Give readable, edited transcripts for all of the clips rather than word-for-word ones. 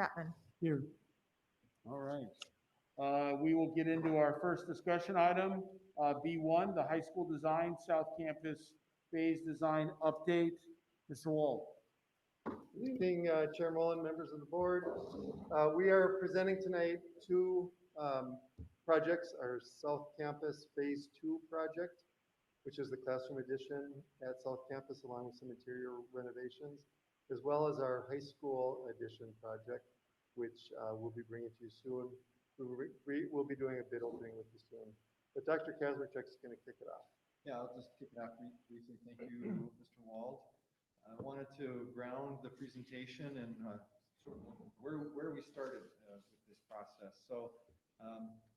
Chapman. Here. All right. We will get into our first discussion item, B1, the high school design, South Campus phase design update. Mr. Wald. Good evening, Chair Mullen, members of the board. We are presenting tonight two projects, our South Campus Phase 2 project, which is the classroom addition at South Campus along with some interior renovations, as well as our high school addition project, which we'll be bringing to you soon. We'll be doing a bid opening with you soon. But Dr. Kazmierczak is going to kick it off. Yeah, I'll just kick it off briefly. Thank you, Mr. Wald. I wanted to ground the presentation and sort of where we started with this process. So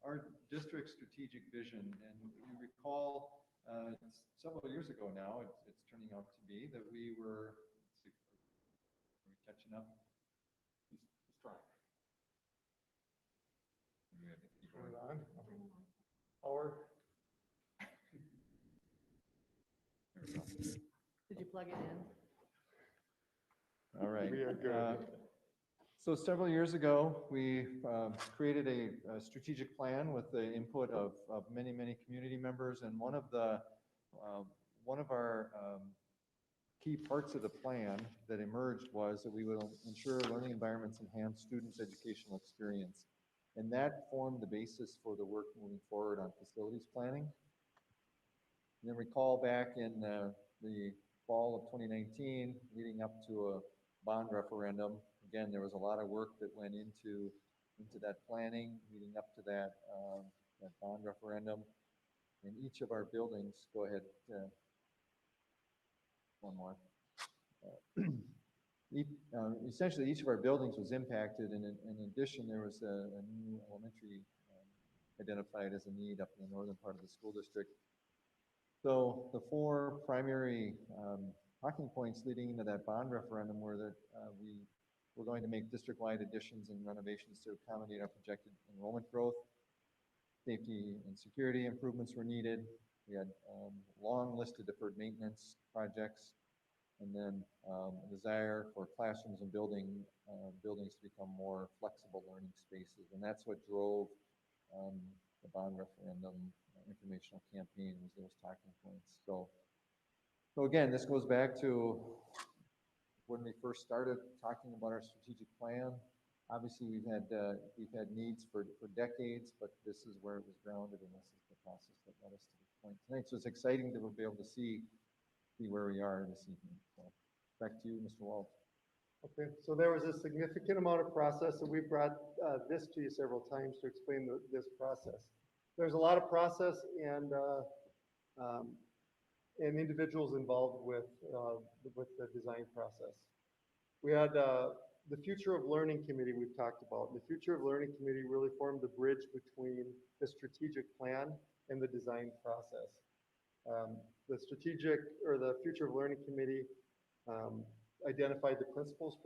our district strategic vision, and you recall several years ago now, it's turning out to be that we were, let's see, are we catching up? Let's try. We have to keep Turn going. it on. Power. There we go. Did you plug it in? All right. We are good. So several years ago, we created a strategic plan with the input of many, many community members, and one of our key parts of the plan that emerged was that we will ensure learning environments enhance students' educational experience, and that formed the basis for the work moving forward on facilities planning. And then recall back in the fall of 2019, leading up to a bond referendum. Again, there was a lot of work that went into that planning, leading up to that bond referendum. In each of our buildings, go ahead, one more. Essentially, each of our buildings was impacted, and in addition, there was a new elementary identified as a need up in the northern part of the school district. So the four primary talking points leading into that bond referendum were that we were going to make district-wide additions and renovations to accommodate our projected enrollment growth. Safety and security improvements were needed. We had a long list of deferred maintenance projects, and then a desire for classrooms and buildings to become more flexible learning spaces. And that's what drove the bond referendum informational campaign, was those talking points. So again, this goes back to when we first started talking about our strategic plan. Obviously, we've had needs for decades, but this is where it was grounded, and this is the process that led us to this point tonight. So it's exciting to be able to see where we are this evening. So back to you, Mr. Wald. Okay, so there was a significant amount of process, and we brought this to you several times to explain this process. There's a lot of process and individuals involved with the design process. We had the Future of Learning Committee we've talked about. The Future of Learning Committee really formed the bridge between the strategic plan and the design process. The Future of Learning Committee identified the principles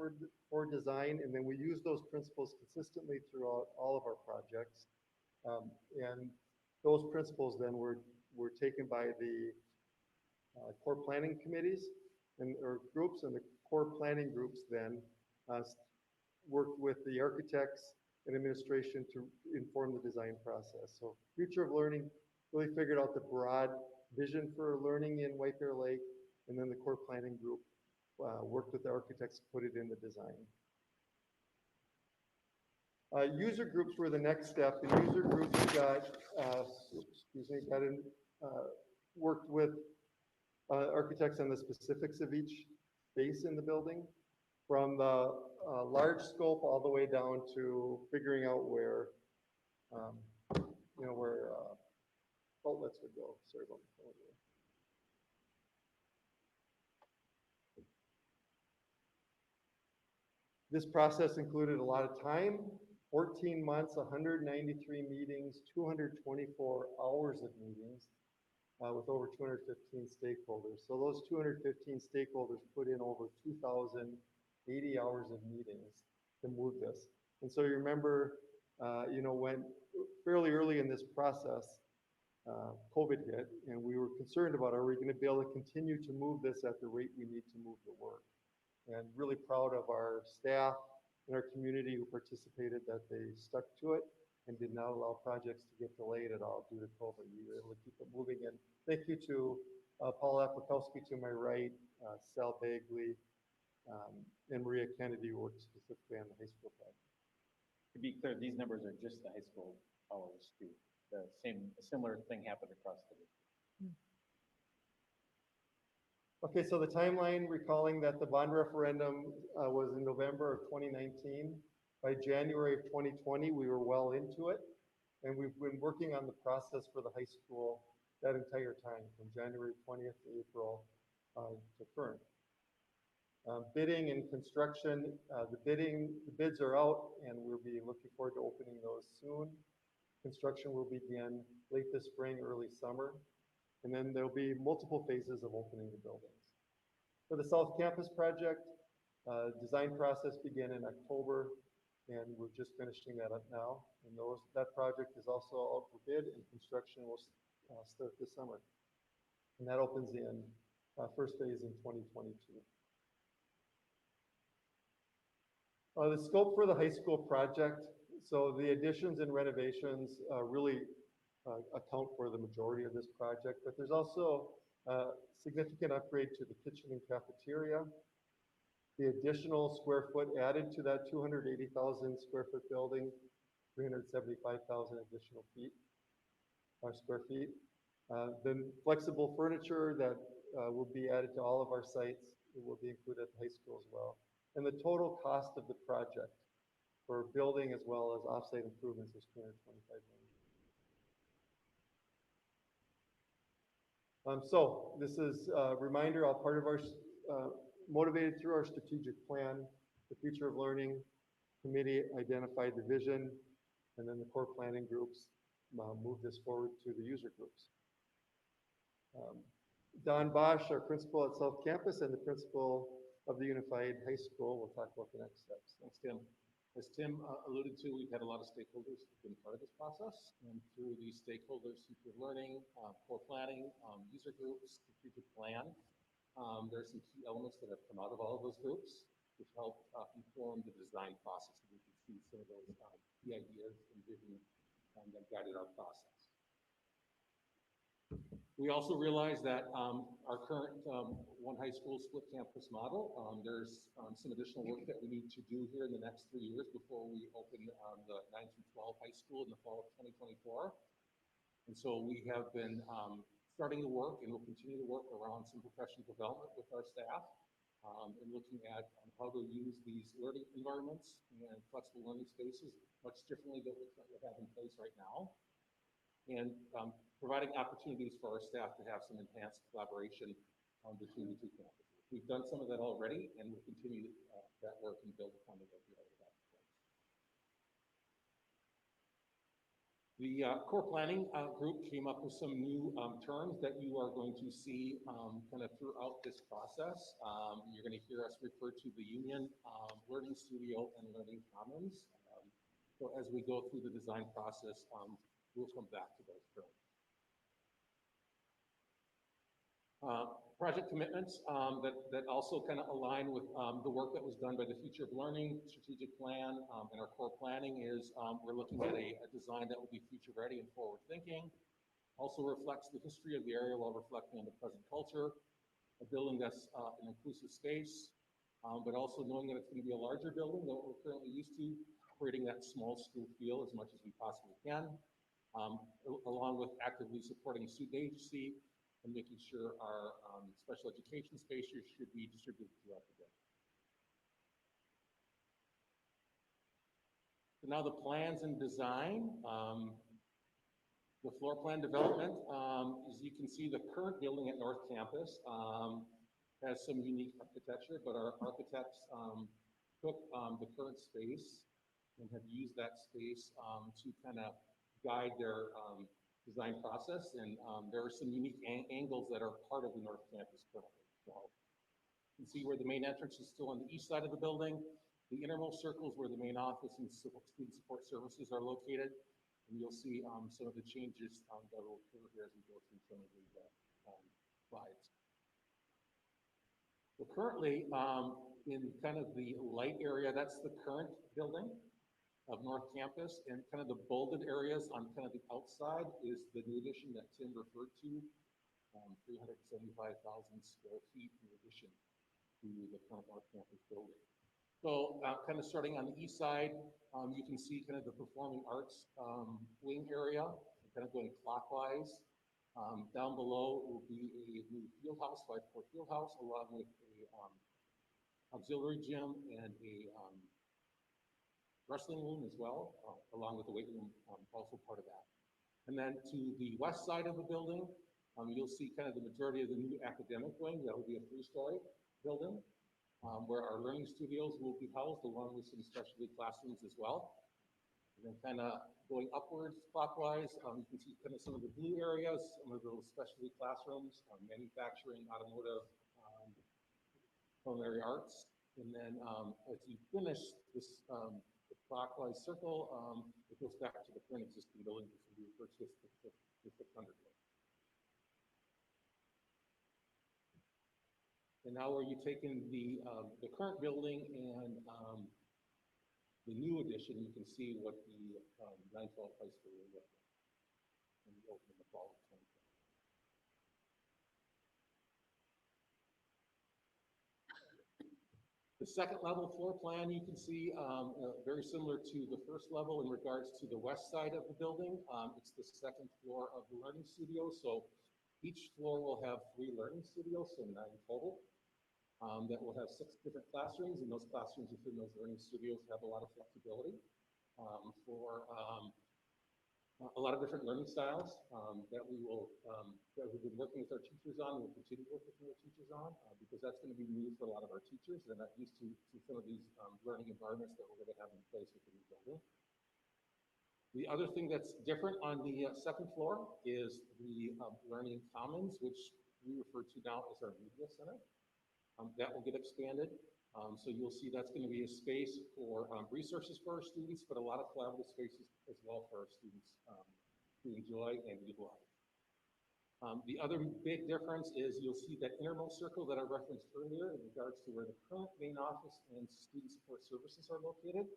for design, and then we use those principles consistently throughout all of our projects. And those principles then were taken by the core planning committees or groups, and the core planning groups then worked with the architects and administration to inform the design process. So Future of Learning really figured out the broad vision for learning in White Bear Lake, and then the core planning group worked with the architects to put it in the design. User groups were the next step. The user groups worked with architects on the specifics of each space in the building, from the large scope all the way down to figuring out where outlets would go. Sorry about the phone here. This process included a lot of time, 14 months, 193 meetings, 224 hours of meetings with over 215 stakeholders. So those 215 stakeholders put in over 2,080 hours of meetings to move this. And so you remember, when fairly early in this process, COVID hit, and we were concerned about, are we going to be able to continue to move this at the rate we need to move the work? And really proud of our staff in our community who participated that they stuck to it and did not allow projects to get delayed at all due to COVID. We were able to keep it moving. And thank you to Paul Aplikowski to my right, Sal Bagley, and Maria Kennedy, who worked specifically on the high school project. To be clear, these numbers are just the high school hours too. A similar thing happened across the district. Okay, so the timeline, recalling that the bond referendum was in November of 2019. By January of 2020, we were well into it. And we've been working on the process for the high school that entire time, from January 20th to April to current. Bidding and construction, the bids are out, and we'll be looking forward to opening those soon. Construction will begin late this spring, early summer, and then there'll be multiple phases of opening the buildings. For the South Campus project, design process began in October, and we're just finishing that up now. And that project is also out for bid, and construction will start this summer. And that opens in first phase in 2022. The scope for the high school project, so the additions and renovations really account for the majority of this project, but there's also a significant upgrade to the kitchen and cafeteria. The additional square foot added to that 280,000 square foot building, 375,000 additional square feet. Then flexible furniture that will be added to all of our sites. It will be included at the high school as well. And the total cost of the project for building as well as offsite improvements is $225 million. So this is a reminder, all part of our, motivated through our strategic plan, the Future of Learning Committee identified the vision, and then the core planning groups moved this forward to the user groups. Don Bosch, our principal at South Campus and the principal of the Unified High School, will talk about the next steps. Thanks, Tim. As Tim alluded to, we've had a lot of stakeholders who've been part of this process, and through these stakeholders, future learning, core planning, user groups, strategic plan, there are some key elements that have come out of all of those groups, which help inform the design process. We can see some of those key ideas and vision that guided our process. We also realize that our current one high school split campus model, there's some additional work that we need to do here in the next 3 years before we open the 9 through 12 high school in the fall of 2024. And so we have been starting to work and will continue to work around some professional development with our staff and looking at how to use these learning environments and flexible learning spaces much differently than what we have in place right now. And providing opportunities for our staff to have some enhanced collaboration between the two campuses. We've done some of that already, and we'll continue that work and build upon the work we already have in place. The core planning group came up with some new terms that you are going to see kind of throughout this process. You're going to hear us refer to the Union, Learning Studio, and Learning Commons. So as we go through the design process, we'll come back to those terms. Project commitments that also kind of align with the work that was done by the Future of Learning strategic plan and our core planning is we're looking at a design that will be future ready and forward thinking. Also reflects the history of the area while reflecting on the present culture, a building that's an inclusive space, but also knowing that it's going to be a larger building than what we're currently used to, creating that small school feel as much as we possibly can, along with actively supporting student agency and making sure our special education spaces should be distributed throughout the day. So now the plans and design. The floor plan development, as you can see, the current building at North Campus has some unique architecture, but our architects took the current space and have used that space to kind of guide their design process, and there are some unique angles that are part of the North Campus currently. So you can see where the main entrance is still on the east side of the building, the innermost circles where the main office and student support services are located, and you'll see some of the changes that will occur here as we go through some of the slides. So currently, in kind of the light area, that's the current building of North Campus, and kind of the bolded areas on kind of the outside is the new addition that Tim referred to, 375,000 square feet in addition to the current North Campus building. So kind of starting on the east side, you can see kind of the performing arts wing area, kind of going clockwise. Down below will be a new field house, 5-court field house, along with a auxiliary gym and a wrestling room as well, along with the weight room, also part of that. And then to the west side of the building, you'll see kind of the majority of the new academic wing. That will be a 3-story building, where our learning studios will be housed, along with some specialty classrooms as well. And then kind of going upwards clockwise, you can see kind of some of the blue areas, some of those specialty classrooms, manufacturing, automotive, culinary arts. And then as you finish this clockwise circle, it goes back to the current existing building, which we refer to as the 600 building. And now where you've taken the current building and the new addition, you can see what the 912 high school will look like when we open in the fall of 2020. The second level floor plan, you can see very similar to the first level in regards to the west side of the building. It's the second floor of the learning studio. So each floor will have 3 learning studios, so 9 total. That will have 6 different classrooms, and those classrooms within those learning studios have a lot of flexibility for a lot of different learning styles that we've been working with our teachers on, and we'll continue to work with our teachers on, because that's going to be new for a lot of our teachers. They're not used to some of these learning environments that we're going to have in place with the new building. The other thing that's different on the second floor is the learning commons, which we refer to now as our media center. That will get expanded. So you'll see that's going to be a space for resources for our students, but a lot of collaborative spaces as well for our students to enjoy and utilize. The other big difference is you'll see that innermost circle that I referenced earlier in regards to where the current main office and student support services are located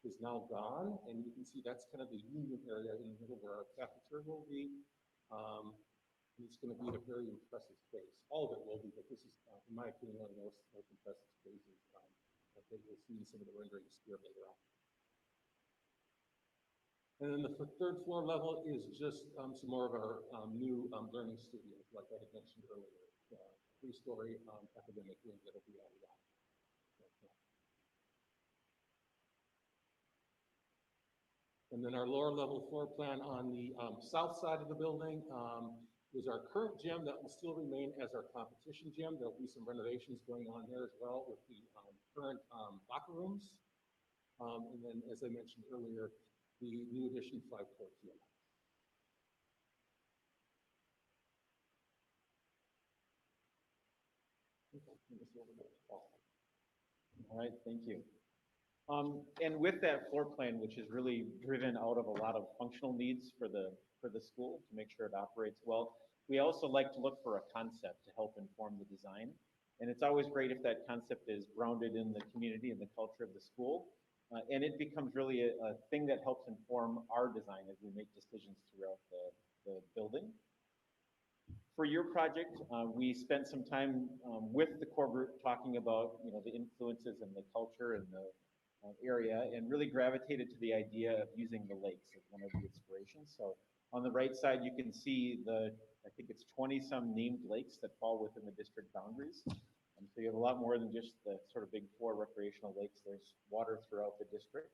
is now gone. And you can see that's kind of the union area in the middle where our cafeteria will be. It's going to be a very impressive space. All of it will be, but this is, in my opinion, one of the most impressive spaces that you'll see in some of the renderings here later on. And then the third floor level is just some more of our new learning studios, like I had mentioned earlier, 3-story academic wing that will be added on. And then our lower level floor plan on the south side of the building is our current gym that will still remain as our competition gym. There'll be some renovations going on there as well with the current locker rooms. And then, as I mentioned earlier, the new addition 5-court gym. All right, thank you. And with that floor plan, which is really driven out of a lot of functional needs for the school to make sure it operates well, we also like to look for a concept to help inform the design. And it's always great if that concept is grounded in the community and the culture of the school. And it becomes really a thing that helps inform our design as we make decisions throughout the building. For your project, we spent some time with the core group talking about, the influences and the culture and the area, and really gravitated to the idea of using the lakes as one of the inspirations. So on the right side, you can see I think it's 20-some named lakes that fall within the district boundaries. So you have a lot more than just the sort of big 4 recreational lakes. There's water throughout the district.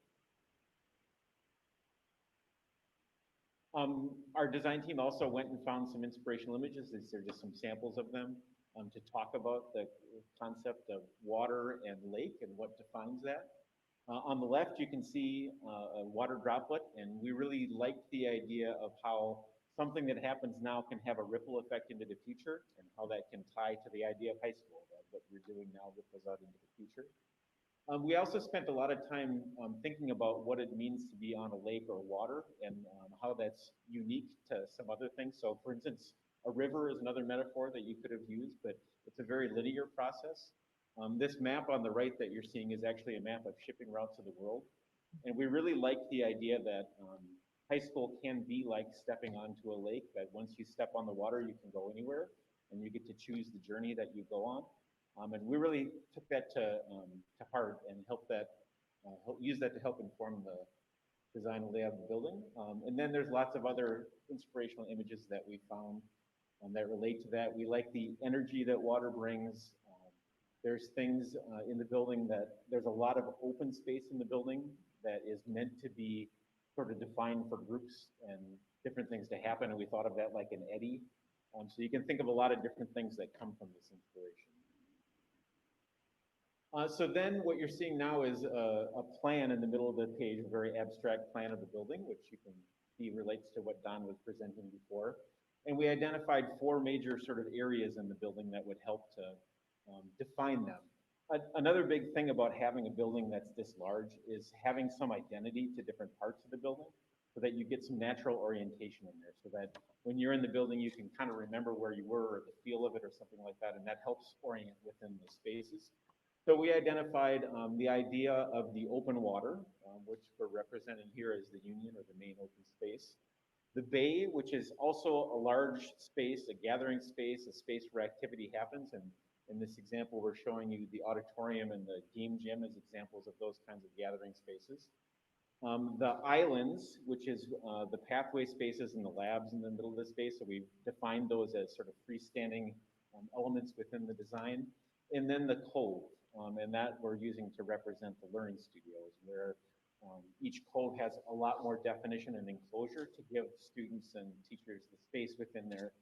Our design team also went and found some inspirational images. These are just some samples of them to talk about the concept of water and lake and what defines that. On the left, you can see a water droplet, and we really liked the idea of how something that happens now can have a ripple effect into the future, and how that can tie to the idea of high school, that what we're doing now ripples out into the future. We also spent a lot of time thinking about what it means to be on a lake or water, and how that's unique to some other things. So for instance, a river is another metaphor that you could have used, but it's a very linear process. This map on the right that you're seeing is actually a map of shipping routes of the world. And we really like the idea that high school can be like stepping onto a lake, that once you step on the water, you can go anywhere and you get to choose the journey that you go on. And we really took that to heart and use that to help inform the design and layout of the building. And then there's lots of other inspirational images that we found that relate to that. We like the energy that water brings. There's things in the building there's a lot of open space in the building that is meant to be sort of defined for groups and different things to happen. And we thought of that like an eddy. So you can think of a lot of different things that come from this inspiration. So then what you're seeing now is a plan in the middle of the page, a very abstract plan of the building, which you can see relates to what Don was presenting before. And we identified 4 major sort of areas in the building that would help to define them. Another big thing about having a building that's this large is having some identity to different parts of the building so that you get some natural orientation in there, so that when you're in the building, you can kind of remember where you were or the feel of it or something like that, and that helps orient within the spaces. So we identified the idea of the open water, which we're representing here as the union or the main open space. The bay, which is also a large space, a gathering space, a space where activity happens. And in this example, we're showing you the auditorium and the game gym as examples of those kinds of gathering spaces. The islands, which is the pathway spaces and the labs in the middle of the space. So we've defined those as sort of freestanding elements within the design. And then the cove, and that we're using to represent the learning studios, where each cove has a lot more definition and enclosure to give students and teachers the space within there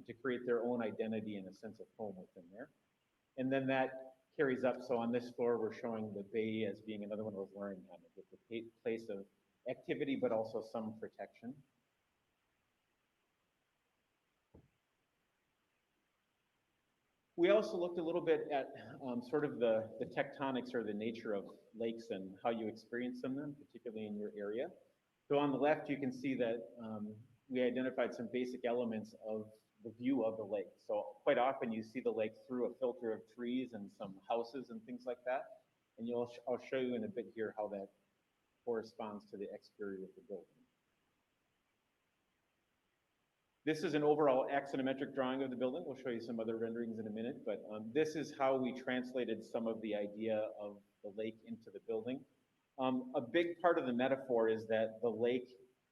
to create their own identity and a sense of home within there. And then that carries up. So on this floor, we're showing the bay as being another one of those learning habits. It's a place of activity, but also some protection. We also looked a little bit at sort of the tectonics or the nature of lakes and how you experience them, particularly in your area. So on the left, you can see that we identified some basic elements of the view of the lake. So quite often you see the lake through a filter of trees and some houses and things like that. And I'll show you in a bit here how that corresponds to the exterior of the building. This is an overall axonometric drawing of the building. We'll show you some other renderings in a minute, but this is how we translated some of the idea of the lake into the building. A big part of the metaphor is that the lake,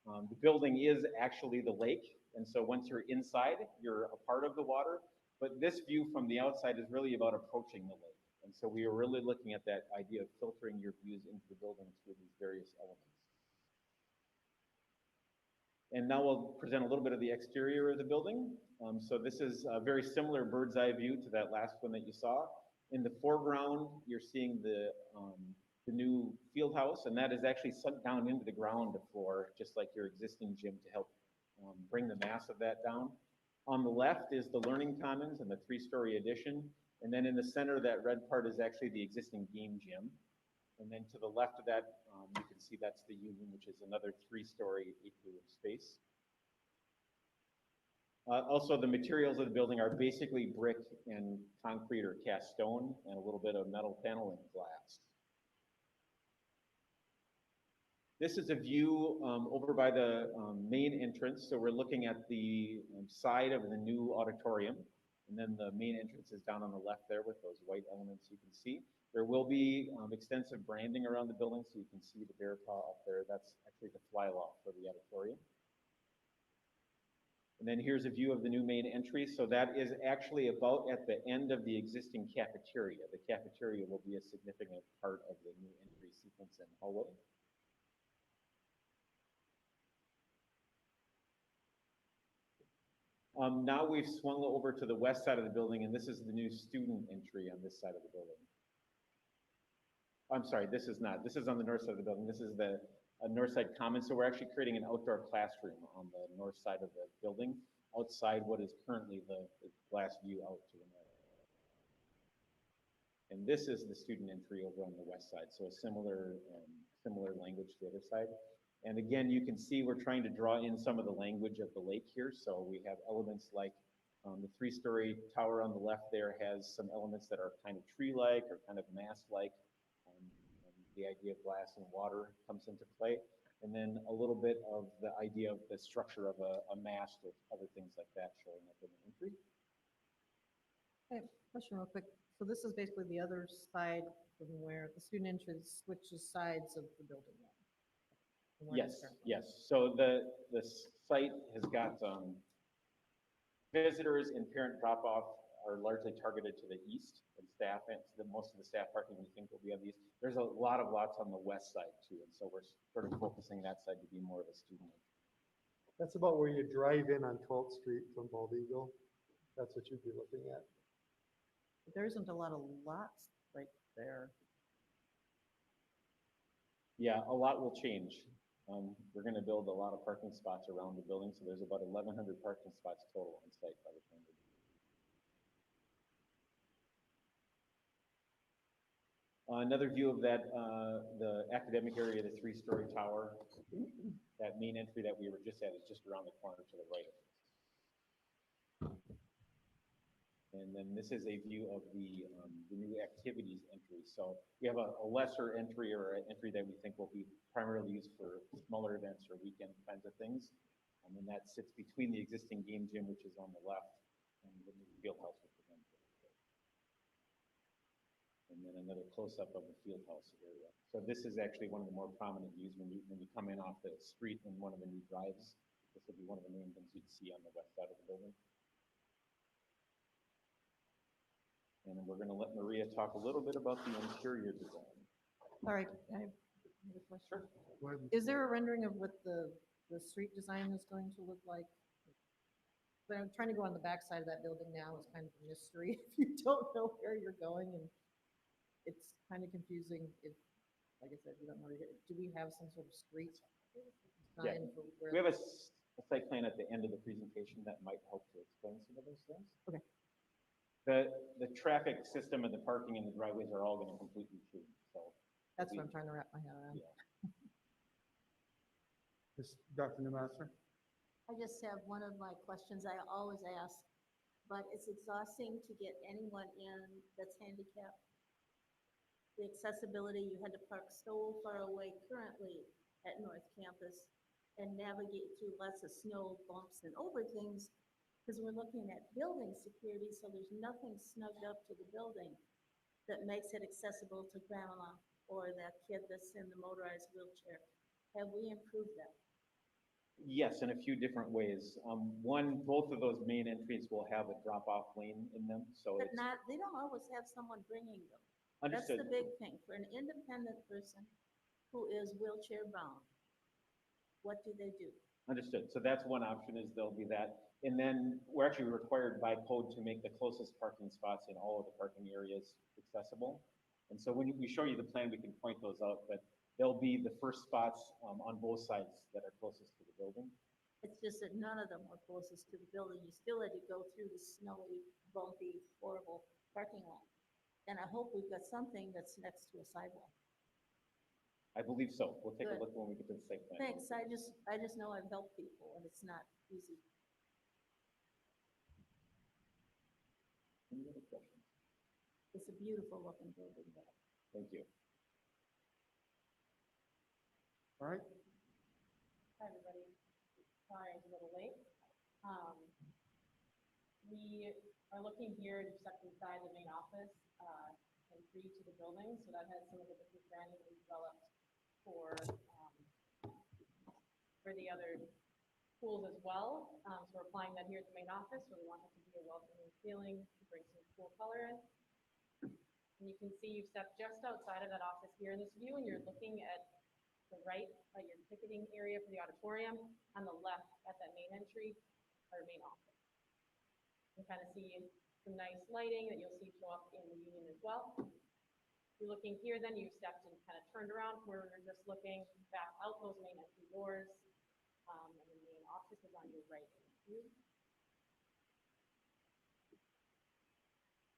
the building is actually the lake. And so once you're inside, you're a part of the water. But this view from the outside is really about approaching the lake. And so we are really looking at that idea of filtering your views into the building through these various elements. And now we'll present a little bit of the exterior of the building. So this is a very similar bird's eye view to that last one that you saw. In the foreground, you're seeing the new field house, and that is actually sunk down into the ground floor, just like your existing gym, to help bring the mass of that down. On the left is the learning commons and the 3-story addition. And then in the center, that red part is actually the existing game gym. And then to the left of that, you can see that's the union, which is another 3-story atrium space. Also, the materials of the building are basically brick and concrete or cast stone, and a little bit of metal panel and glass. This is a view over by the main entrance. So we're looking at the side of the new auditorium. And then the main entrance is down on the left there with those white elements you can see. There will be extensive branding around the building, so you can see the bear paw up there. That's actually the fly loft for the auditorium. And then here's a view of the new main entry. So that is actually about at the end of the existing cafeteria. The cafeteria will be a significant part of the new entry sequence and hallway. Now we've swung over to the west side of the building, and this is the new student entry on this side of the building. I'm sorry, this is not. This is on the north side of the building. This is the north side common. So we're actually creating an outdoor classroom on the north side of the building, outside what is currently the glass view out to the north. And this is the student entry over on the west side. So a similar language to the other side. And again, you can see we're trying to draw in some of the language of the lake here. So we have elements like The three-story tower on the left there has some elements that are kind of tree-like or kind of mast-like. And the idea of glass and water comes into play. And then a little bit of the idea of the structure of a mast or other things like that showing up in the entry. Okay, question real quick. So this is basically the other side from where the student entrance switches sides of the building now? from where it is Yes, currently? yes. So the site has got visitors and parent drop-off are largely targeted to the east, and staff, and most of the staff parking we think will be on the east. There's a lot of lots on the west side too, and so we're sort of focusing that side to be more of a student. That's about where you drive in on 12th Street from Bald Eagle. That's what you'd be looking at. But there isn't a lot of lots right there. Yeah, a lot will change. We're going to build a lot of parking spots around the building, so there's about 1,100 parking spots total on site by the time we're done. Another view of that, the academic area, the three-story tower, that main entry that we were just at is just around the corner to the right of us. And then this is a view of the new activities entry. So we have a lesser entry or an entry that we think will be primarily used for smaller events or weekend kinds of things. And that sits between the existing game gym, which is on the left, and the new field house, which is on the right. And then another close-up of the field house area. So this is actually one of the more prominent views when you come in off the street in one of the new drives. This will be one of the main things you'd see on the west side of the building. And then we're going to let Maria talk a little bit about the interior design. All right, I have a question. Go ahead. Is there a rendering of what the street design is going to look like? But I'm trying to go on the back side of that building now. It's kind of a mystery if you don't know where you're going, and it's kind of confusing if, like I said, you don't know where you're going. Do we have some sort of street Yeah. design for where? We have a site plan at the end of the presentation that might help to explain some of those things. Okay. The traffic system and the parking and the driveways are all going to completely change, so. That's what I'm trying to wrap my head around. Yeah. Dr. Newmaster? I just have one of my questions I always ask, but it's exhausting to get anyone in that's handicapped. The accessibility, you had to park so far away currently at North Campus and navigate through lots of snow bumps and over things, because we're looking at building security, so there's nothing snugged up to the building that makes it accessible to grandma or that kid that's in the motorized wheelchair. Have we improved that? Yes, in a few different ways. One, both of those main entries will have a drop-off lane in them, so But it's not, they don't always have someone bringing them. That's understood. the big thing. For an independent person who is wheelchair bound, what do they do? Understood. So that's one option, is there'll be that. And then we're actually required by code to make the closest parking spots in all of the parking areas accessible. And so when we show you the plan, we can point those out, but they'll be the first spots on both sides that are closest to the building. It's just that none of them are closest to the building. You still had to go through the snowy, bumpy, horrible parking lot. And I hope we've got something that's next to a sidewalk. I believe so. We'll take a Good. look when we get to the site plan. Thanks. I just know I've helped people and it's not easy. Any other questions? It's a beautiful looking building though. Thank you. All right, Hi, everybody. Sorry, I was a little late. We are looking here just up inside the main office, entry to the building, so that has some of the different branding we developed for the other schools as well. So we're applying that here at the main office, where we want it to be a welcoming feeling, to bring some cool color in. And you can see you've stepped just outside of that office here in this view, and you're looking at the right, at your ticketing area for the auditorium, on the left at that main entry, our main office. You can kind of see some nice lighting that you'll see show up in the union as well. You're looking here, then you've stepped and kind of turned around where we're just looking back out those main entry doors. And the main office is on your right view.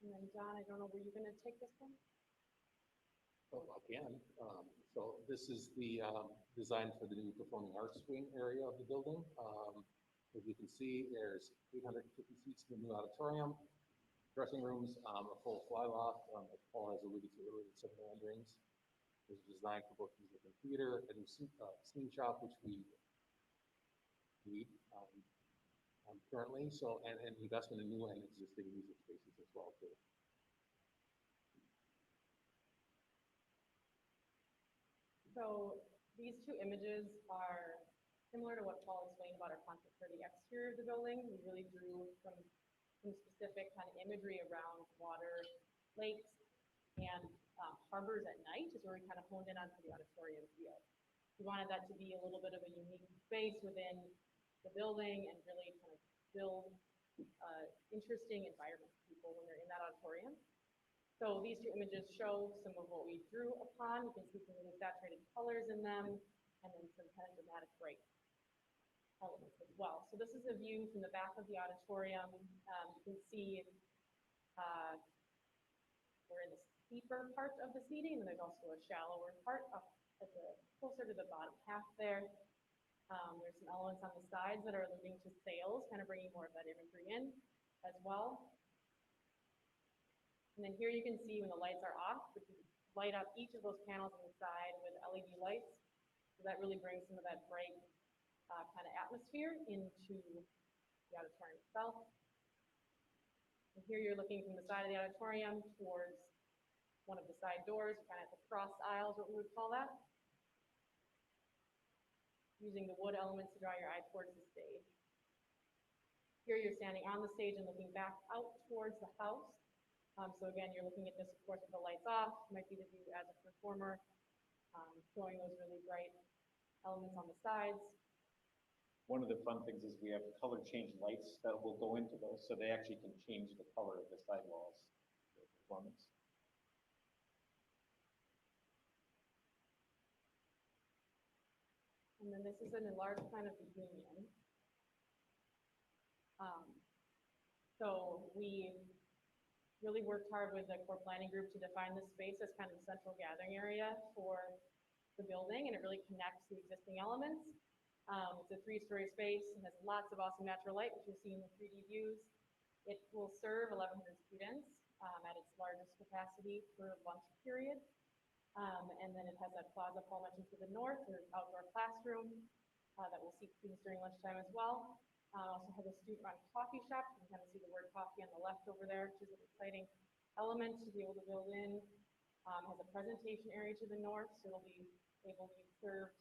And then John, I don't know, were you gonna take this one? Oh, I can. So this is the design for the new performing arts wing area of the building. As you can see, there's 850 seats in the new auditorium, dressing rooms, a full fly loft, as Paul has alluded to earlier, some renderings. There's a design for both music and theater, a new scene shop, which we need currently, so, and investment in new and existing music spaces as well, too. So these two images are similar to what Paul explained about our concept for the exterior of the building. We really drew from some specific kind of imagery around water, lakes, and harbors at night is where we kind of honed in onto the auditorium feel. We wanted that to be a little bit of a unique space within the building and really kind of build interesting environment for people when they're in that auditorium. So these two images show some of what we drew upon. You can see some really saturated colors in them, and then some kind of dramatic bright elements as well. So this is a view from the back of the auditorium. You can see we're in the steeper part of the seating, and there's also a shallower part up at the closer to the bottom half there. There's some elements on the sides that are alluding to sails, kind of bringing more of that imagery in as well. And then here you can see when the lights are off, we can light up each of those panels on the side with LED lights. So that really brings some of that bright kind of atmosphere into the auditorium itself. And here you're looking from the side of the auditorium towards one of the side doors, kind of the cross aisles, what we would call that. Using the wood elements to draw your eye towards the stage. Here you're standing on the stage and looking back out towards the house. So again, you're looking at this, of course, with the lights off. Might be the view as a performer, showing those really bright elements on the sides. One of the fun things is we have color change lights that will go into those, so they actually can change the color of the sidewalls for performance. And then this is an enlarged plan of the union. So we really worked hard with the core planning group to define this space as kind of a central gathering area for the building, and it really connects the existing elements. It's a 3-story space and has lots of awesome natural light, which you'll see in the 3D views. It will serve 1,100 students at its largest capacity for lunch period. And then it has that plaza Paul mentioned to the north, there's an outdoor classroom that will seat students during lunchtime as well. Also has a student-run coffee shop. You can kind of see the word coffee on the left over there, which is an exciting element to be able to build in. Has a presentation area to the north, so it'll be able to be served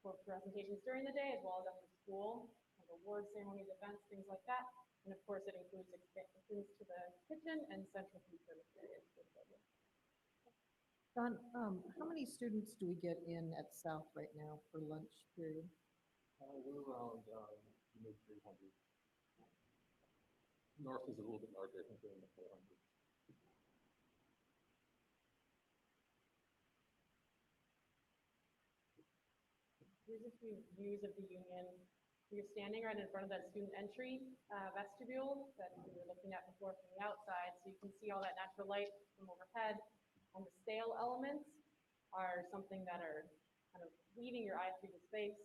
for presentations during the day as well as after school, like award ceremonies, events, things like that. And of course, it includes extensions to the kitchen and central food service areas for the building. Don, how many students do we get in at South right now for lunch period? We're around mid 300. North is a little bit larger, I think they're in the 400s. Here's a few views of the union. You're standing right in front of that student entry vestibule that we were looking at before from the outside, so you can see all that natural light from overhead. And the sail elements are something that are kind of weaving your eye through the space.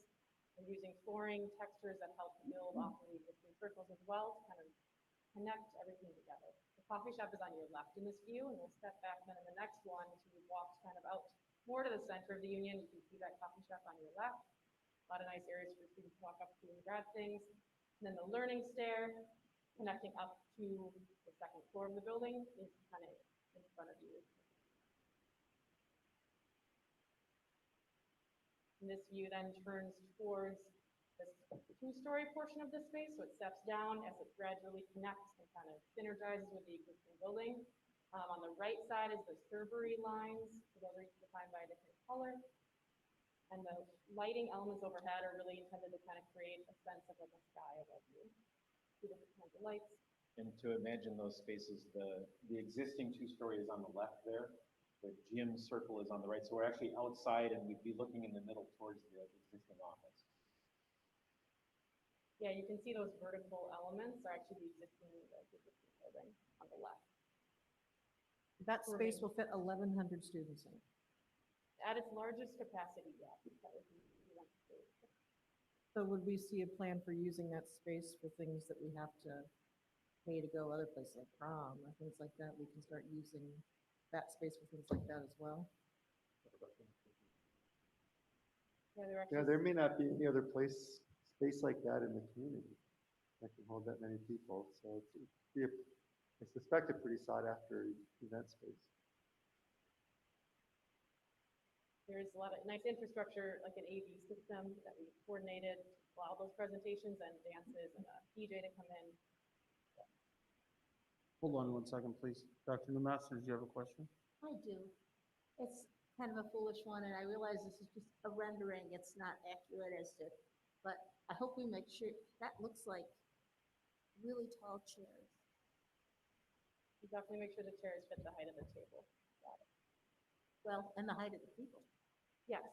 We're using flooring textures that help build off of the existing circles as well to kind of connect everything together. The coffee shop is on your left in this view, and we'll step back then in the next one to walk kind of out more to the center of the union. You can see that coffee shop on your left. A lot of nice areas for students to walk up to and grab things. And then the learning stair connecting up to the second floor of the building is kind of in front of you. And this view then turns towards this 2-story portion of the space, so it steps down as it gradually connects and kind of synergizes with the existing building. On the right side is the Cerberry lines, those are defined by a different color. And the lighting elements overhead are really intended to kind of create a sense of like a sky above you. 2 different kinds of lights. And to imagine those spaces, the existing 2-story is on the left there. The gym circle is on the right. So we're actually outside and we'd be looking in the middle towards the existing office. Yeah, you can see those vertical elements are actually the existing building on the left. That space will fit 1,100 students in it. At its largest capacity, yeah. That would be So would we see a plan for using that space for things that we have to pay to go other places like prom or things like that? We can start using that space for things like that as well? Yeah, they're Yeah, actually, there may not be any other space like that in the community that can hold that many people, so I suspect a pretty sought after event space. there's a lot of nice infrastructure, like an AV system that we coordinated to allow those presentations and dances and a DJ to come in. Hold on 1 second, please. Dr. Newmaster, did you have a question? I do. It's kind of a foolish one, and I realize this is just a rendering. It's not accurate as to, but I hope we make sure, that looks like really tall chairs. You definitely make sure the chairs fit the height of the table. Well, and the height of the people. Yes,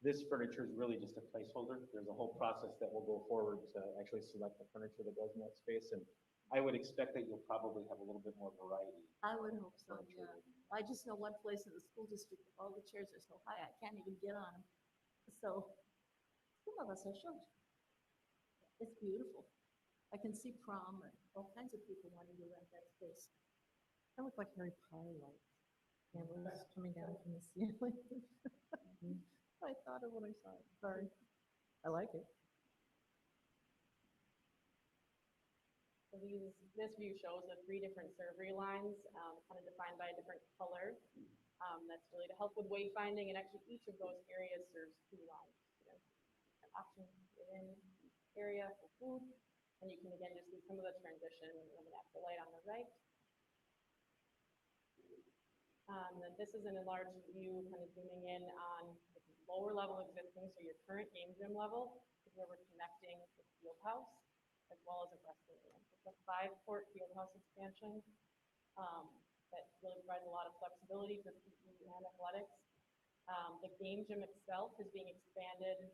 This furniture is really just a placeholder. There's a whole process that will go forward to actually select the furniture that goes in that space. And I would expect that you'll probably have a little bit more variety. I would hope so, Furniture. yeah. I just know one place in the school district, all the chairs are so high, I can't even get on them. So, some of us are short. It's beautiful. I can see prom and all kinds of people wanting to rent that space. That looked like Harry Potter lights. Cameras coming down from the ceiling. I thought of when I saw it. Sorry. I like it. so this view shows the 3 different survey lines, kind of defined by a different color. That's really to help with wayfinding, and actually each of those areas serves 2 lines. An option within each area for food, and you can again just see some of the transition when that's the light on the right. Then this is an enlarged view, kind of zooming in on the lower level existing, so your current game gym level is where we're connecting the field house as well as a wrestling room. It's a 5-court field house expansion that really provides a lot of flexibility for PE and athletics. The game gym itself is being expanded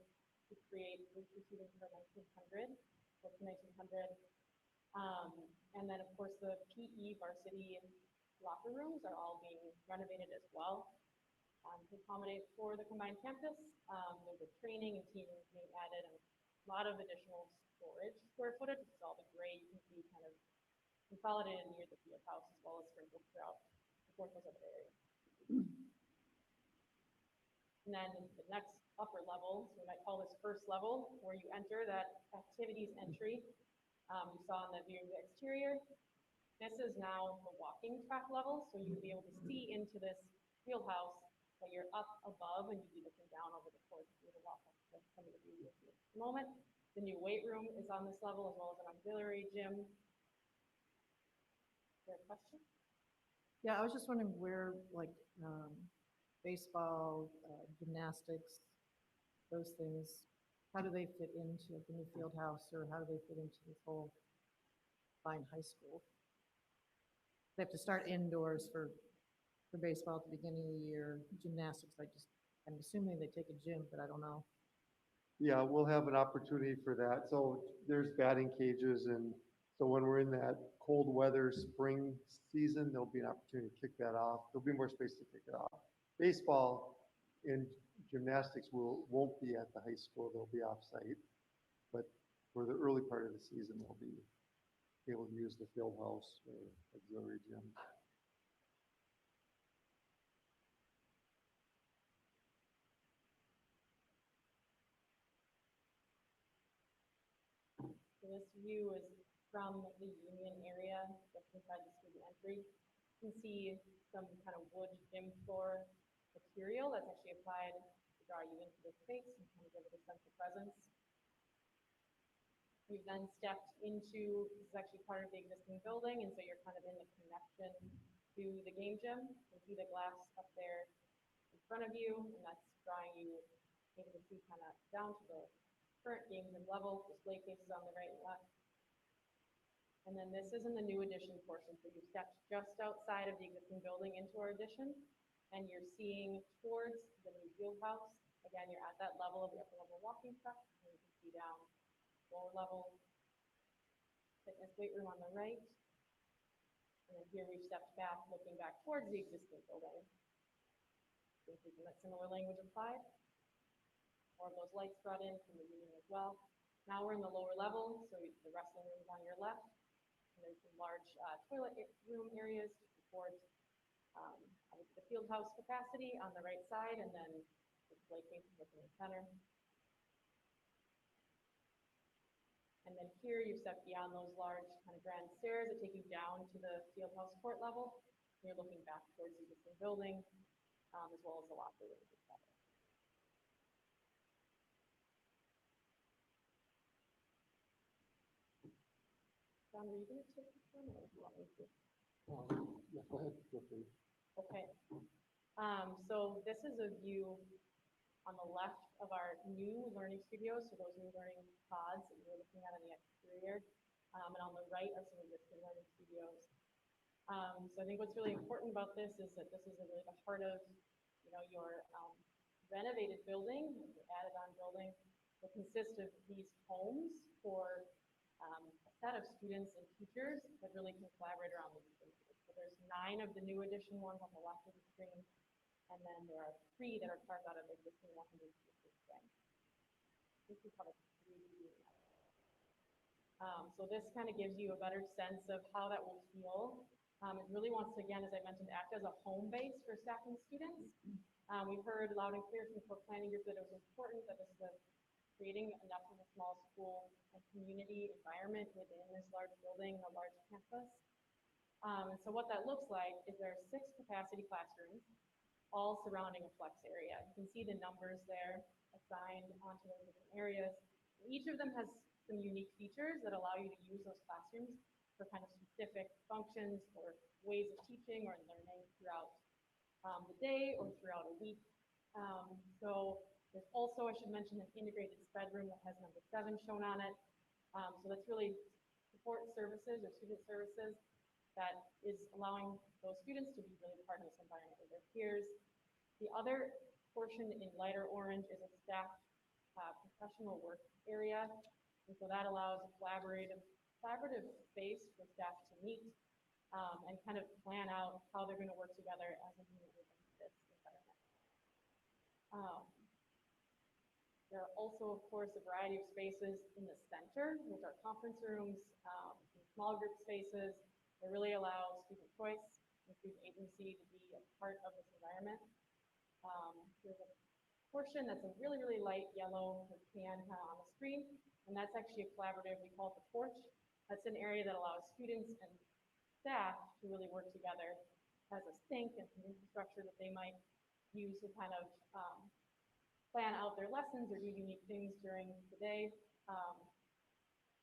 to create booster seating for 1900, what's 1900. And then of course the PE varsity locker rooms are all being renovated as well to accommodate for the combined campus. There's a training and team rooms being added and a lot of additional storage square footage, which is all the gray you can see kind of consolidated near the field house as well as sprinkled throughout the corners of the area. And then the next upper level, so we might call this first level, where you enter that activities entry. You saw in the view of the exterior. This is now the walking track level, so you'll be able to see into this field house, but you're up above and you'll be looking down over the course of the walk up to some of the views in a moment. The new weight room is on this level as well as an auxiliary gym. Is there a question? Yeah, I was just wondering where, like, baseball, gymnastics, those things, how do they fit into the new field house, or how do they fit into this whole fine high school? They have to start indoors for baseball at the beginning of the year. Gymnastics, I'm assuming they take a gym, but I don't know. Yeah, we'll have an opportunity for that. So there's batting cages, and so when we're in that cold weather spring season, there'll be an opportunity to kick that off. There'll be more space to kick it off. Baseball and gymnastics won't be at the high school. They'll be off-site. But for the early part of the season, they'll be able to use the field house or auxiliary gym. So this view is from the Union area, just inside the student entry. You can see some kind of wood gym floor material that's actually applied to draw you into the space and kind of give it a sense of presence. We've then stepped into, this is actually part of the existing building, and so you're kind of in the connection to the game gym. You can see the glass up there in front of you, and that's drawing you able to see kind of down to the current game gym level, display cases on the right and left. And then this is in the new addition portion, so you stepped just outside of the existing building into our addition, and you're seeing towards the new field house. Again, you're at that level of the upper level walking track, and you can see down lower level fitness weight room on the right. And then here we've stepped back, looking back towards the existing building. So we can let similar language applied. more of those lights brought in from the union as well. Now we're in the lower level, so the wrestling room is on your left. And there's some large toilet room areas to support obviously the field house capacity on the right side, and then the display cases within the center. And then here you step beyond those large kind of grand stairs that take you down to the field house court level. You're looking back towards the existing building, as well as the locker rooms, et cetera. John, were you going to take this one, or do you want me to? Yeah, go ahead, feel free. Okay. So this is a view on the left of our new learning studios, so those new learning pods that you were looking at on the exterior. And on the right are some existing learning studios. So I think what's really important about this is that this is really the heart of, your renovated building, your added-on building, will consist of these homes for a set of students and teachers that really can collaborate around these spaces. So there's 9 of the new addition ones on the left of the screen, and then there are 3 that are carved out of the existing 100 spaces. This is how it's 3D. So this kind of gives you a better sense of how that will feel. It really wants to, again, as I mentioned, act as a home base for staff and students. We've heard loud and clear from the core planning group that it was important that this is creating enough of a small school and community environment within this large building, a large campus. And so what that looks like is there are 6 capacity classrooms, all surrounding a flex area. You can see the numbers there assigned onto those different areas. Each of them has some unique features that allow you to use those classrooms for kind of specific functions or ways of teaching or learning throughout the day or throughout a week. So there's also, I should mention, an integrated spread room that has number 7 shown on it. So that's really support services or student services that is allowing those students to be really part of this environment with their peers. The other portion in lighter orange is a staff professional work area. And so that allows a collaborative space for staff to meet and kind of plan out how they're going to work together as a unit within this environment. There are also, of course, a variety of spaces in the center, which are conference rooms, small group spaces that really allow student choice and student agency to be a part of this environment. There's a portion that's a really, really light yellow with tan kind of on the screen, and that's actually a collaborative, we call it the porch. That's an area that allows students and staff to really work together, has a sink and some infrastructure that they might use to kind of plan out their lessons or do unique things during the day,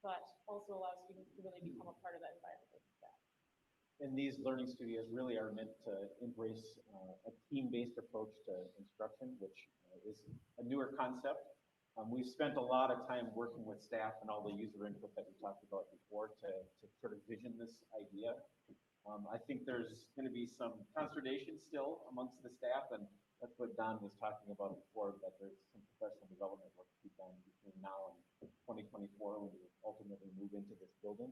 but also allows students to really become a part of that environment with staff. And these learning studios really are meant to embrace a team-based approach to instruction, which is a newer concept. We've spent a lot of time working with staff and all the user input that we talked about before to sort of vision this idea. I think there's going to be some consternation still amongst the staff, and that's what Don was talking about before, that there's some professional development work to be done between now and 2024 when we ultimately move into this building.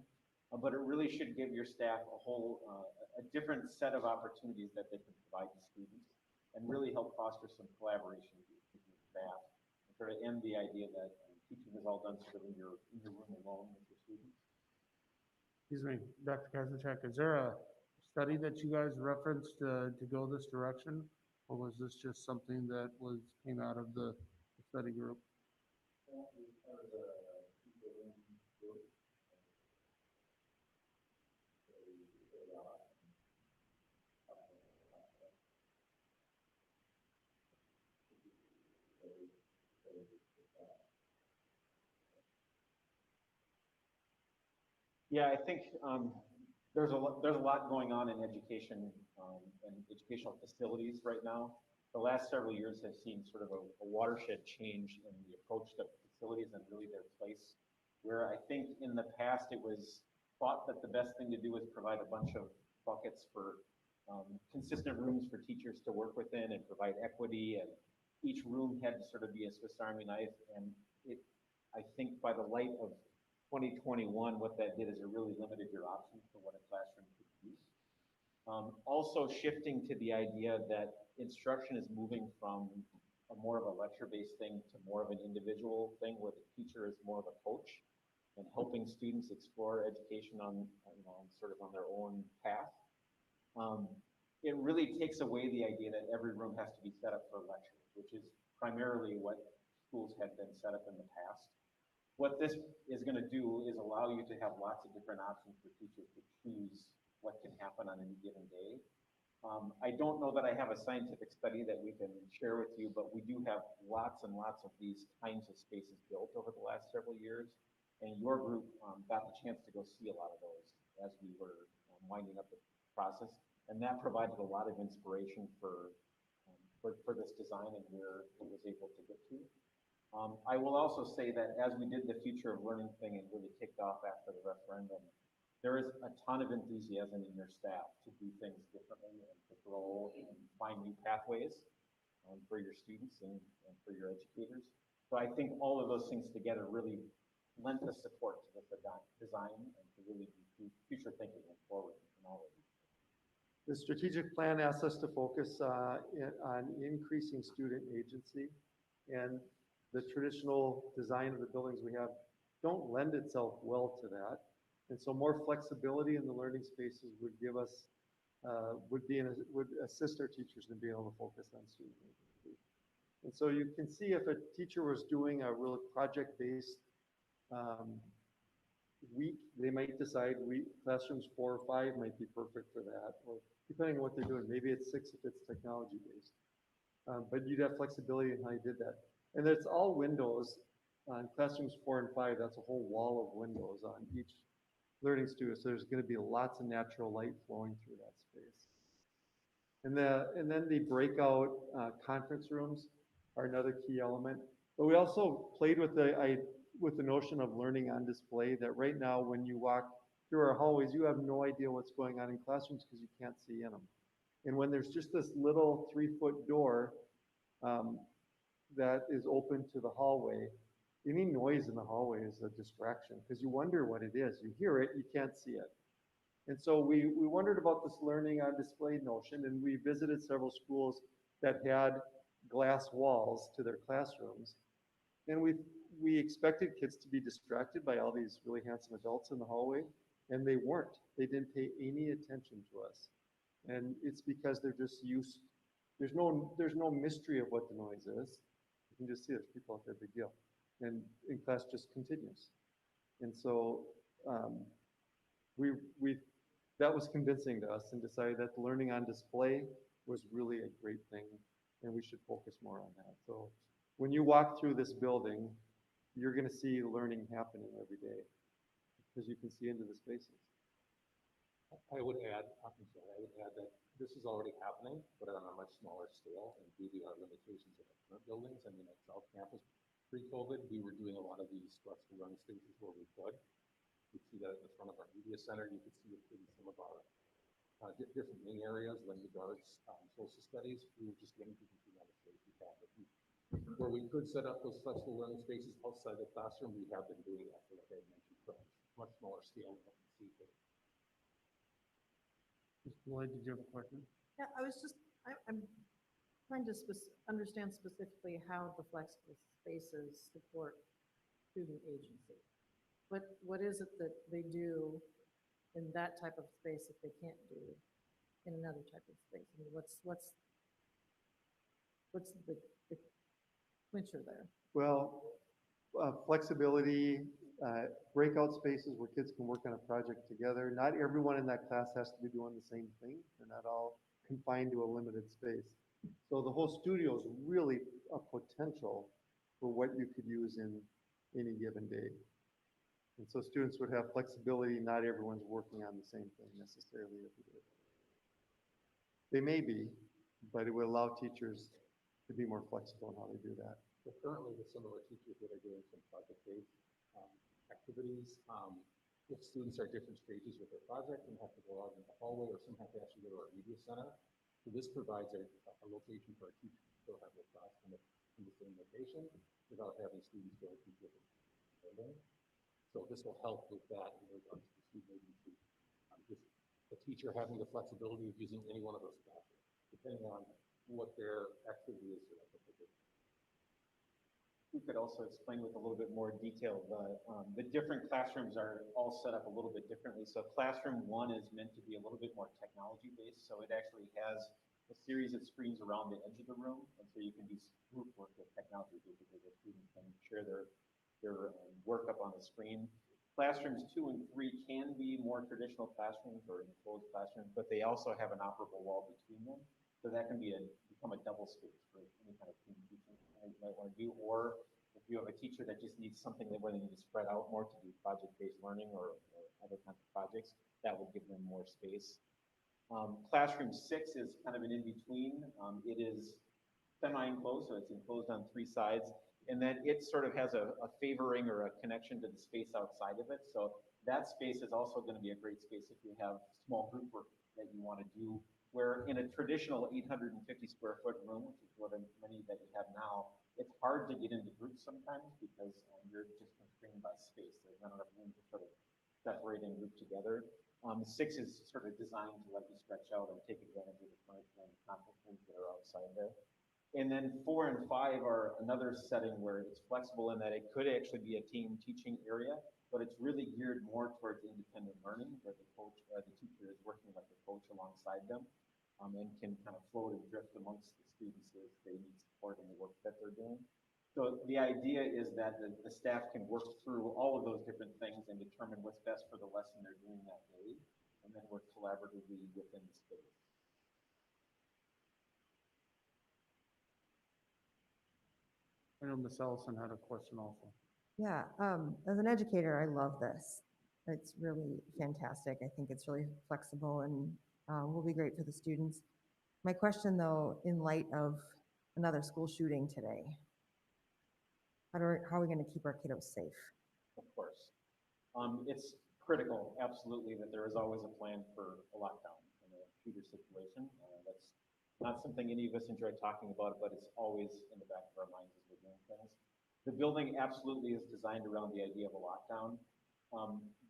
But it really should give your staff a different set of opportunities that they can provide to students and really help foster some collaboration with your staff and sort of end the idea that teaching is all done sort of in your room alone with your students. Excuse me, Dr. Kazachek, is there a study that you guys referenced to go this direction? Or was this just something that came out of the study group? Yeah, I think there's a lot going on in education and educational facilities right now. The last several years have seen sort of a watershed change in the approach to facilities and really their place, where I think in the past it was thought that the best thing to do was provide a bunch of buckets for consistent rooms for teachers to work within and provide equity, and each room had to sort of be a Swiss Army knife. And I think by the light of 2021, what that did is it really limited your options for what a classroom could use. Also shifting to the idea that instruction is moving from more of a lecture-based thing to more of an individual thing where the teacher is more of a coach and helping students explore education on, you know, sort of on their own path. It really takes away the idea that every room has to be set up for lectures, which is primarily what schools had been set up in the past. What this is going to do is allow you to have lots of different options for teachers to choose what can happen on any given day. I don't know that I have a scientific study that we can share with you, but we do have lots and lots of these kinds of spaces built over the last several years. And your group got the chance to go see a lot of those as we were winding up the process. And that provided a lot of inspiration for this design and where it was able to get to. I will also say that as we did the Future of Learning thing and really kicked off after the referendum, there is a ton of enthusiasm in your staff to do things differently and to grow and find new pathways for your students and for your educators. So I think all of those things together really lent the support to the design and to really be future thinking and forward in all of these. The strategic plan asks us to focus on increasing student agency, and the traditional design of the buildings we have don't lend itself well to that. And so more flexibility in the learning spaces would give us, would assist our teachers in being able to focus on student agency. And so you can see if a teacher was doing a real project-based week, they might decide classrooms 4 or 5 might be perfect for that, or depending on what they're doing, maybe it's 6 if it's technology-based. But you'd have flexibility in how you did that. And it's all windows on classrooms 4 and 5. That's a whole wall of windows on each learning studio. So there's going to be lots of natural light flowing through that space. And then the breakout conference rooms are another key element. But we also played with the notion of learning on display, that right now when you walk through our hallways, you have no idea what's going on in classrooms because you can't see in them. And when there's just this little 3-foot door that is open to the hallway, any noise in the hallway is a distraction because you wonder what it is. You hear it, you can't see it. And so we wondered about this learning on display notion, and we visited several schools that had glass walls to their classrooms. And we expected kids to be distracted by all these really handsome adults in the hallway, and they weren't. They didn't pay any attention to us. And it's because they're just used, there's no mystery of what the noise is. You can just see there's people out there, big deal. And in class just continues. And so that was convincing to us, and decided that the learning on display was really a great thing, and we should focus more on that. So when you walk through this building, you're going to see learning happening every day because you can see into the spaces. I would add that this is already happening, but on a much smaller scale, and due to our limitations of our current buildings. I mean, at South Campus, pre-COVID, we were doing a lot of these flexible learning spaces where we could. You could see that at the front of our media center. You could see it in some of our different main areas, language arts, social studies. We were just getting people to that space we had. Where we could set up those flexible learning spaces outside the classroom, we have been doing that, like I mentioned, from much smaller scale than what we see here. Mr. Lloyd, did you have a question? Yeah, I'm trying to understand specifically how the flexible spaces support student agency. What is it that they do in that type of space that they can't do in another type of space? I mean, what's the clincher there? Well, flexibility, breakout spaces where kids can work on a project together. Not everyone in that class has to be doing the same thing. They're not all confined to a limited space. So the whole studio is really a potential for what you could use in any given day. And so students would have flexibility. Not everyone's working on the same thing necessarily every day. They may be, but it would allow teachers to be more flexible in how they do that. So currently, with some of our teachers that are doing some project-based activities, if students are at different stages with their project and have to go out in the hallway, or some have to actually go to our media center. So this provides a location for our teachers to still have their class in the same location without having students go to different buildings. So this will help with that in regards to student agency. Just the teacher having the flexibility of using any one of those classes, depending on what their activity is. we could also explain with a little bit more detail, the different classrooms are all set up a little bit differently. So classroom 1 is meant to be a little bit more technology based. So it actually has a series of screens around the edge of the room. And so you can do group work with technology, basically the students can share their work up on the screen. Classrooms 2 and 3 can be more traditional classrooms or enclosed classrooms, but they also have an operable wall between them. So that can become a double space for any kind of team teaching you might want to do. Or if you have a teacher that just needs something where they need to spread out more to do project-based learning or other kinds of projects, that would give them more space. Classroom 6 is kind of an in-between. It is semi-enclosed, so it's enclosed on 3 sides. And then it sort of has a favoring or a connection to the space outside of it. So that space is also going to be a great space if you have small group work that you want to do, where in a traditional 850 square foot room, which is what many that you have now, it's hard to get into groups sometimes because you're just constrained by space. There's not enough room to sort of separate and group together. 6 is sort of designed to let you stretch out and take advantage of the furniture and conference rooms that are outside there. And then 4 and 5 are another setting where it's flexible in that it could actually be a team teaching area, but it's really geared more towards independent learning, where the coach, the teacher is working like a coach alongside them, and can kind of float and drift amongst the students as they need support in the work that they're doing. So the idea is that the staff can work through all of those different things and determine what's best for the lesson they're doing that day, and then work collaboratively within the space. I know Ms. Ellison had a question also. Yeah, as an educator, I love this. It's really fantastic. I think it's really flexible and will be great for the students. My question though, in light of another school shooting today, how are we going to keep our kiddos safe? Of course. It's critical, absolutely, that there is always a plan for a lockdown in a shooter situation. That's not something any of us enjoy talking about, but it's always in the back of our minds as we're doing things. The building absolutely is designed around the idea of a lockdown.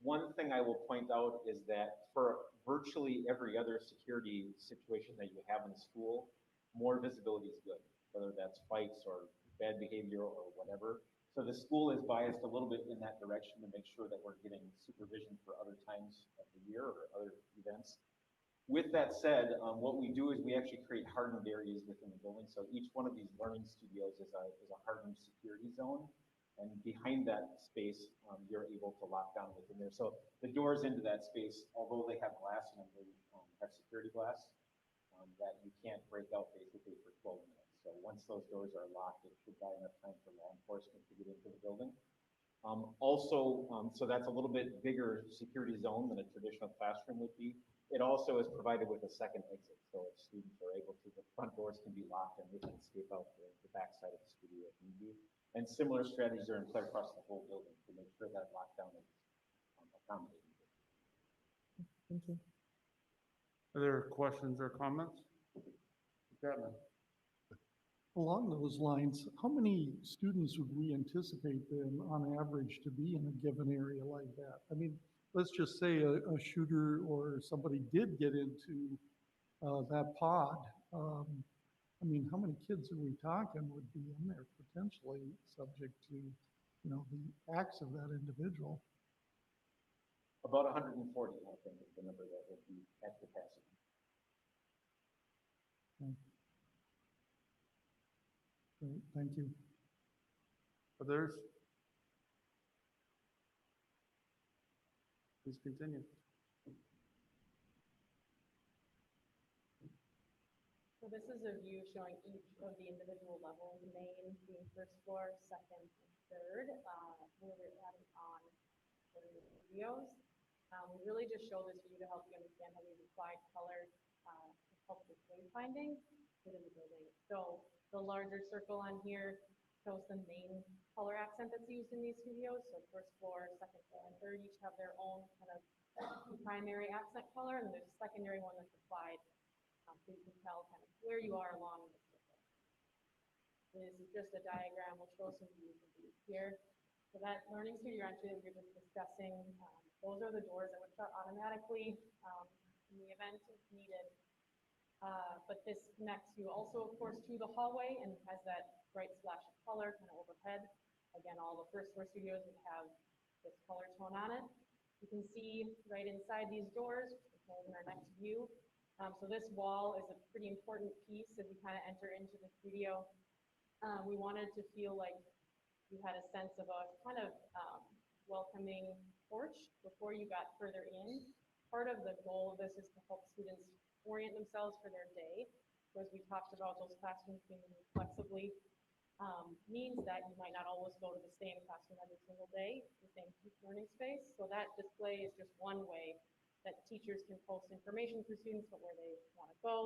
One thing I will point out is that for virtually every other security situation that you have in the school, more visibility is good, whether that's fights or bad behavior or whatever. So the school is biased a little bit in that direction to make sure that we're getting supervision for other times of the year or other events. With that said, what we do is we actually create hardened areas within the building. So each one of these learning studios is a hardened security zone. And behind that space, you're able to lock down within there. So the doors into that space, although they have glass in them, they have security glass that you can't break out basically for 12 minutes. So once those doors are locked, it should buy enough time for law enforcement to get into the building. So that's a little bit bigger security zone than a traditional classroom would be. It also is provided with a second exit. So if students are able to, the front doors can be locked and they can escape out the back side of the studio if need be. And similar strategies are in play across the whole building to make sure that lockdown is accommodating. Thank you. Other questions or comments? Chapman. Along those lines, how many students would we anticipate then on average to be in a given area like that? I mean, let's just say a shooter or somebody did get into that pod. I mean, how many kids are we talking would be in there potentially subject to, you know, the acts of that individual? About 140, I think, is the number that would be at capacity. Great, thank you. Others? Please continue. So this is a view showing each of the individual levels, main being first floor, second, and third, where we're adding on the studios. We really just show this view to help you understand how we've applied color to help with wayfinding within the building. So the larger circle on here shows the main color accent that's used in these studios. So first floor, second floor, and third each have their own kind of primary accent color, and there's a secondary one that's applied. So you can tell kind of where you are along the circle. This is just a diagram. We'll show some views of these here. So that learning studio actually that we were just discussing, those are the doors that would shut automatically in the event if needed. But this connects you also, of course, to the hallway and has that bright splash of color kind of overhead. Again, all the first floor studios would have this color tone on it. You can see right inside these doors, which is in our next view. So this wall is a pretty important piece as we kind of enter into the studio. We wanted to feel like you had a sense of a kind of welcoming porch before you got further in. Part of the goal of this is to help students orient themselves for their day. So as we talked about, those classrooms being moved flexibly means that you might not always go to the same classroom every single day, the same learning space. So that display is just one way that teachers can post information for students about where they want to go.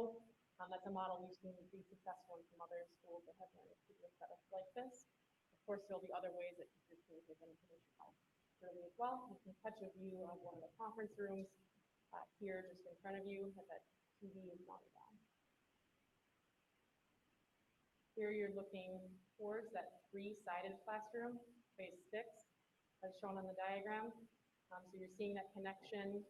That's a model we've seen be successful in some other schools that have learning studios set up like this. Of course, there'll be other ways that teachers can give information out early as well. You can catch a view of one of the conference rooms here just in front of you that that TV is mounted on. Here you're looking towards that three-sided classroom, phase 6, as shown on the diagram. So you're seeing that connection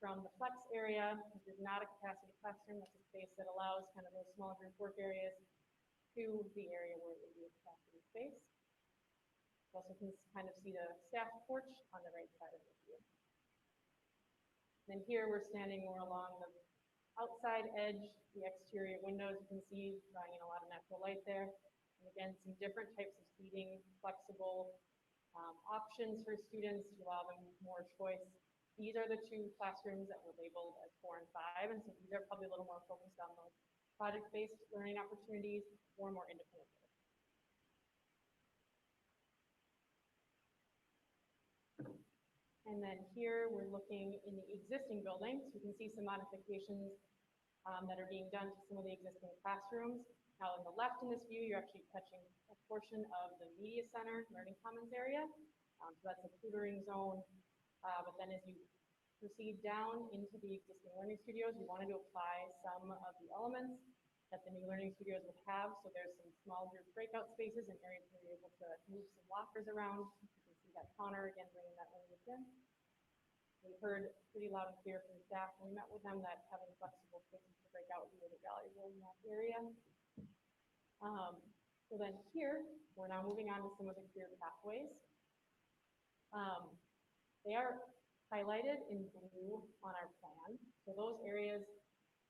from the flex area. This is not a capacity classroom, that's a space that allows kind of those small group work areas to the area where it would be a capacity space. You also can kind of see the staff porch on the right side of the view. Then here we're standing more along the outside edge, the exterior windows, you can see drawing in a lot of natural light there. And again, some different types of seating, flexible options for students to allow them more choice. These are the two classrooms that were labeled as 4 and 5, and so these are probably a little more focused on those project-based learning opportunities or more independent. And then here we're looking in the existing building, so you can see some modifications that are being done to some of the existing classrooms. Now on the left in this view, you're actually catching a portion of the media center, learning commons area. So that's a tutoring zone. But then as you proceed down into the existing learning studios, we wanted to apply some of the elements that the new learning studios would have. So there's some small group breakout spaces and areas where you're able to move some lockers around. You can see that counter again, bringing that language in. We heard pretty loud and clear from staff when we met with them that having flexible spaces to break out would be really valuable in that area. So then here, we're now moving on to some of the career pathways. They are highlighted in blue on our plan. So those areas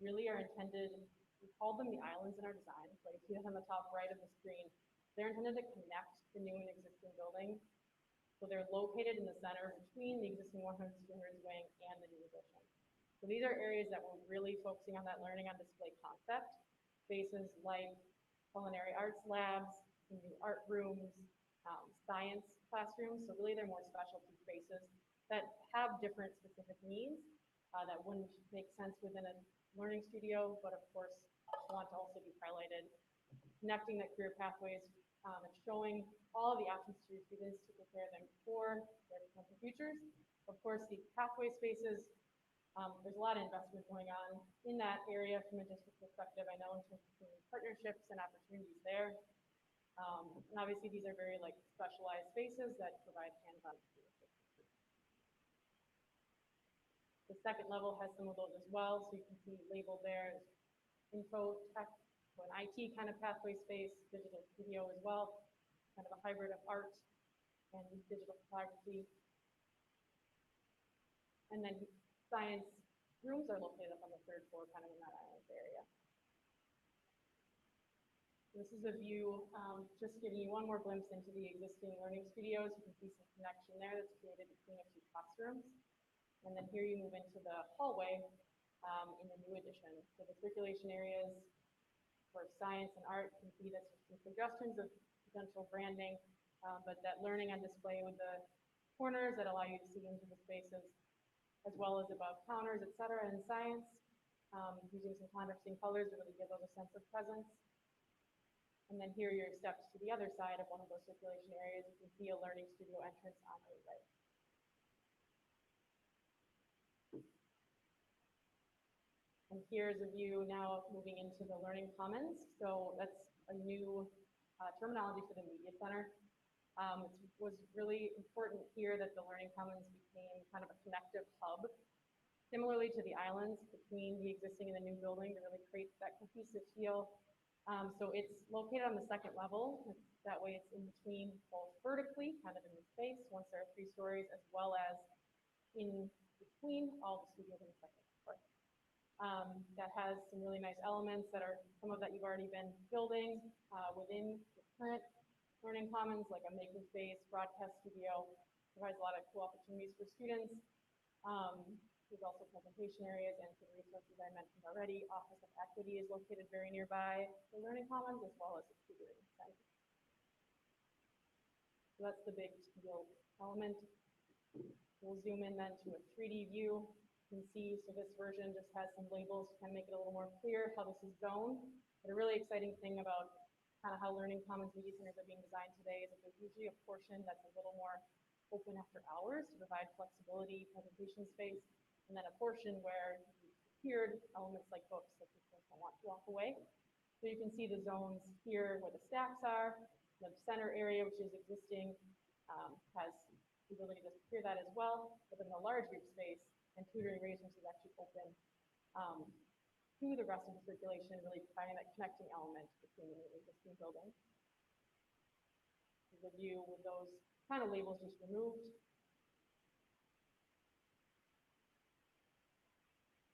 really are intended, we called them the islands in our design, so you see them on the top right of the screen. They're intended to connect the new and existing building. So they're located in the center between the existing 100 students wing and the new addition. So these are areas that we're really focusing on that learning on display concept. Spaces like culinary arts labs, new art rooms, science classrooms. So really they're more specialty spaces that have different specific needs that wouldn't make sense within a learning studio, but of course want to also be highlighted. Connecting the career pathways and showing all of the options to your students to prepare them for their potential futures. Of course, the pathway spaces, there's a lot of investment going on in that area from a district perspective. I know in terms of partnerships and opportunities there. And obviously these are very like specialized spaces that provide hands-on experiences. The second level has some of those as well, so you can see labeled there as info tech, so an IT kind of pathway space, digital studio as well, kind of a hybrid of art and digital photography. And then science rooms are located up on the 3rd floor, kind of in that island area. This is a view, just giving you one more glimpse into the existing learning studios. You can see some connection there that's created between the two classrooms. And then here you move into the hallway in the new addition. So the circulation areas for science and art, you can see that's some suggestions of potential branding, but that learning on display with the corners that allow you to see into the spaces, as well as above counters, et cetera, in science, using some contrasting colors to really give those a sense of presence. And then here are your steps to the other side of one of those circulation areas. You can see a learning studio entrance on the right. And here's a view now moving into the Learning Commons. So that's a new terminology for the Media Center. It was really important here that the Learning Commons became kind of a connective hub, similarly to the islands between the existing and the new building, to really create that cohesive feel. So it's located on the second level. That way it's in between both vertically, kind of in the space, once there are 3 stories, as well as in between all the studios in the second floor. That has some really nice elements that are some of that you've already been building within the current learning commons, like a makerspace, broadcast studio, provides a lot of cool opportunities for students. There's also presentation areas and some resources I mentioned already. Office of Equity is located very nearby the learning commons, as well as the tutoring center. So that's the big studio element. We'll zoom in then to a 3D view. You can see, so this version just has some labels to kind of make it a little more clear how this is zoned. But a really exciting thing about kind of how learning commons media centers are being designed today is that there's usually a portion that's a little more open after hours to provide flexibility, presentation space, and then a portion where you've secured elements like books that people don't want to walk away. So you can see the zones here where the stacks are, the center area, which is existing, has the ability to secure that as well. But then the large group space and tutoring resources is actually open to the rest of the circulation, really finding that connecting element between the existing building. The view with those kind of labels just removed.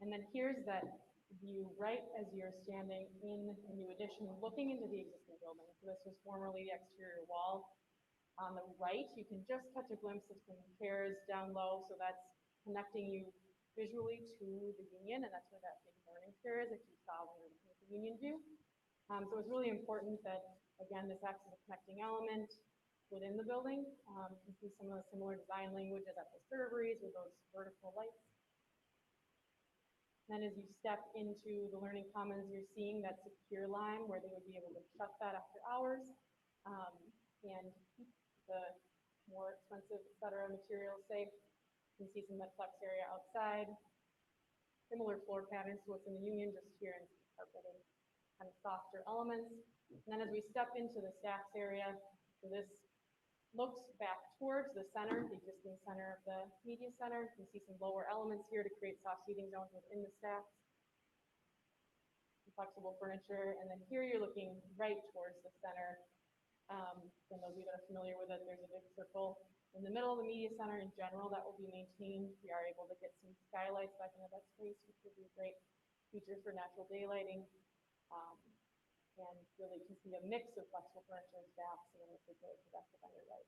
And then here's that view right as you're standing in a new addition, looking into the existing building. So this was formerly the exterior wall. On the right, you can just catch a glimpse of some chairs down low, so that's connecting you visually to the Union, and that's where that big learning chair is that you saw when you were looking at the Union view. So it's really important that, again, this acts as a connecting element within the building. You can see some of the similar design languages at the serveries with those vertical lights. Then as you step into the learning commons, you're seeing that secure line where they would be able to shut that after hours and keep the more expensive, et cetera, materials safe. You can see some of that flex area outside. Similar floor patterns to what's in the Union, just here in carpeting, kind of softer elements. And then as we step into the stacks area, so this looks back towards the center, the existing center of the media center. You can see some lower elements here to create soft seating zones within the stacks. Some flexible furniture, and then here you're looking right towards the center. For those of you that are familiar with it, there's a big circle in the middle of the media center in general that will be maintained. We are able to get some skylights back into that space, which would be a great feature for natural daylighting. And really you can see a mix of flexible furniture and stacks, and then the productive on your right.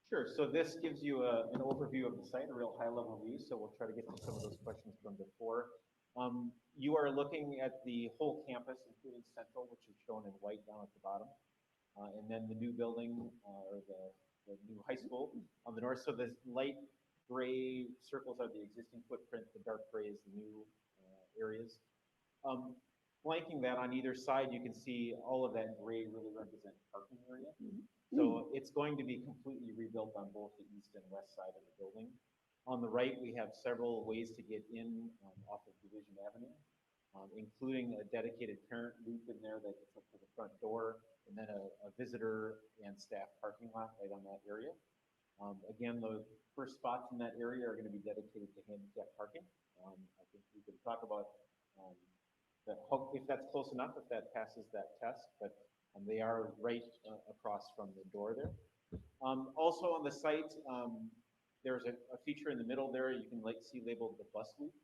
Sure, so this gives you an overview of the site, a real high-level view, so we'll try to get to some of those questions from before. You are looking at the whole campus, including Central, which is shown in white down at the bottom, and then the new building, or the new high school on the north. So the light gray circles are the existing footprint, the dark gray is the new areas. Flanking that on either side, you can see all of that gray really represents parking area. So it's going to be completely rebuilt on both the east and west side of the building. On the right, we have several ways to get in off of Division Avenue, including a dedicated parent loop in there that gets up to the front door, and then a visitor and staff parking lot right on that area. Again, the first spots in that area are going to be dedicated to handicap parking. I think we can talk about if that's close enough, if that passes that test, but they are right across from the door there. Also on the site, there's a feature in the middle there you can see labeled the bus loop.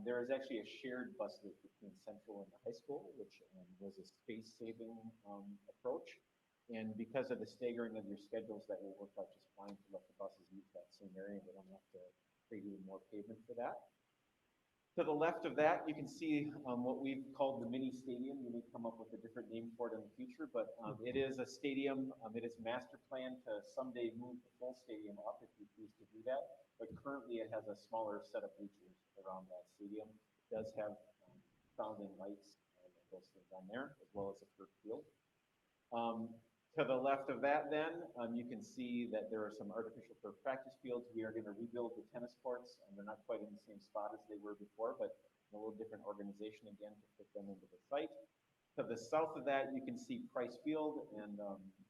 There is actually a shared bus loop between Central and the high school, which was a space-saving approach. And because of the staggering of your schedules, that will work out just fine to let the buses use that same area. They don't have to create even more pavement for that. To the left of that, you can see what we've called the mini stadium. You may come up with a different name for it in the future, but it is a stadium. It is master planned to someday move the full stadium up if you choose to do that. But currently, it has a smaller set of bleachers around that stadium. It does have sounding lights and those things on there, as well as a turf field. To the left of that then, you can see that there are some artificial turf practice fields. We are going to rebuild the tennis courts, and they're not quite in the same spot as they were before, but a little different organization again to fit them into the site. To the south of that, you can see Price Field, and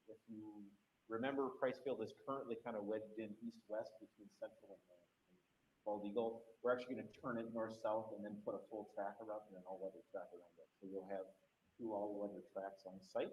if you remember, Price Field is currently kind of wedged in east-west between Central and Bald Eagle. We're actually gonna turn it north-south and then put a full track around and an all-weather track around it. So you'll have 2 all-weather tracks on site.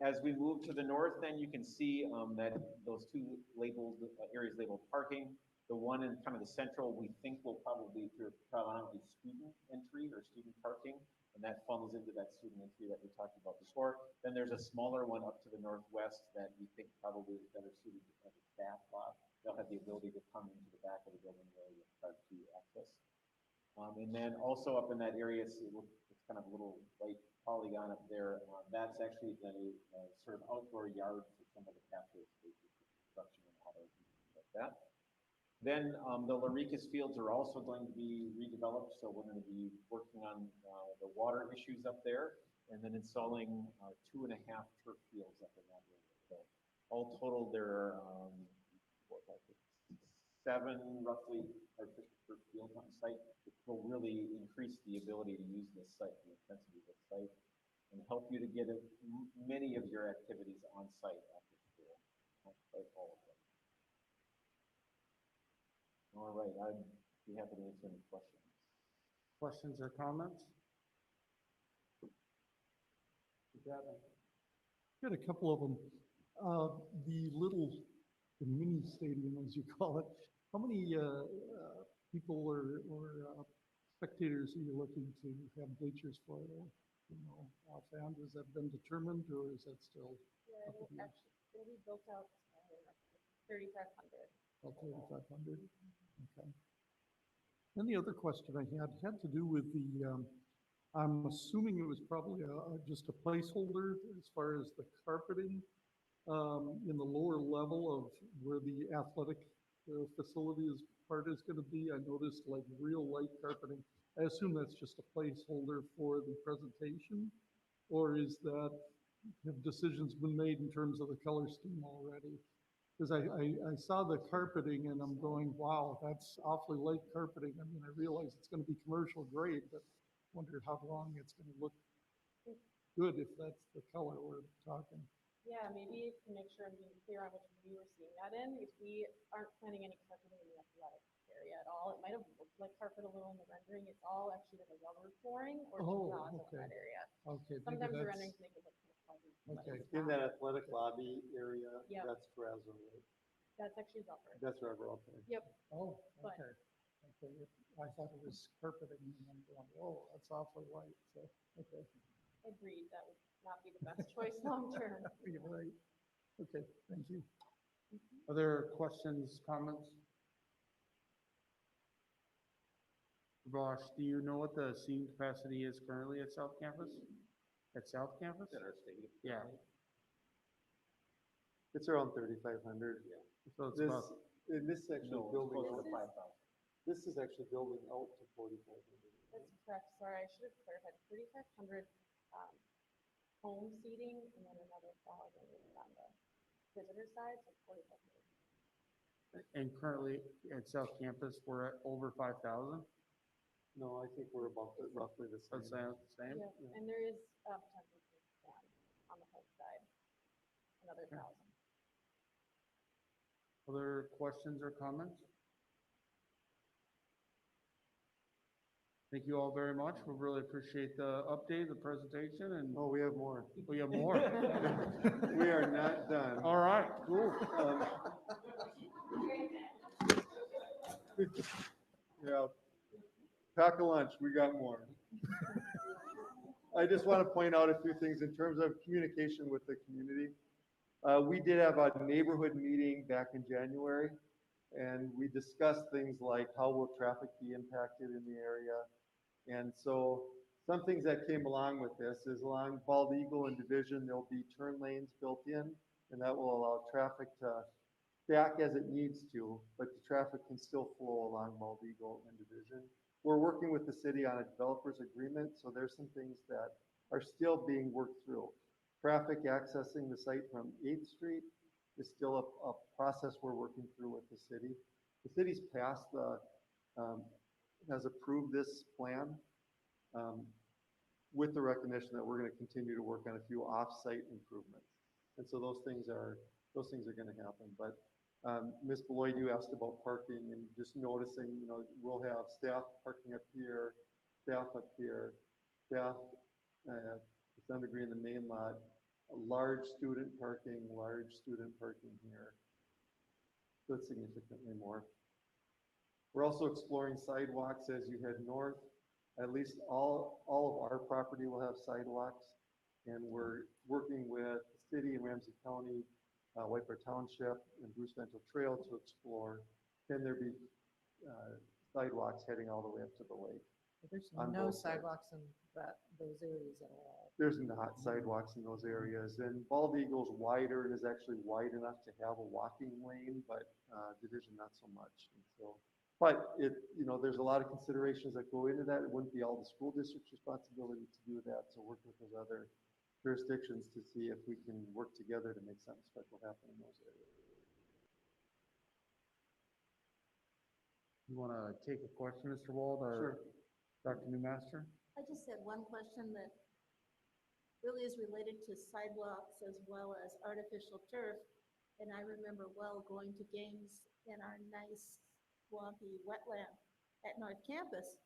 As we move to the north, then you can see that those 2 labeled areas labeled parking. The one in kind of the central, we think will probably predominantly student entry or student parking, and that funnels into that student entry that we talked about before. Then there's a smaller one up to the northwest that we think probably is better suited as a staff lot. They'll have the ability to come into the back of the building where you have to access. And then also up in that area, it's kind of a little white polygon up there. That's actually the sort of outdoor yard for some of the pathway spaces, construction and auto, things like that. Then the Larikas fields are also going to be redeveloped, so we're going to be working on the water issues up there, and then installing 2.5 turf fields up in that area. So all total, there are 7 roughly artificial turf fields on site, which will really increase the ability to use this site, the intensity of the site, and help you to get many of your activities on site after school, on site, all of them. All right, I'd be happy to answer any questions. Questions or comments? Got a couple of them. The mini stadium, as you call it, how many people or spectators are you looking to have bleachers for there? You know, offhand, has that been determined, or is that still Yeah, up in the air? it'll be built out 3,500. About 3,500? Okay. Then the other question I had to do with I'm assuming it was probably just a placeholder as far as the carpeting in the lower level of where the athletic facilities part is going to be. I noticed like real light carpeting. I assume that's just a placeholder for the presentation, or have decisions been made in terms of the color scheme already? Because I saw the carpeting and I'm going, wow, that's awfully light carpeting. I mean, I realize it's going to be commercial grade, but wonder how long it's going to look good if that's the color we're talking. Yeah, maybe to make sure I'm being clear on which view we're seeing that in, because we aren't planning any carpeting in the athletic area at all. It might have looked like carpet a little in the rendering. It's all actually like a rubber flooring or terrazzo in okay. that area. Okay, maybe Sometimes the that's, renderings make it look kind of fuzzy. but okay. it's In not. that athletic lobby area, Yep. that's terrazzo, right? That's actually rubber. That's rubber, okay. Yep. Oh, But- okay. Okay, I thought it was carpeting and I'm going, whoa, that's awfully light, so, okay. Agreed, that would not be the best choice long-term. You're right. Okay, thank you. Other questions, comments? Bosch, do you know what the seating capacity is currently at South Campus? At South Campus? At our stadium. Yeah, It's around 3,500. so it's This, about, and this is actually No, it's building closer out, to 5,000. this is actually building out to 4,500. That's correct, sorry, I should have clarified, 3,500 home seating and then another 1,000 on the visitor side, so 4,500. and currently at South Campus, we're at over 5,000? No, I think we're about roughly the That's same. the same? Yeah, and there is potential to expand on the home side, another 1,000. Other questions or comments? Thank you all very much. We really appreciate the update, the presentation, and Oh, we have more. we have more. We are not done. All right, cool. Yeah. Pack a lunch, we got more. I just want to point out a few things in terms of communication with the community. We did have a neighborhood meeting back in January, and we discussed things like how will traffic be impacted in the area. And so some things that came along with this is along Bald Eagle and Division, there'll be turn lanes built in, and that will allow traffic to stack as it needs to, but the traffic can still flow along Bald Eagle and Division. We're working with the city on a developer's agreement, so there's some things that are still being worked through. Traffic accessing the site from 8th Street is still a process we're working through with the city. The city's passed has approved this plan with the recognition that we're going to continue to work on a few off-site improvements. And so those things are going to happen. But Ms. Beloit, you asked about parking and just noticing, you know, we'll have staff parking up here, staff up here, staff, to some degree in the main lot, a large student parking here. So it's significantly more. We're also exploring sidewalks as you head north. At least all of our property will have sidewalks. And we're working with the city and Ramsey County, White Bear Township and Bruce Vento Trail to explore, can there be sidewalks heading all the way up to the lake? There's On no both sides. sidewalks in those areas at all. There's not sidewalks in those areas, and Bald Eagle's wider and is actually wide enough to have a walking lane, but Division not so much. And so, but it, you know, there's a lot of considerations that go into that. It wouldn't be all the school district's responsibility to do that, so work with those other jurisdictions to see if we can work together to make something special happen in those areas. You want to take a question, Mr. Wald, or Dr. Newmaster? I just had one question that really is related to sidewalks as well as artificial turf. And I remember well going to games in our nice swampy wetland at North Campus.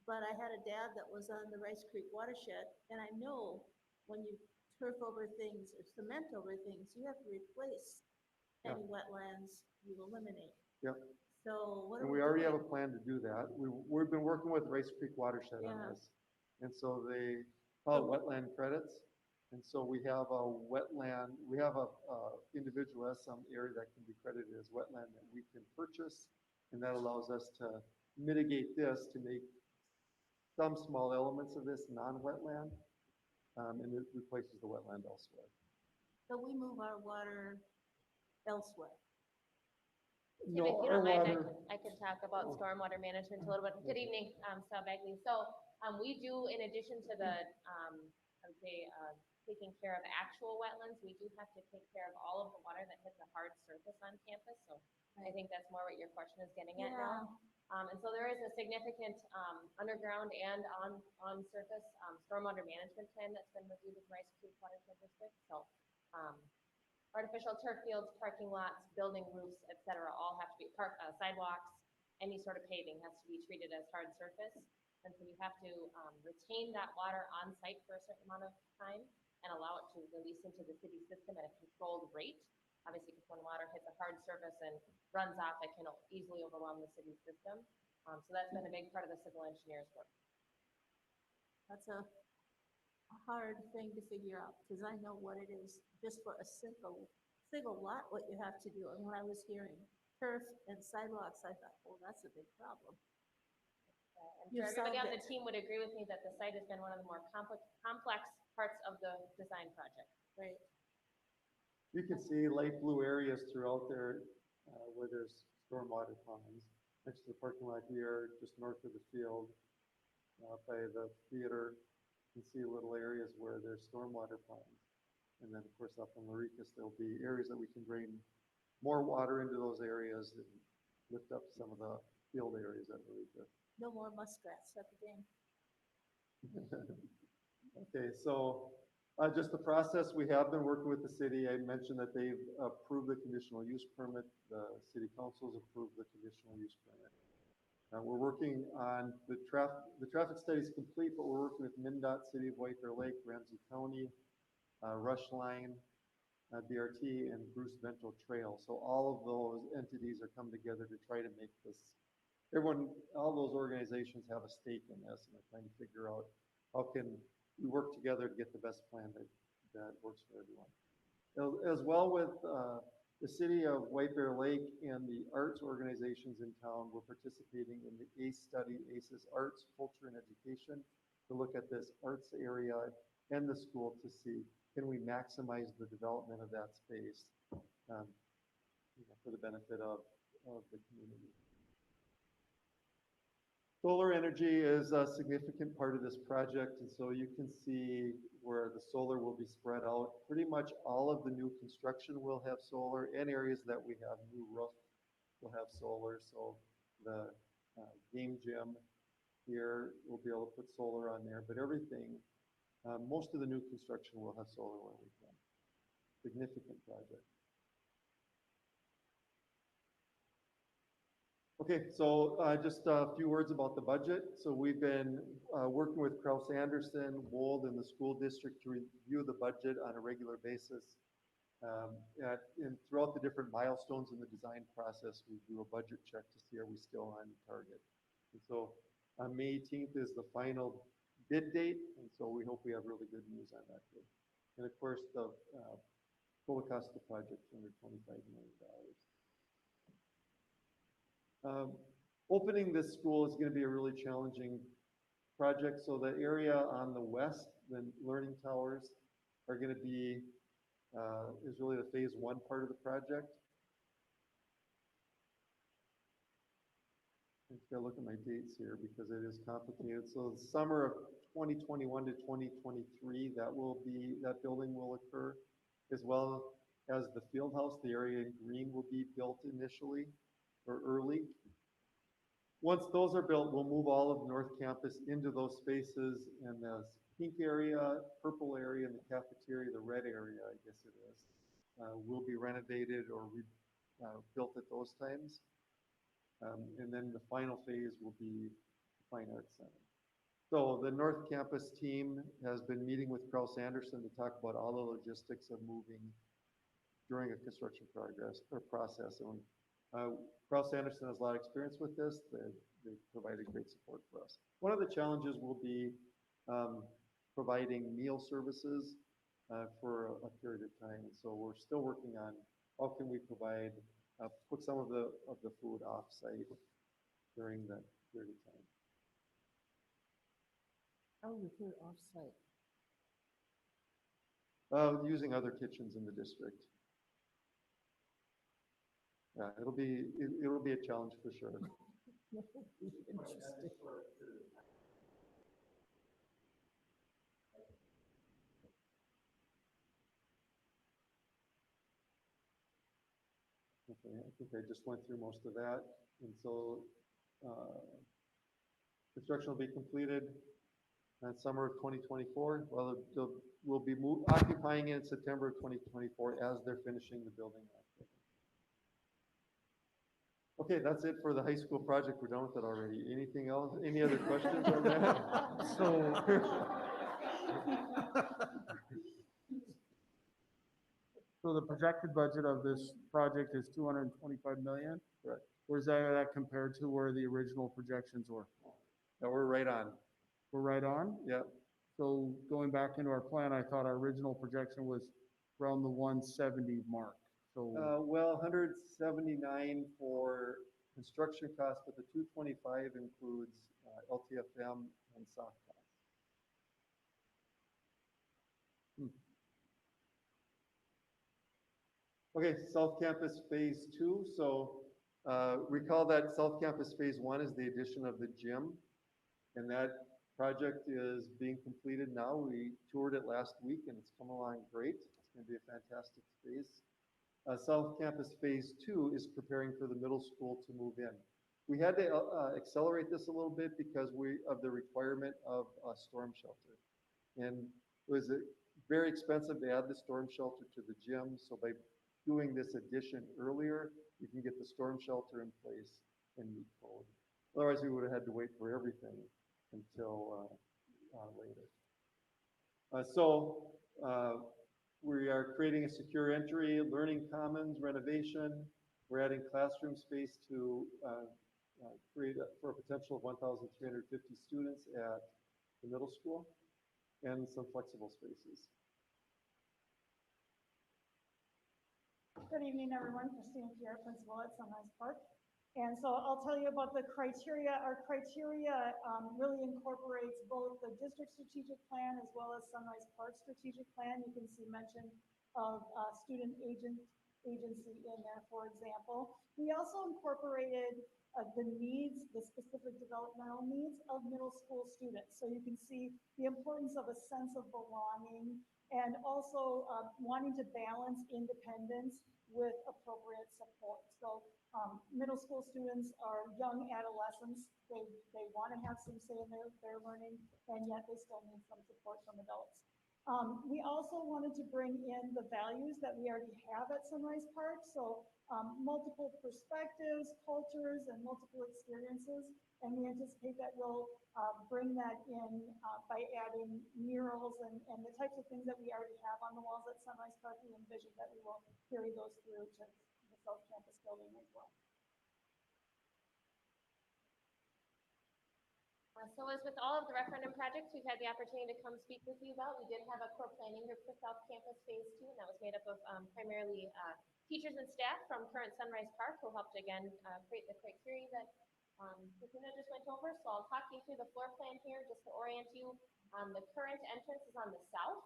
But I had a dad that was on the Rice Creek watershed, and I know when you turf over things or cement over things, you have to replace any wetlands you eliminate. Yep. So what are And we already have a doing? plan to do that. We've been working with Rice Creek Watershed on Yeah. this. And so they call it wetland credits. And so we have a wetland, we have a individual has some area that can be credited as wetland that we can purchase. And that allows us to mitigate this to make some small elements of this non-wetland. And it replaces the wetland elsewhere. So we move our water elsewhere. Tim, No, if you our don't mind, water, I can talk about Oh. stormwater management a little bit. Good evening, Sal Bagley. So, we do, in addition to the, I would say, taking care of actual wetlands, we do have to take care of all of the water that hits a hard surface on campus. So I think that's more what your question is getting at now. And so there is a significant, underground and on surface, stormwater management plan that's been reviewed with Rice Creek Watershed District. So, artificial turf fields, parking lots, building roofs, et cetera, all have to be sidewalks, any sort of paving has to be treated as hard surface. And so you have to retain that water on site for a certain amount of time and allow it to release into the city system at a controlled rate. Obviously, because when water hits a hard surface and runs off, it can easily overwhelm the city system. So that's been a big part of the civil engineer's work. That's a hard thing to figure out, because I know what it is just for a single lot, what you have to do. And when I was hearing turf and sidewalks, I thought, well, that's a big problem. And You've sure, everybody on solved the team would agree with me that the site has been one of the more complex parts of the design project. Right. you can see light blue areas throughout there where there's stormwater ponds. Next to the parking lot here, just north of the field, by the theater, you can see little areas where there's stormwater ponds. And then, of course, up in Maricas, there'll be areas that we can drain more water into those areas and lift up some of the field areas at Maricas. No more muskrats at the game. Okay, so just the process, we have been working with the city. I mentioned that they've approved the conditional use permit. The city council's approved the conditional use permit. We're working on the traffic study is complete, but we're working with MnDOT, City of White Bear Lake, Ramsey County, Rush Line, BRT, and Bruce Vento Trail. So all of those entities are coming together to try to make this, all those organizations have a stake in this, and they're trying to figure out how can we work together to get the best plan that works for everyone. As well with the City of White Bear Lake and the arts organizations in town, we're participating in the ACE study, ACE's Arts, Culture, and Education, to look at this arts area and the school to see, can we maximize the development of that space for the benefit of the community. Solar energy is a significant part of this project, and so you can see where the solar will be spread out. Pretty much all of the new construction will have solar, and areas that we have new roof will have solar. So the game gym here, we'll be able to put solar on there, but everything, most of the new construction will have solar where we can. Significant project. Okay, so just a few words about the budget. So we've been working with Kraus Anderson, Wold, and the school district to review the budget on a regular basis. And throughout the different milestones in the design process, we do a budget check to see are we still on target. And so on May 18th is the final bid date, and so we hope we have really good news on that day. And of course, the total cost of the project, $125 million. Opening this school is going to be a really challenging project. So the area on the west, the learning towers, are going to be, is really the phase 1 part of the project. I gotta look at my dates here because it is complicated. So the summer of 2021 to 2023, that building will occur, as well as the field house. The area in green will be built initially or early. Once those are built, we'll move all of North Campus into those spaces, and the pink area, purple area, and the cafeteria, the red area, I guess it is, will be renovated or built at those times. And then the final phase will be the Fine Arts Center. So the North Campus team has been meeting with Kraus Anderson to talk about all the logistics of moving during a construction process. And Kraus Anderson has a lot of experience with this. They provided great support for us. One of the challenges will be providing meal services for a period of time. So we're still working on how can we provide, put some of the food off-site during that period of time. How would we put it off-site? Using other kitchens in the district. Yeah, it'll be a challenge for sure. Interesting. Okay, I think I just went through most of that. And so construction will be completed in summer of 2024. Well, we'll be occupying it in September of 2024 as they're finishing the building. Okay, that's it for the high school project. We're done with it already. Anything else? Any other questions on that? So the projected budget of this project is 225 million? Correct. Where's that compared to where the original projections were? No, we're right on. We're right on? Yep. So going back into our plan, I thought our original projection was around the 170 mark. So Well, 179 for construction costs, but the 225 includes LTFM and soft costs. Okay, South Campus Phase 2. So recall that South Campus Phase 1 is the addition of the gym, and that project is being completed now. We toured it last week, and it's come along great. It's going to be a fantastic space. South Campus Phase 2 is preparing for the middle school to move in. We had to accelerate this a little bit because of the requirement of a storm shelter. And it was very expensive to add the storm shelter to the gym. So by doing this addition earlier, we can get the storm shelter in place and meet code. Otherwise, we would have had to wait for everything until later. We are creating a secure entry, learning commons renovation. We're adding classroom space to create for a potential of 1,350 students at the middle school, and some flexible spaces. Good evening, everyone. Christine Pierre, principal at Sunrise Park. And so I'll tell you about the criteria. Our criteria really incorporates both the district strategic plan as well as Sunrise Park strategic plan. You can see mention of student agency in there, for example. We also incorporated the needs, the specific developmental needs of middle school students. So you can see the importance of a sense of belonging and also wanting to balance independence with appropriate support. So middle school students are young adolescents. They want to have some say in their learning, and yet they still need some support from adults. We also wanted to bring in the values that we already have at Sunrise Park, so multiple perspectives, cultures, and multiple experiences. And we anticipate that we'll bring that in by adding murals and the types of things that we already have on the walls at Sunrise Park. We envision that we will carry those through to the South Campus building as well. So as with all of the referendum projects we've had the opportunity to come speak with you about, we did have a core planning group for South Campus Phase 2, and that was made up of primarily teachers and staff from current Sunrise Park who helped again create the criteria that Christina just went over. So I'll talk you through the floor plan here just to orient you. The current entrance is on the south,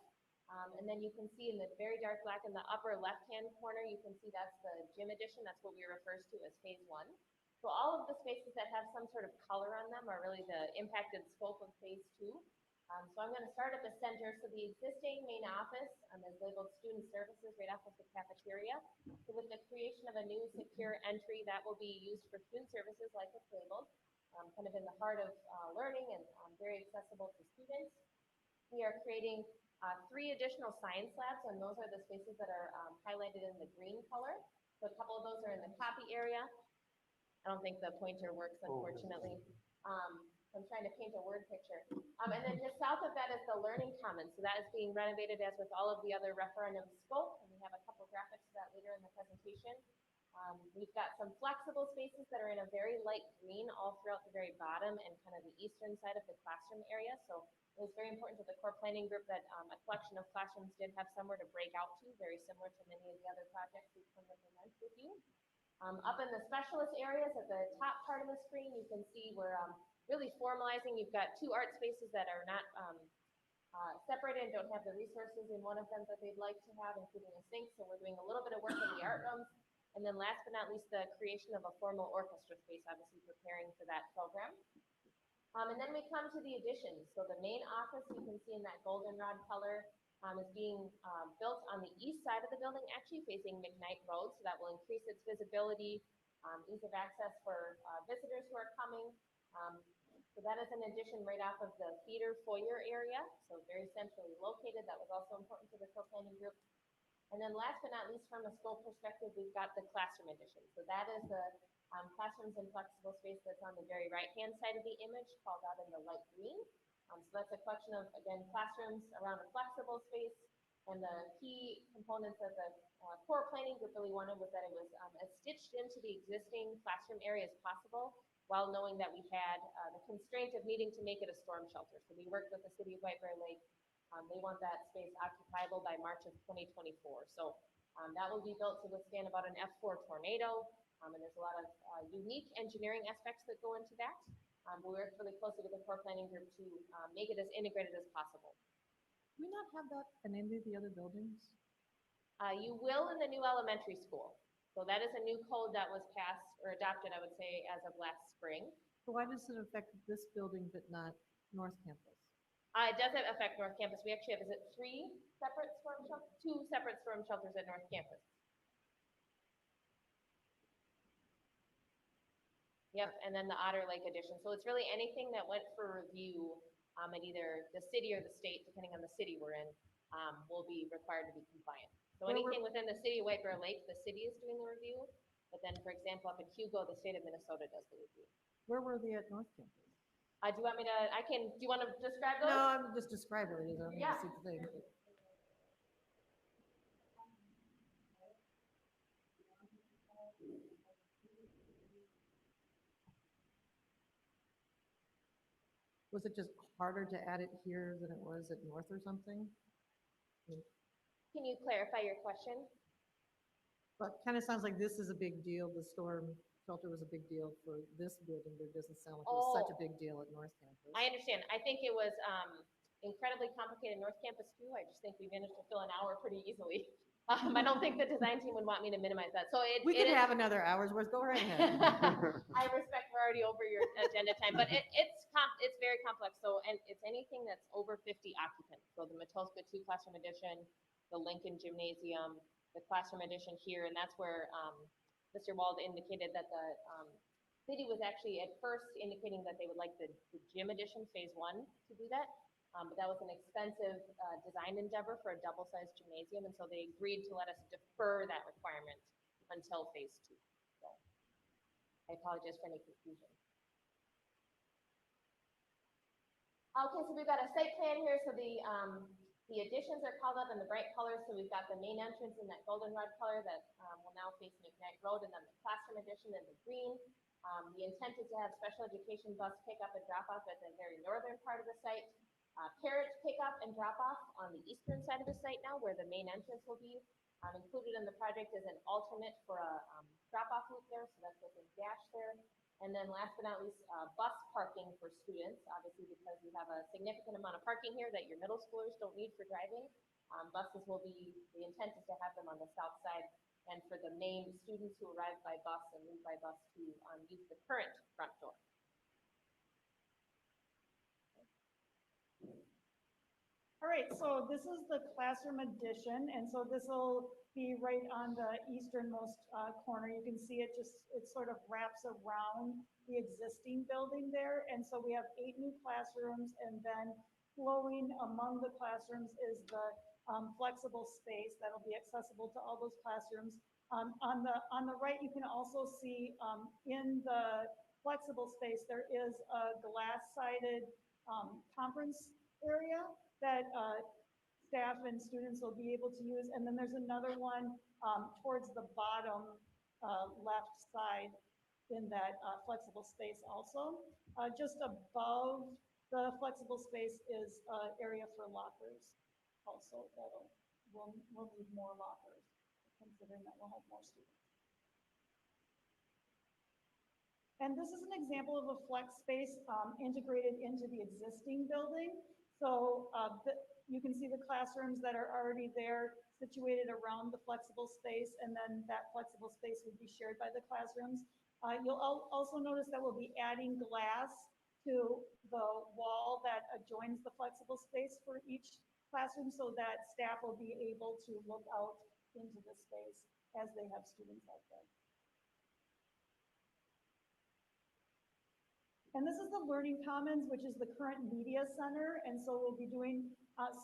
and then you can see in the very dark black in the upper left-hand corner, you can see that's the gym addition. That's what we refers to as Phase 1. So all of the spaces that have some sort of color on them are really the impacted scope of Phase 2. So I'm going to start at the center. So the existing main office is labeled Student Services right off of the cafeteria. So with the creation of a new secure entry that will be used for student services like it's labeled, kind of in the heart of learning and very accessible to students. We are creating 3 additional science labs, and those are the spaces that are highlighted in the green color. So a couple of those are in the copy area. I don't think the pointer works, unfortunately. I'm trying to paint a word picture. And then just south of that is the Learning Commons. So that is being renovated as with all of the other referendum scope. And we have a couple graphics of that later in the presentation. We've got some flexible spaces that are in a very light green all throughout the very bottom and kind of the eastern side of the classroom area. So it was very important to the core planning group that a collection of classrooms did have somewhere to break out to, very similar to many of the other projects we've come to present with you. Up in the specialist areas at the top part of the screen, you can see we're really formalizing. You've got 2 art spaces that are not separated and don't have the resources in one of them that they'd like to have, including a sink. So we're doing a little bit of work in the art rooms. And then last but not least, the creation of a formal orchestra space, obviously preparing for that program. And then we come to the additions. So the main office, you can see in that goldenrod color, is being built on the east side of the building, actually facing McKnight Road, so that will increase its visibility, ease of access for visitors who are coming. So that is an addition right off of the theater foyer area, so very centrally located. That was also important to the core planning group. And then last but not least, from a scope perspective, we've got the classroom addition. So that is the classrooms and flexible space that's on the very right-hand side of the image, called out in the light green. So that's a collection of, again, classrooms around a flexible space. And the key components that the core planning group really wanted was that it was as stitched into the existing classroom area as possible, while knowing that we had the constraint of needing to make it a storm shelter. So we worked with the city of White Bear Lake. They want that space occupiable by March of 2024. So that will be built to withstand about an F4 tornado. And there's a lot of unique engineering aspects that go into that. But we worked really closely with the core planning group to make it as integrated as possible. Do we not have that in any of the other buildings? You will in the new elementary school. So that is a new code that was passed or adopted, I would say, as of last spring. So why does it affect this building but not North Campus? It doesn't affect North Campus. We actually have, is it 3 separate storm shelters? 2 separate storm shelters at North Campus. Yep, and then the Otter Lake addition. So it's really anything that went for review at either the city or the state, depending on the city we're in, will be required to be compliant. So anything within the city of White Bear Lake, the city is doing the review. But then, for example, up in Hugo, the state of Minnesota does the review. Where were they at North Campus? Do you want me to, do you want to describe those? No, I'm just describing it. I don't Yeah. see the thing. Was it just harder to add it here than it was at North or something? Can you clarify your question? But kind of sounds like this is a big deal. The storm shelter was a big deal for this building, but it doesn't sound like it was such a big deal at North Campus. I understand. I think it was incredibly complicated North Campus too. I just think we managed to fill an hour pretty easily. I don't think the design team would want me to minimize that. So we could have another hour's worth. Go right ahead. I respect we're already over your agenda time, but it's very complex. So, and it's anything that's over 50 occupants. So the Matulska 2 classroom addition, the Lincoln Gymnasium, the classroom addition here, and that's where Mr. Wald indicated that the city was actually at first indicating that they would like the gym addition Phase 1 to do that. But that was an expensive design endeavor for a double-sized gymnasium, and so they agreed to let us defer that requirement until phase 2. So I apologize for any confusion. Okay, so we've got a site plan here. So the additions are called up in the bright colors. So we've got the main entrance in that goldenrod color that will now face McKnight Road, and then the classroom addition in the green. The intent is to have special education bus pickup and drop off at the very northern part of the site. Carriage pickup and drop off on the eastern side of the site now, where the main entrance will be. Included in the project is an alternate for a drop off loop there, so that's what's in dash there. And then last but not least, bus parking for students, obviously because we have a significant amount of parking here that your middle schoolers don't need for driving. Buses will be, the intent is to have them on the south side, and for the main students who arrive by bus and leave by bus to use the current front door. All right, so this is the classroom addition, and so this will be right on the easternmost corner. You can see it sort of wraps around the existing building there. And so we have 8 new classrooms, and then flowing among the classrooms is the flexible space that'll be accessible to all those classrooms. On the right, you can also see in the flexible space, there is a glass-sided conference area that staff and students will be able to use. And then there's another one towards the bottom left side in that flexible space also. Just above the flexible space is area for lockers also. We'll need more lockers, considering that we'll have more students. And this is an example of a flex space integrated into the existing building. So you can see the classrooms that are already there situated around the flexible space, and then that flexible space would be shared by the classrooms. You'll also notice that we'll be adding glass to the wall that adjoins the flexible space for each classroom so that staff will be able to look out into the space as they have students out there. And this is the Learning Commons, which is the current media center. And so we'll be doing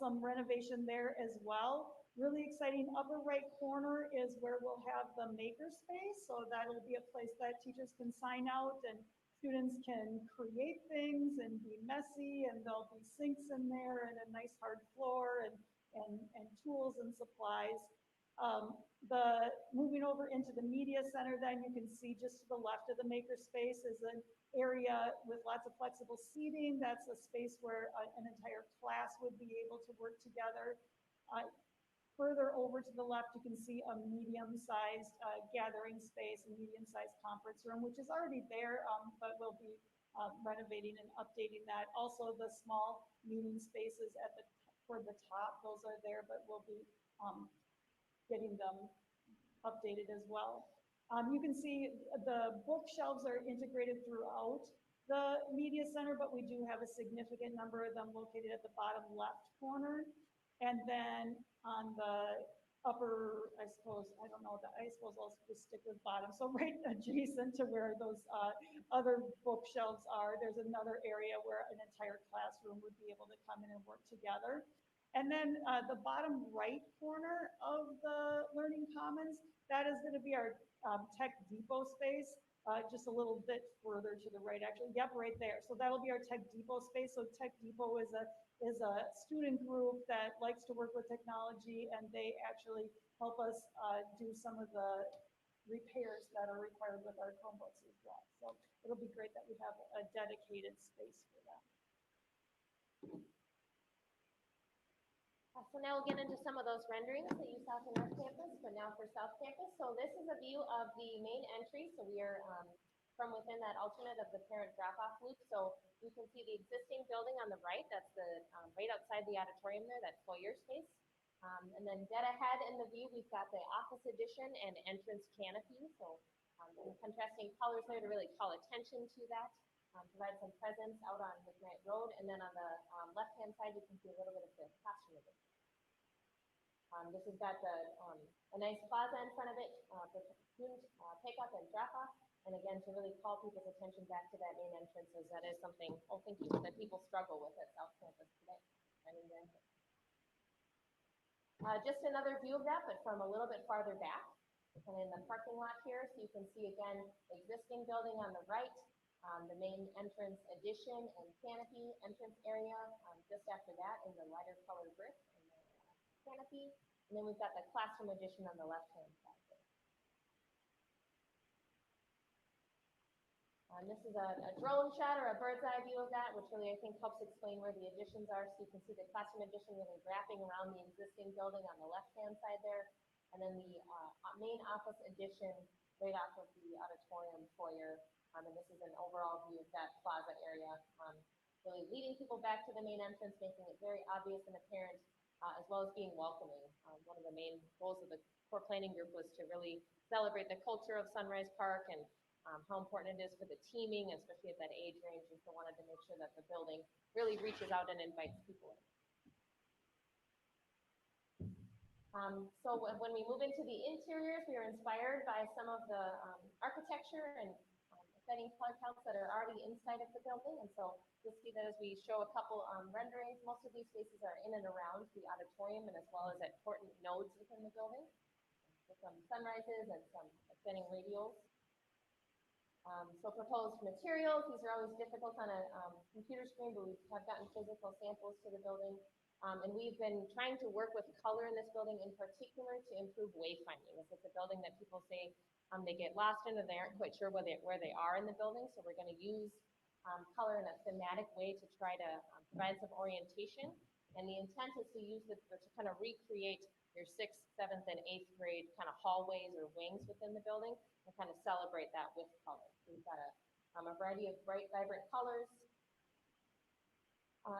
some renovation there as well. Really exciting. Upper right corner is where we'll have the maker space. So that'll be a place that teachers can sign out and students can create things and be messy, and there'll be sinks in there and a nice hard floor and tools and supplies. Moving over into the media center, then you can see just to the left of the maker space is an area with lots of flexible seating. That's a space where an entire class would be able to work together. Further over to the left, you can see a medium-sized gathering space, a medium-sized conference room, which is already there, but we'll be renovating and updating that. Also, the small meeting spaces toward the top, those are there, but we'll be getting them updated as well. You can see the bookshelves are integrated throughout the media center, but we do have a significant number of them located at the bottom left corner. And then on the upper, I suppose I'll just stick with bottom. So right adjacent to where those other bookshelves are, there's another area where an entire classroom would be able to come in and work together. And then the bottom right corner of the Learning Commons, that is going to be our Tech Depot space, just a little bit further to the right, actually. Yep, right there. So that'll be our Tech Depot space. So Tech Depot is a student group that likes to work with technology, and they actually help us do some of the repairs that are required with our Chromebooks as well. So it'll be great that we have a dedicated space for that. So now we'll get into some of those renderings that you saw for North Campus, but now for South Campus. So this is a view of the main entry. So we are from within that alternate of the parent drop-off loop. So you can see the existing building on the right. That's the right outside the auditorium there, that foyer space. And then dead ahead in the view, we've got the office addition and entrance canopy. So some contrasting colors there to really call attention to that. Provide some presence out on McKnight Road. And then on the left-hand side, you can see a little bit of the classroom addition. This has got a nice plaza in front of it for student pickup and drop-off. And again, to really call people's attention back to that main entrance, as that is something, oh, thank you, that people struggle with at South Campus today. Finding the entrance. Just another view of that, but from a little bit farther back, and in the parking lot here, so you can see again, existing building on the right, the main entrance addition and canopy entrance area, just after that in the lighter colored brick and the canopy, and then we've got the classroom addition on the left-hand side there. This is a drone shot or a bird's eye view of that, which really I think helps explain where the additions are. So you can see the classroom addition really wrapping around the existing building on the left-hand side there. And then the main office addition right off of the auditorium foyer. And this is an overall view of that plaza area. Really leading people back to the main entrance, making it very obvious and apparent, as well as being welcoming. One of the main goals of the core planning group was to really celebrate the culture of Sunrise Park and how important it is for the teaming, especially at that age range, and so wanted to make sure that the building really reaches out and invites people in. So when we move into the interiors, we are inspired by some of the architecture and exciting color counts that are already inside of the building, and so you'll see that as we show a couple renderings, most of these spaces are in and around the auditorium and as well as at important nodes within the building, with some sunrises and some exciting radials. So proposed materials, these are always difficult on a computer screen, but we have gotten physical samples to the building. And we've been trying to work with color in this building in particular to improve wayfinding. This is a building that people say they get lost in and they aren't quite sure where they are in the building. So we're going to use color in a thematic way to try to provide some orientation. And the intent is to use this to kind of recreate your 6th, 7th, and 8th grade kind of hallways or wings within the building and kind of celebrate that with color. So we've got a variety of bright, vibrant colors.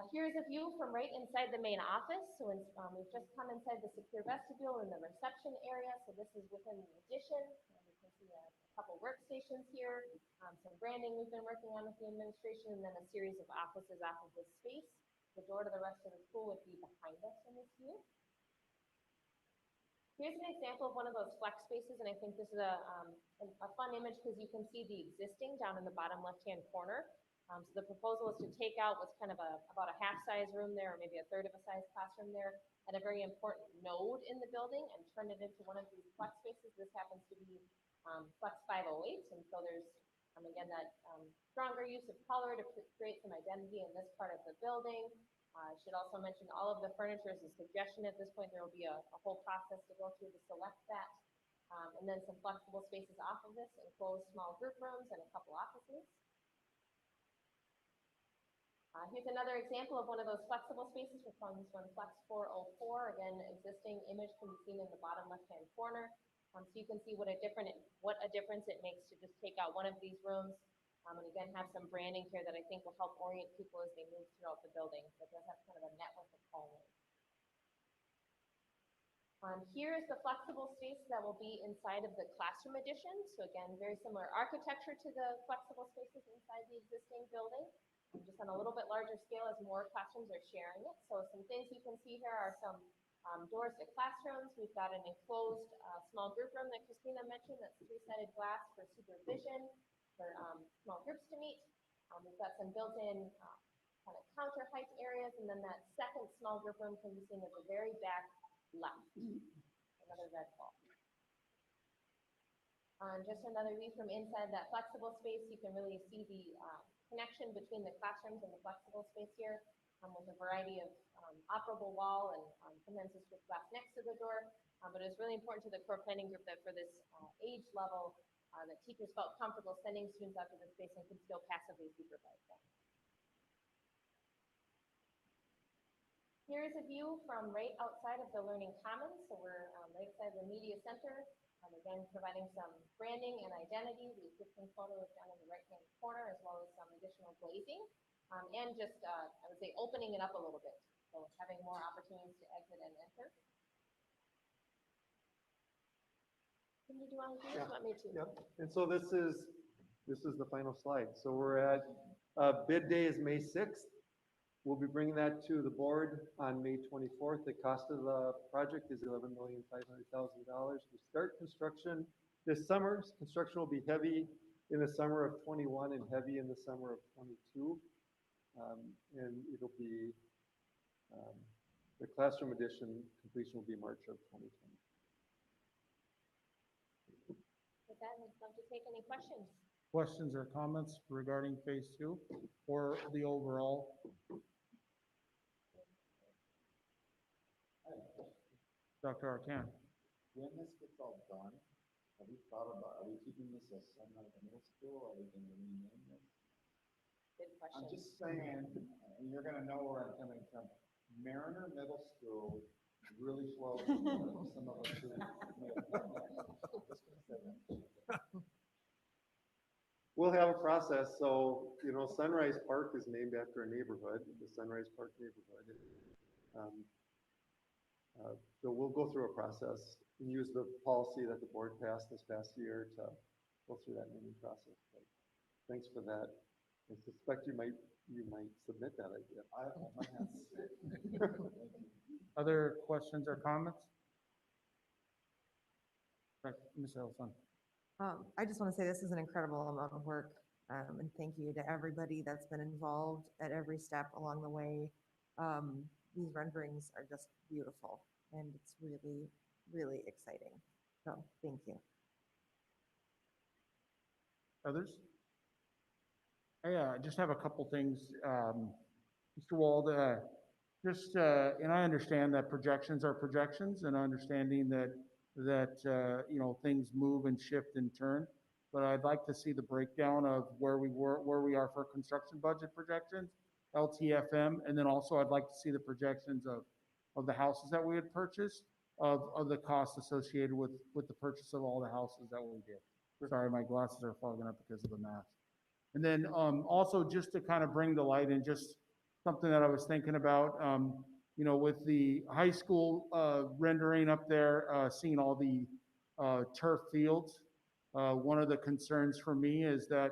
Here's a view from right inside the main office. So we've just come inside the secure vestibule in the reception area. So this is within the addition. You can see a couple workstations here, some branding we've been working on with the administration, and then a series of offices off of this space. The door to the rest of the school would be behind us in this view. Here's an example of one of those flex spaces, and I think this is a fun image because you can see the existing down in the bottom left-hand corner. So the proposal is to take out what's kind of about a half-size room there, or maybe a third of a size classroom there, at a very important node in the building and turn it into one of these flex spaces. This happens to be Flex 508, and so there's, again, that stronger use of color to create some identity in this part of the building. I should also mention all of the furniture is a suggestion at this point. There will be a whole process to go through to select that. And then some flexible spaces off of this, enclosed small group rooms and a couple offices. Here's another example of one of those flexible spaces. We're calling this one Flex 404. Again, existing image can be seen in the bottom left-hand corner. So you can see what a difference it makes to just take out one of these rooms. And again, have some branding here that I think will help orient people as they move throughout the building. That does have kind of a network of hallways. Here is the flexible space that will be inside of the classroom addition. So again, very similar architecture to the flexible spaces inside the existing building. Just on a little bit larger scale as more classrooms are sharing it. So some things you can see here are some doors to classrooms. We've got an enclosed small group room that Christina mentioned that's 3-sided glass for supervision, for small groups to meet. We've got some built-in kind of counter height areas, and then that second small group room can be seen at the very back left. Another red ball. Just another view from inside that flexible space, you can really see the connection between the classrooms and the flexible space here, with a variety of operable wall and sometimes it's with glass next to the door. But it's really important to the core planning group that for this age level, that teachers felt comfortable sending students out to the space and could still passively supervise them. Here's a view from right outside of the Learning Commons. So we're right outside the Media Center. Again, providing some branding and identity. The existing photo is down in the right-hand corner, as well as some additional glazing. And just, I would say, opening it up a little bit. So having more opportunities to exit and enter. Cindy, do you want to do this? Yeah. Want me to? Yep. And so this is the final slide. So we're at, bid day is May 6th. We'll be bringing that to the board on May 24th. The cost of the project is $11,500,000. We start construction this summer. Construction will be heavy in the summer of '21 and heavy in the summer of '22. And it'll be, the classroom edition completion will be March of 2020. With that, I'd love to take any questions. Questions or comments regarding phase 2 or the overall? Dr. Arcan. When this gets all done, have you thought about, are we keeping this as Sunrise Middle School, or are we gonna rename this? Good question. I'm just saying, and you're gonna know where I'm coming from. Mariner Middle School really flows. Some of us who may have done that. Just gonna say that. We'll have a process, so, Sunrise Park is named after a neighborhood, the Sunrise Park neighborhood. So we'll go through a process and use the policy that the board passed this past year to go through that naming process. But thanks for that. I suspect you might submit that idea. I might have to say. Other questions or comments? Ms. Elson. I just want to say this is an incredible amount of work, and thank you to everybody that's been involved at every step along the way. These renderings are just beautiful, and it's really, really exciting. So, thank you. Others? I just have a couple things. Mr. Wald, and I understand that projections are projections, and understanding that things move and shift and turn. But I'd like to see the breakdown of where we are for construction budget projections, LTFM, and then also I'd like to see the projections of the houses that we had purchased, of the costs associated with the purchase of all the houses that we did. Sorry, my glasses are fogging up because of the mask. And then also just to kind of bring to light and just something that I was thinking about, with the high school rendering up there, seeing all the turf fields, one of the concerns for me is that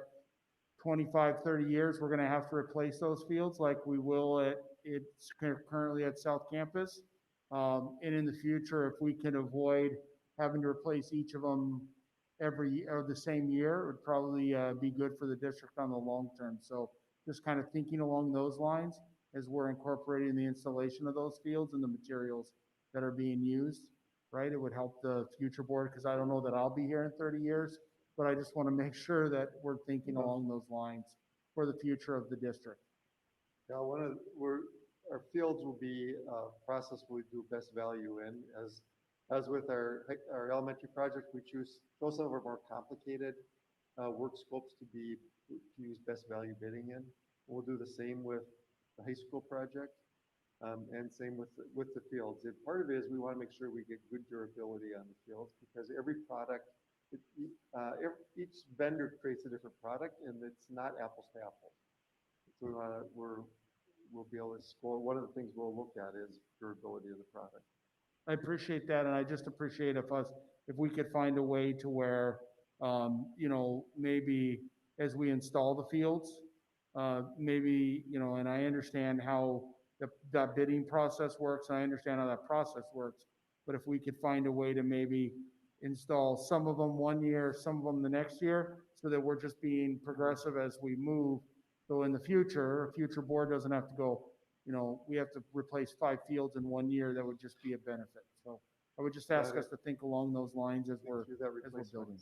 25, 30 years, we're going to have to replace those fields like we will it's currently at South Campus. And in the future, if we can avoid having to replace each of them the same year, it would probably be good for the district on the long term. So just kind of thinking along those lines as we're incorporating the installation of those fields and the materials that are being used, right? It would help the future board, because I don't know that I'll be here in 30 years, but I just want to make sure that we're thinking along those lines for the future of the district. Yeah, our fields will be a process we do best value in. As with our elementary project, we choose some of our more complicated work scopes to use best value bidding in. We'll do the same with the high school project, and same with the fields. And part of it is we want to make sure we get good durability on the fields, because every product, each vendor creates a different product, and it's not apples to apples. So we'll be able to score. One of the things we'll look at is durability of the product. I appreciate that, and I just appreciate if we could find a way to where, maybe as we install the fields, and I understand how that bidding process works, and I understand how that process works, but if we could find a way to maybe install some of them one year, some of them the next year, so that we're just being progressive as we move. So in the future, a future board doesn't have to go, we have to replace 5 fields in 1 year. That would just be a benefit. So I would just ask us to think along those lines as we're building.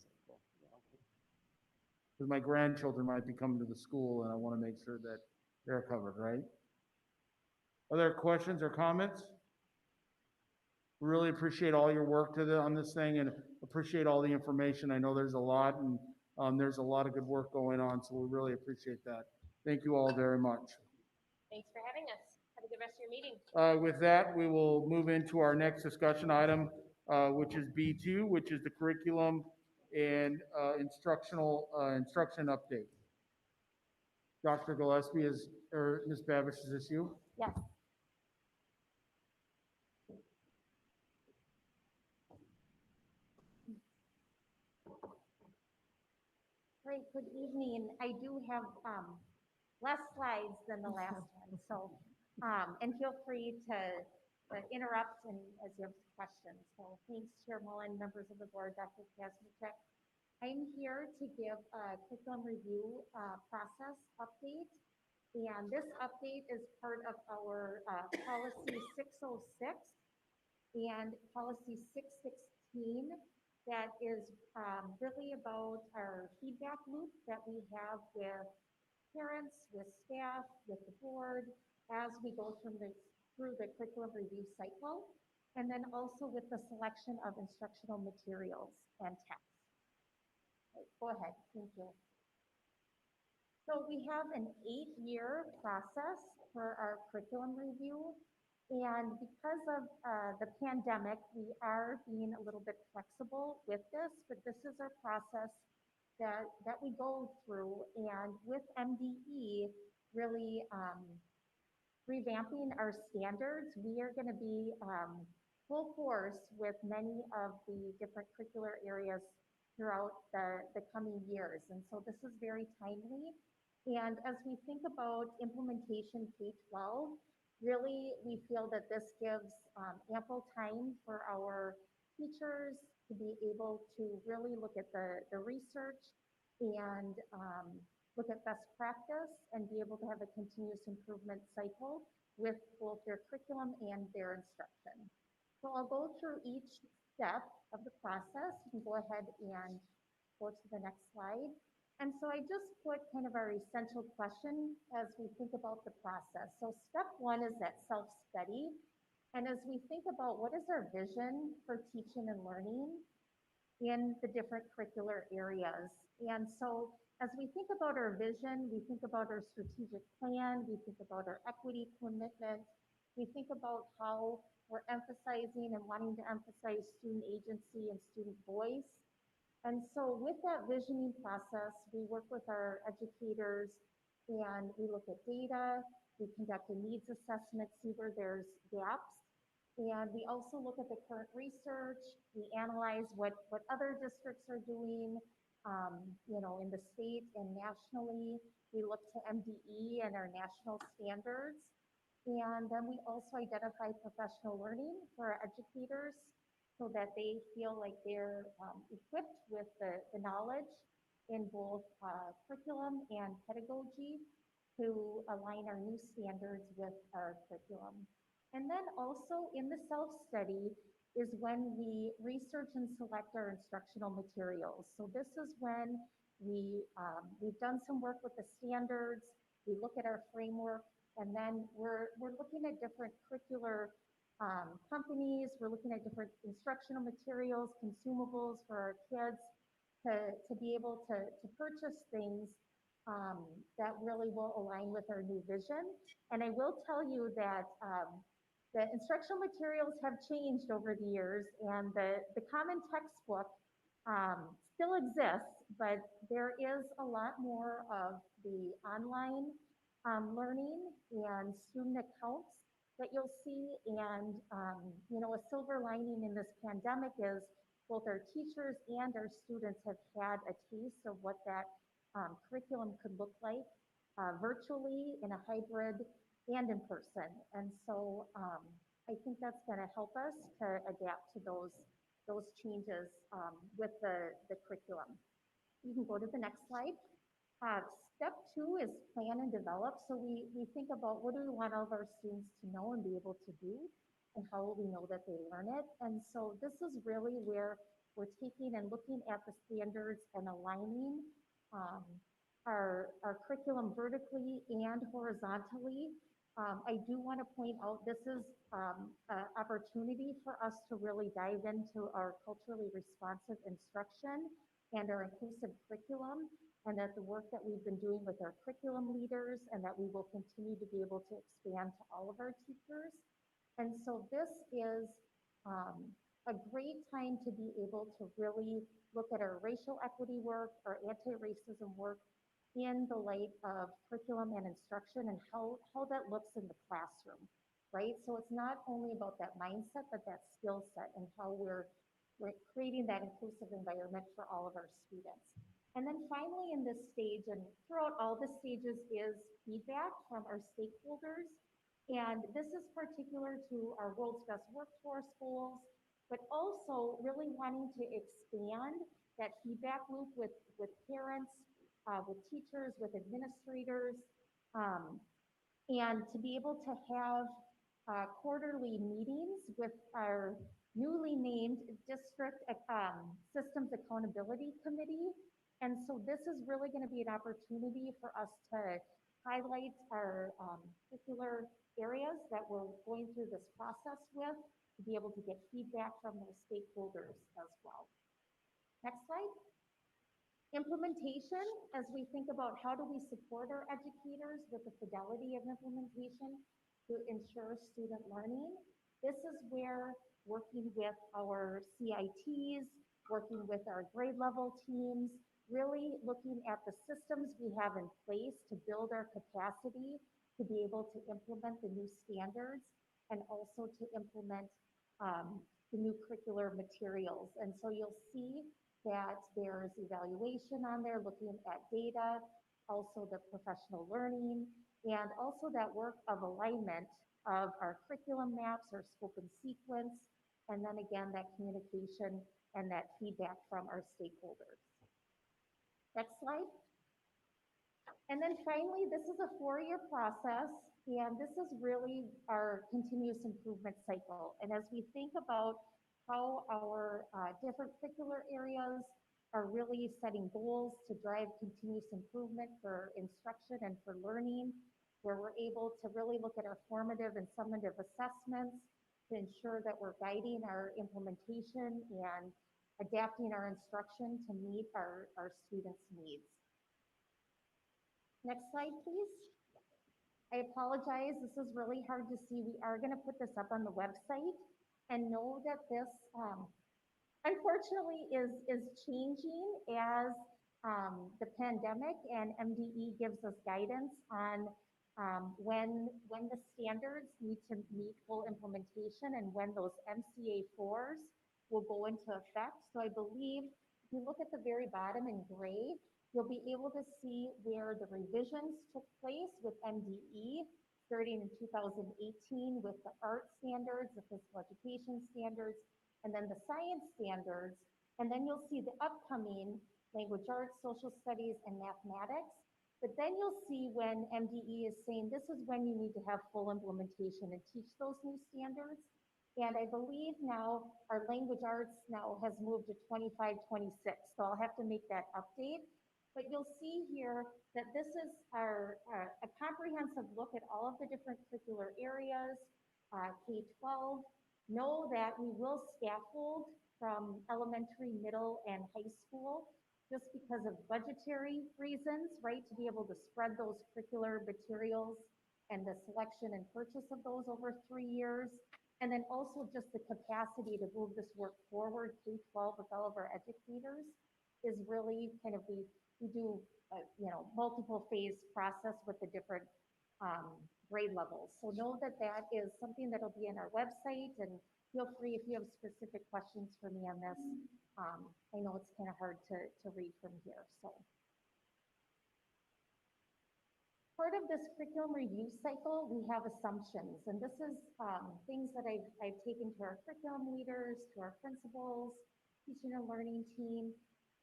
Because my grandchildren might be coming to the school, and I want to make sure that they're covered, right? Other questions or comments? We really appreciate all your work on this thing, and appreciate all the information. I know there's a lot, and there's a lot of good work going on, so we really appreciate that. Thank you all very much. Thanks for having us. Have a good rest of your meeting. With that, we will move into our next discussion item, which is B2, which is the curriculum and instruction update. Dr. Gillespie or Ms. Babish, is this you? Yes. Great, good evening. I do have less slides than the last one, so, and feel free to interrupt and as you have questions. So thanks, Chair Mullen, members of the board, Dr. Kazmierczak. I'm here to give a curriculum review process update. And this update is part of our policy 606 and policy 616 that is really about our feedback loop that we have with parents, with staff, with the board, as we go through the curriculum review cycle, and then also with the selection of instructional materials and texts. Right, go ahead, thank you. So we have an 8-year process for our curriculum review. And because of the pandemic, we are being a little bit flexible with this, but this is our process that we go through. And with MDE really revamping our standards, we are going to be full force with many of the different curricular areas throughout the coming years. And so this is very timely. And as we think about implementation K-12, really, we feel that this gives ample time for our teachers to be able to really look at the research and look at best practice and be able to have a continuous improvement cycle with both their curriculum and their instruction. So I'll go through each step of the process. You can go ahead and go to the next slide. And so I just put kind of our essential question as we think about the process. So step 1 is that self-study. And as we think about what is our vision for teaching and learning in the different curricular areas. And so as we think about our vision, we think about our strategic plan, we think about our equity commitment, we think about how we're emphasizing and wanting to emphasize student agency and student voice. And so with that visioning process, we work with our educators and we look at data, we conduct a needs assessment, see where there's gaps. And we also look at the current research, we analyze what other districts are doing, in the state and nationally. We look to MDE and our national standards. And then we also identify professional learning for our educators so that they feel like they're equipped with the knowledge in both curriculum and pedagogy to align our new standards with our curriculum. And then also in the self-study is when we research and select our instructional materials. So this is when we've done some work with the standards, we look at our framework, and then we're looking at different curricular companies, we're looking at different instructional materials, consumables for our kids to be able to purchase things that really will align with our new vision. And I will tell you that the instructional materials have changed over the years, and the common textbook still exists, but there is a lot more of the online learning and student accounts that you'll see. And, a silver lining in this pandemic is both our teachers and our students have had a taste of what that curriculum could look like virtually, in a hybrid, and in person. And so I think that's going to help us to adapt to those changes with the curriculum. You can go to the next slide. Step 2 is plan and develop. So we think about what do we want all of our students to know and be able to do, and how will we know that they learn it. And so this is really where we're taking and looking at the standards and aligning our curriculum vertically and horizontally. I do want to point out this is an opportunity for us to really dive into our culturally responsive instruction and our inclusive curriculum, and that the work that we've been doing with our curriculum leaders and that we will continue to be able to expand to all of our teachers. And so this is a great time to be able to really look at our racial equity work, our anti-racism work in the light of curriculum and instruction, and how that looks in the classroom, right? So it's not only about that mindset, but that skill set and how we're creating that inclusive environment for all of our students. And then finally in this stage, and throughout all the stages, is feedback from our stakeholders. And this is particular to our World's Best Workforce goals but also really wanting to expand that feedback loop with parents, with teachers, with administrators, and to be able to have quarterly meetings with our newly named District Systems Accountability Committee. And so this is really going to be an opportunity for us to highlight our particular areas that we're going through this process with, to be able to get feedback from those stakeholders as well. Next slide. Implementation, as we think about how do we support our educators with the fidelity of implementation to ensure student learning. This is where working with our CITs, working with our grade level teams, really looking at the systems we have in place to build our capacity to be able to implement the new standards and also to implement the new curricular materials. And so you'll see that there's evaluation on there, looking at data, also the professional learning, and also that work of alignment of our curriculum maps, our scope and sequence, and then again, that communication and that feedback from our stakeholders. Next slide. And then finally, this is a 4-year process, and this is really our continuous improvement cycle. And as we think about how our different curricular areas are really setting goals to drive continuous improvement for instruction and for learning, where we're able to really look at our formative and summative assessments to ensure that we're guiding our implementation and adapting our instruction to meet our students' needs. Next slide, please. I apologize, this is really hard to see. We are going to put this up on the website, and know that this unfortunately is changing as the pandemic and MDE gives us guidance on when the standards need to meet full implementation and when those MCA 4s will go into effect. So I believe if you look at the very bottom in gray, you'll be able to see where the revisions took place with MDE, starting in 2018 with the art standards, the physical education standards, and then the science standards. And then you'll see the upcoming language arts, social studies, and mathematics. But then you'll see when MDE is saying this is when you need to have full implementation and teach those new standards. And I believe now our language arts now has moved to 25, 26. So I'll have to make that update. But you'll see here that this is a comprehensive look at all of the different curricular areas, K-12. Know that we will scaffold from elementary, middle, and high school just because of budgetary reasons, right? To be able to spread those curricular materials and the selection and purchase of those over 3 years. And then also just the capacity to move this work forward, K-12 with all of our educators, is really kind of we do multiple phase process with the different grade levels. So know that that is something that'll be on our website, and feel free if you have specific questions for me on this. I know it's kind of hard to read from here. So part of this curriculum review cycle, we have assumptions, and this is things that I've taken to our curriculum leaders, to our principals, teaching and learning team,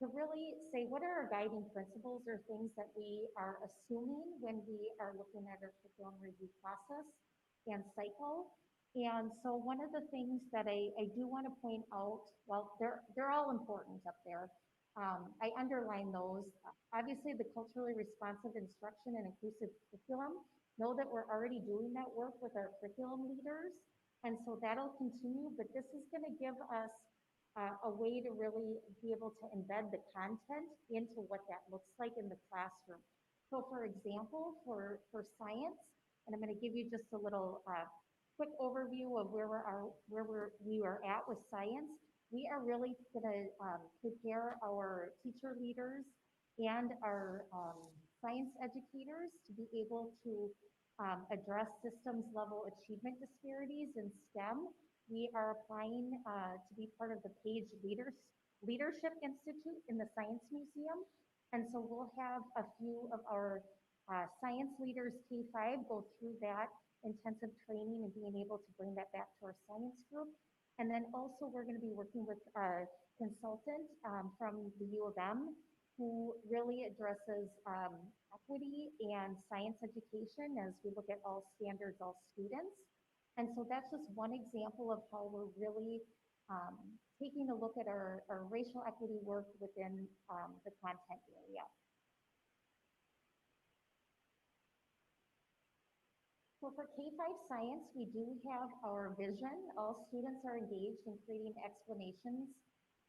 to really say what are our guiding principles or things that we are assuming when we are looking at our curriculum review process and cycle. And so one of the things that I do want to point out, well, they're all important up there. I underline those. Obviously, the culturally responsive instruction and inclusive curriculum, know that we're already doing that work with our curriculum leaders. And so that'll continue, but this is going to give us a way to really be able to embed the content into what that looks like in the classroom. So for example, for science, and I'm going to give you just a little quick overview of where we are at with science. We are really going to prepare our teacher leaders and our science educators to be able to address systems level achievement disparities in STEM. We are applying to be part of the Page Leadership Institute in the Science Museum. And so we'll have a few of our science leaders, K-5, go through that intensive training and being able to bring that back to our science group. And then also, we're going to be working with a consultant from the U of M who really addresses equity and science education as we look at all standards, all students. And so that's just one example of how we're really taking a look at our racial equity work within the content area. So for K-5 science, we do have our vision. All students are engaged in creating explanations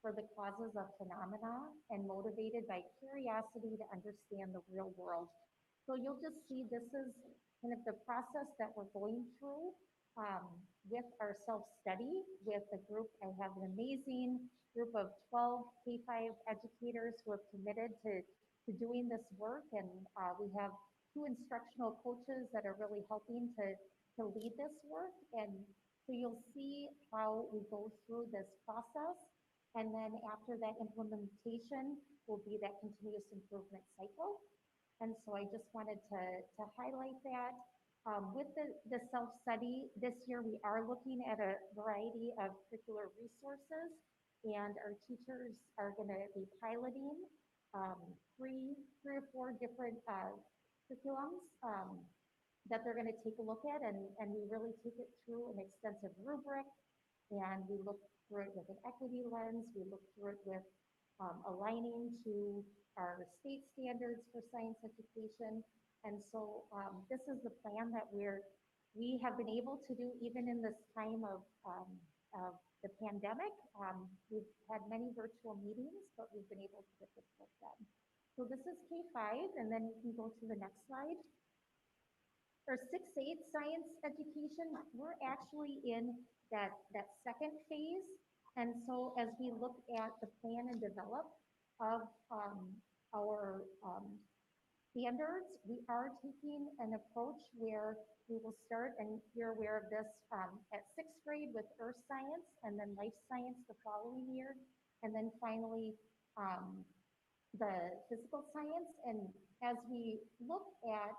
for the causes of phenomena and motivated by curiosity to understand the real world. So you'll just see this is kind of the process that we're going through with our self-study with a group. I have an amazing group of 12 K-5 educators who have committed to doing this work, and we have 2 instructional coaches that are really helping to lead this work. And so you'll see how we go through this process. And then after that implementation will be that continuous improvement cycle. And so I just wanted to highlight that. With the self-study, this year we are looking at a variety of curricular resources, and our teachers are going to be piloting 3 or 4 different curriculums that they're going to take a look at, and we really take it through an extensive rubric, and we look through it with an equity lens, we look through it with aligning to our state standards for science education. And so this is the plan that we have been able to do even in this time of the pandemic. We've had many virtual meetings, but we've been able to get this work done. So this is K-5, and then we can go to the next slide. For 6-8 science education, we're actually in that second phase. And so as we look at the plan and develop of our standards, we are taking an approach where we will start, and you're aware of this, at 6th grade with earth science, and then life science the following year, and then finally the physical science. And as we look at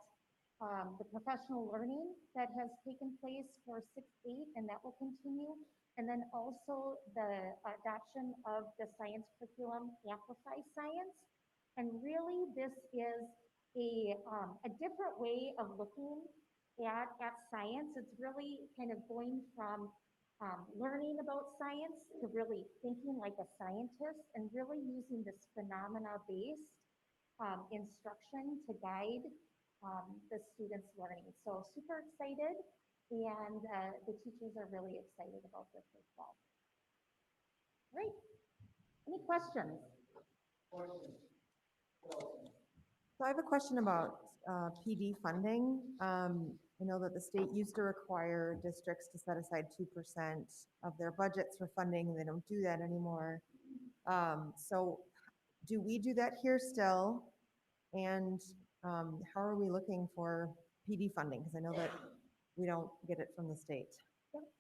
the professional learning that has taken place for 6-8, and that will continue, and then also the adoption of the science curriculum, Amplify Science. And really this is a different way of looking at science. It's really kind of going from learning about science to really thinking like a scientist, and really using this phenomena-based instruction to guide the students' learning. So super excited, and the teachers are really excited about this as well. Great. Any questions? So I have a question about PD funding. I know that the state used to require districts to set aside 2% of their budgets for funding, and they don't do that anymore. So do we do that here still? And how are we looking for PD funding? Because I know that we don't get it from the state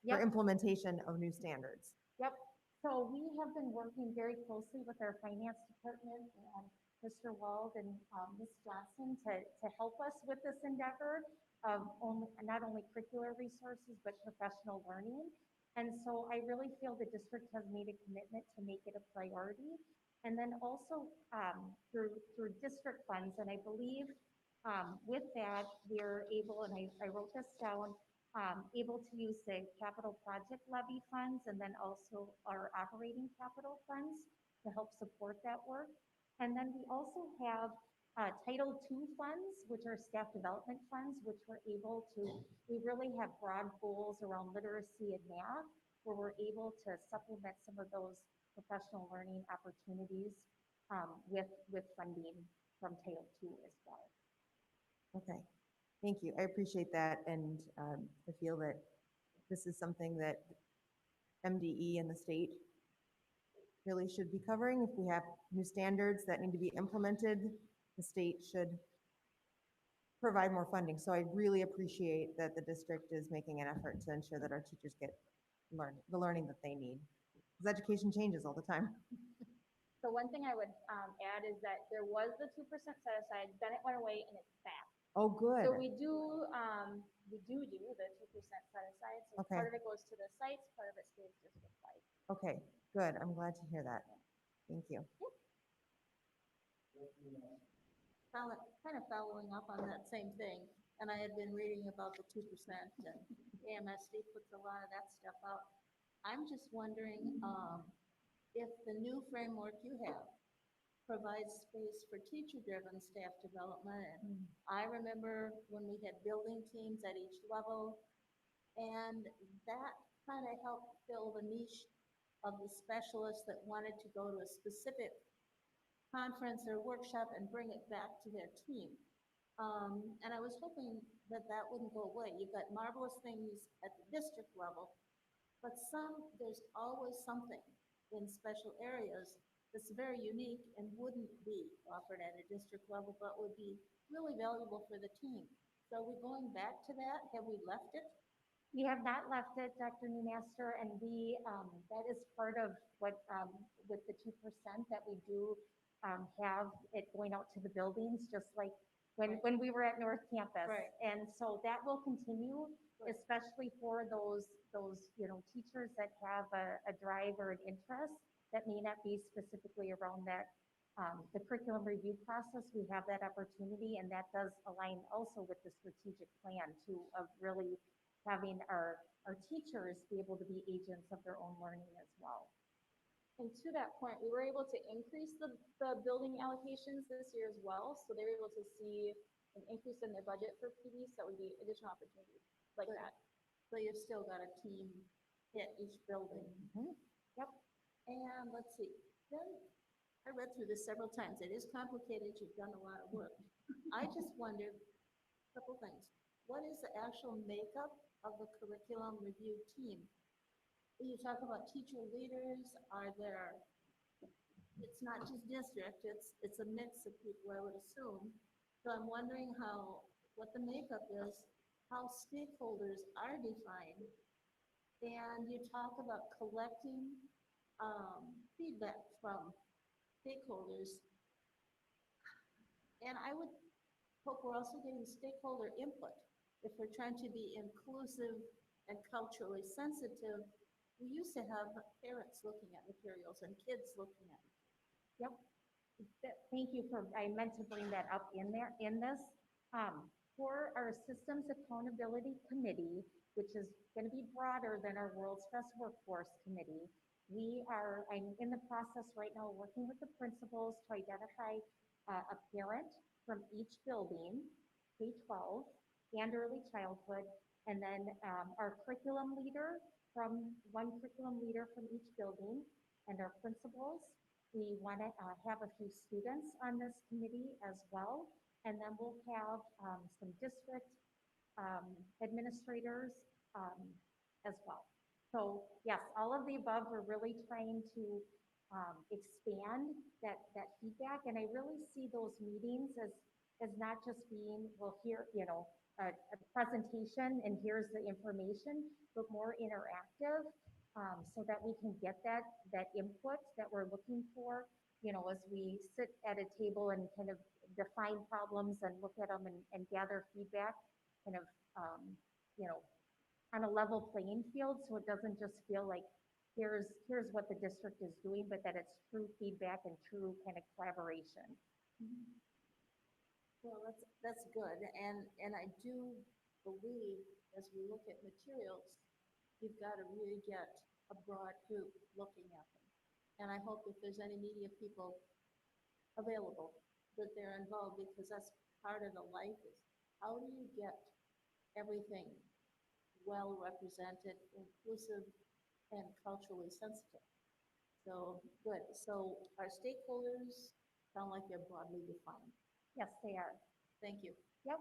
for implementation of new standards. Yep. So we have been working very closely with our finance department and Mr. Wald and Ms. Johnson to help us with this endeavor of not only curricular resources, but professional learning. And so I really feel the district has made a commitment to make it a priority. And then also through district funds, and I believe with that, we're able, and I wrote this down, able to use the capital project levy funds, and then also our operating capital funds to help support that work. And then we also have Title II funds, which are staff development funds, which we're able to, we really have broad goals around literacy and math, where we're able to supplement some of those professional learning opportunities with funding from Title II as well. Okay, thank you. I appreciate that, and I feel that this is something that MDE and the state really should be covering. If we have new standards that need to be implemented, the state should provide more funding. So I really appreciate that the district is making an effort to ensure that our teachers get the learning that they need. Because education changes all the time. So one thing I would add is that there was the 2% set aside, then it went away and it's back. Oh, good. So we do the 2% set aside, so Okay. part of it goes to the sites, part of it stays district-wide. Okay, good. I'm glad to hear that. Thank you. Kind of following up on that same thing, and I had been reading about the 2%, and AMSD puts a lot of that stuff out. I'm just wondering, if the new framework you have provides space for teacher-driven staff development. And I remember when we had building teams at each level, and that kind of helped fill the niche of the specialists that wanted to go to a specific conference or workshop and bring it back to their team. And I was hoping that that wouldn't go away. You've got marvelous things at the district level, but there's always something in special areas that's very unique and wouldn't be offered at a district level, but would be really valuable for the team. So are we going back to that? Have we left it? We have not left it, Dr. Newmaster, and that is part of what, with the 2% that we do have it going out to the buildings, just like when we were at North Campus. Right. And so that will continue, especially for those, teachers that have a drive or an interest that may not be specifically around that, the curriculum review process. We have that opportunity, and that does align also with the strategic plan too, of really having our teachers be able to be agents of their own learning as well. And to that point, we were able to increase the building allocations this year as well. So they were able to see an increase in their budget for PD, so that would be additional opportunities like Good. that. So you've still got a team at each building. Yep. And let's see, then I read through this several times. It is complicated. You've done a lot of work. I just wondered a couple things. What is the actual makeup of the curriculum review team? You talk about teacher leaders. It's not just district, it's a mix of people, I would assume. So I'm wondering what the makeup is, how stakeholders are defined. And you talk about collecting feedback from stakeholders. And I would hope we're also getting stakeholder input. If we're trying to be inclusive and culturally sensitive, we used to have parents looking at materials and kids looking at materials. Yep. Thank you I meant to bring that up in this. For our Systems Accountability Committee, which is going to be broader than our World's Best Workforce Committee, I'm in the process right now working with the principals to identify a parent from each building, K-12 and early childhood, and then our curriculum leader one curriculum leader from each building, and our principals. We want to have a few students on this committee as well, and then we'll have some district administrators as well. So yes, all of the above, we're really trying to expand that feedback, and I really see those meetings as not just being, well, here, a presentation and here's the information, but more interactive, so that we can get that input that we're looking for, as we sit at a table and kind of define problems and look at them and gather feedback, kind of, on a level playing field, so it doesn't just feel like here's what the district is doing, but that it's true feedback and true kind of collaboration. Well, that's good, and I do believe as we look at materials, you've got to really get a broad group looking at them. And I hope if there's any media people available, that they're involved, because that's part of the life is how do you get everything well represented, inclusive, and culturally sensitive. So good. So our stakeholders sound like they're broadly defined. Yes, they are. Thank you. Yep.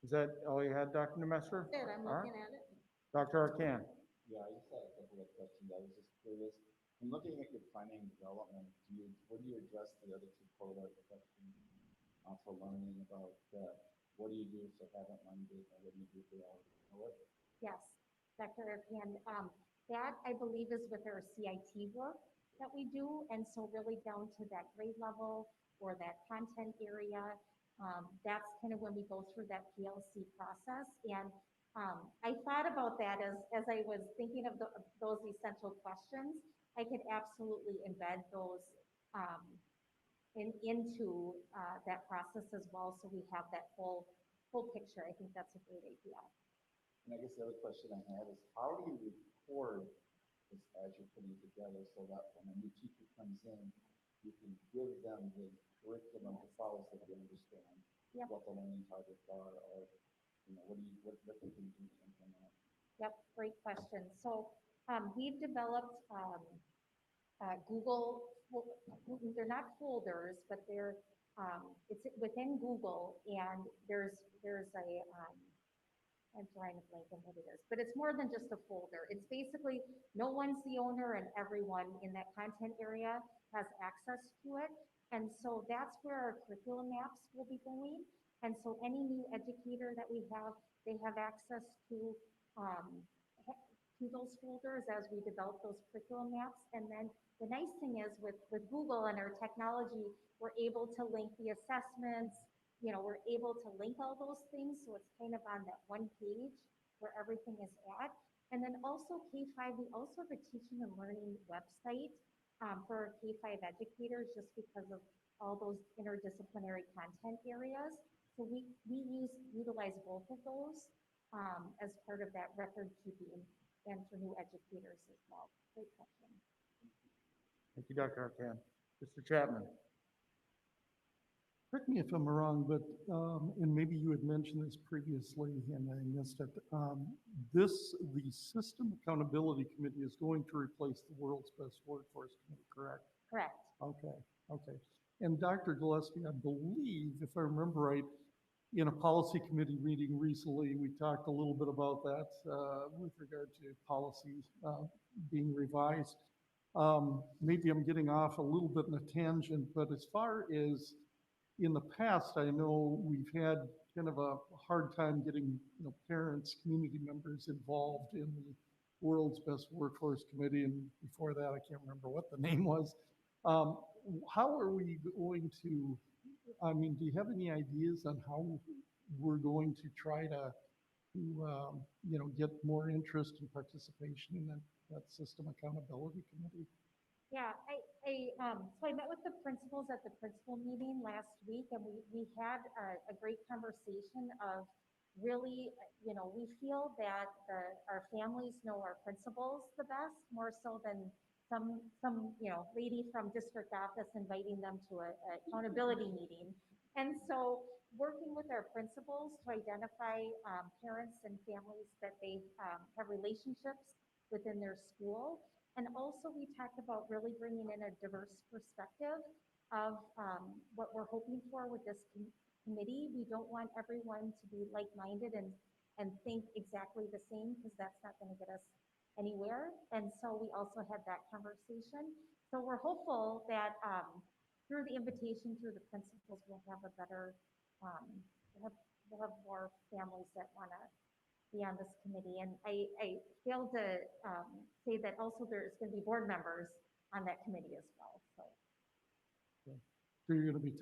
Is that all you had, Dr. Nemesser? Good, I'm All right. looking at it. Dr. Arcan? Yeah, I just had a couple of questions. I was just curious. In looking at your planning and development, what do you address the other two quota questions? Also learning about what do you do if they haven't learned it, or what do you do if they already know it? Yes, Dr. Arcan, that I believe is with our CIT work that we do, and so really down to that grade level or that content area, That's kind of when we go through that PLC process. And I thought about that as I was thinking of those essential questions. I could absolutely embed those into that process as well, so we have that full picture. I think that's a great idea. And I guess the other question I have is, how do you record this as you're putting it together so that when a new teacher comes in, you can give them the curriculum to follow so they understand Yep. what the learning targets are, or, you know, what they can do to implement. Yep, great question. So we've developed Google, they're not folders, but they're, it's within Google, and there's a, I'm trying to blank on what it is, but it's more than just a folder. It's basically, no one's the owner and everyone in that content area has access to it. And so that's where our curriculum maps will be going. And so any new educator that we have, they have access to those folders as we develop those curriculum maps. And then the nice thing is with Google and our technology, we're able to link the assessments, you know, we're able to link all those things. So it's kind of on that one page where everything is at. And then also K-5, we also have a teaching and learning website for our K-5 educators, just because of all those interdisciplinary content areas. So we utilize both of those as part of that record keeping and for new educators as well. Great question. Thank you, Dr. Arcan. Mr. Chapman. Correct me if I'm wrong, but, and maybe you had mentioned this previously and I missed it. The System Accountability Committee is going to replace the World's Best Workforce Committee, correct? Correct. Okay. And Dr. Gillespie, I believe, if I remember right, in a policy committee meeting recently, we talked a little bit about that with regard to policy being revised. Maybe I'm getting off a little bit in a tangent, but as far as in the past, I know we've had kind of a hard time getting, you know, parents, community members involved in the World's Best Workforce Committee, and before that, I can't remember what the name was. How are we going to, I mean, do you have any ideas on how we're going to try to you know, get more interest and participation in that System Accountability Committee? Yeah, so I met with the principals at the principal meeting last week, and we had a great conversation of really, you know, we feel that our families know our principals the best, more so than some you know, lady from district office inviting them to a accountability meeting. And so working with our principals to identify parents and families that they have relationships within their school. And also we talked about really bringing in a diverse perspective of what we're hoping for with this committee. We don't want everyone to be like-minded and think exactly the same, because that's not going to get us anywhere. And so we also had that conversation. So we're hopeful that through the invitation, through the principals, we'll have a better, we'll have more families that want to be on this committee. And I failed to say that also there's going to be board members on that committee as well. So you're going to be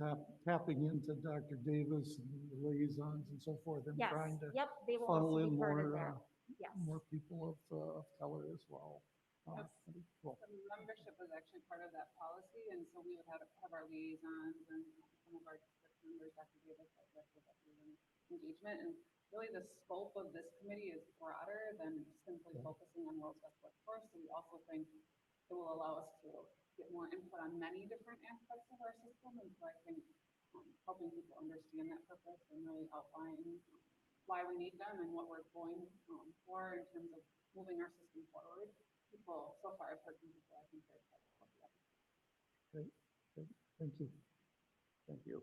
tapping into Dr. Davis and the liaisons and so forth, and Yes. trying to Yep, they will funnel also in be part of more, that. Yes. more people of color as well. Cool. The membership was actually part of that policy, and so we would have our liaisons and some of our district members, Dr. Davis, engagement. And really the scope of this committee is broader than simply focusing on World's Best Workforce. So we also think it will allow us to get more input on many different aspects of our system. And so I think helping people understand that purpose and really outline why we need them and what we're going for in terms of moving our system forward. People, so far I've heard from people, I think they're excited about that. Great. Thank you. Thank you.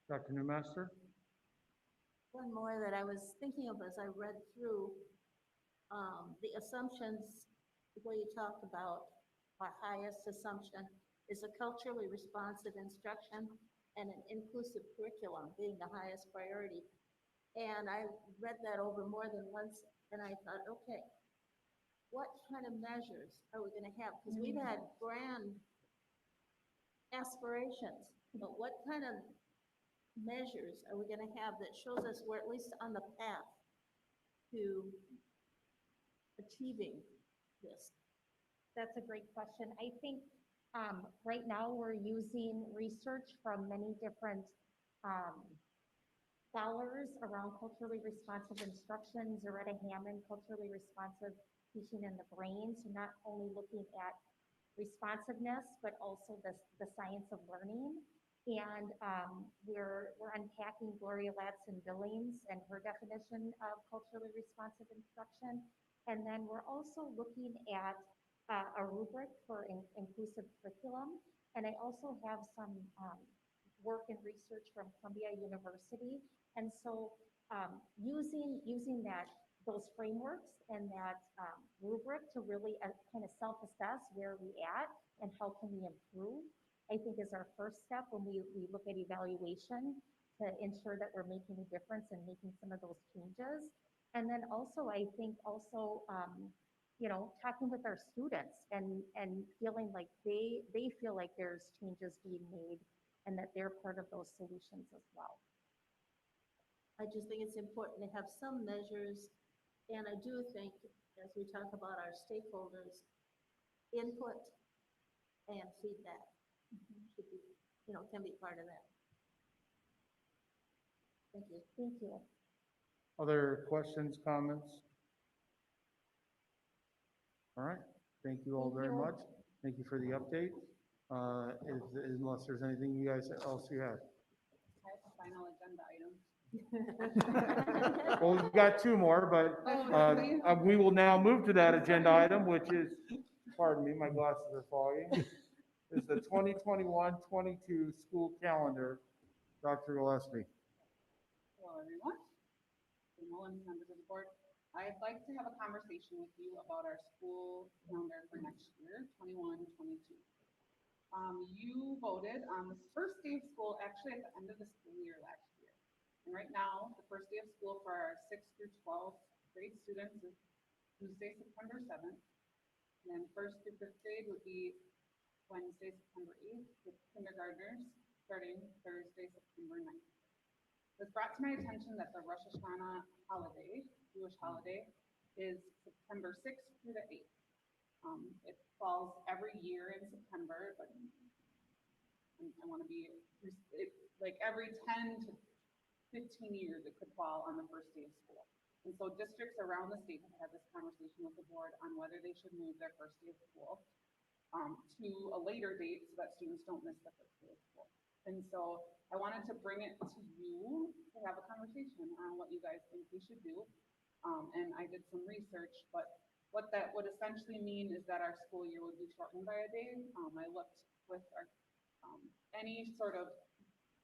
Dr. Newmaster? One more that I was thinking of as I read through the assumptions, where you talked about our highest assumption is a culturally responsive instruction and an inclusive curriculum being the highest priority. And I read that over more than once, and I thought, okay, what kind of measures are we going to have? Because we've had grand aspirations, but what kind of measures are we gonna have that shows us we're at least on the path to achieving this? That's a great question. I think right now we're using research from many different scholars around culturally responsive instruction. Zaretta Hammond, culturally responsive teaching in the brain. So not only looking at responsiveness, but also the science of learning. And we're unpacking Gloria Ladson-Billings and her definition of culturally responsive instruction. And then we're also looking at a rubric for inclusive curriculum. And I also have some work and research from Columbia University. And so using those frameworks and that rubric to really kind of self-assess where we at and how can we improve, I think is our first step when we look at evaluation to ensure that we're making a difference and making some of those changes. And then also, I think also, talking with our students and feeling like they feel like there's changes being made and that they're part of those solutions as well. I just think it's important to have some measures, and I do think, as we talk about our stakeholders, input and feedback should be, can be part of that. Thank you. Thank you. Other questions, comments? All right, thank you all very much. Thank you for the update. Unless there's anything you guys else you have. I have a final agenda item. Well, we've got two more, but we will now move to that agenda item, which is, pardon me, my glasses are fogging, is the 2021-22 school calendar. Dr. Gillespie. Hello, everyone. Good morning, members of the board. I'd like to have a conversation with you about our school calendar for next year, 21-22. You voted on the first day of school, actually at the end of the school year last year. And right now, the first day of school for our 6th through 12th grade students is Tuesday, September 7th. And then 1st through 5th grade would be Wednesday, September 8th, with kindergartners starting Thursday, September 9th. It was brought to my attention that the Rosh Hashanah holiday, Jewish holiday, is September 6th through the 8th. It falls every year in September, but I want to be, like every 10 to 15 years, it could fall on the first day of school. And so districts around the state have had this conversation with the board on whether they should move their first day of school to a later date so that students don't miss the first day of school. And so I wanted to bring it to you to have a conversation on what you guys think we should do. And I did some research, but what that would essentially mean is that our school year would be shortened by a day. I looked with our any sort of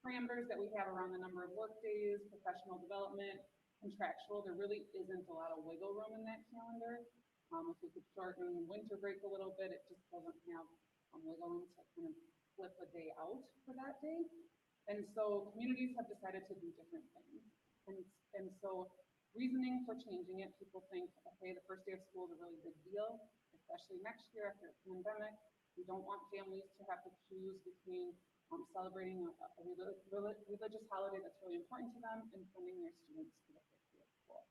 parameters that we have around the number of work days, professional development, contractual. There really isn't a lot of wiggle room in that calendar. If we could shorten winter break a little bit, it just doesn't have wiggle room to kind of flip a day out for that day. And so communities have decided to do different things. And so reasoning for changing it, people think, okay, the first day of school is a really big deal, especially next year after a pandemic. We don't want families to have to choose between celebrating a religious holiday that's really important to them and sending their students to the first day of school.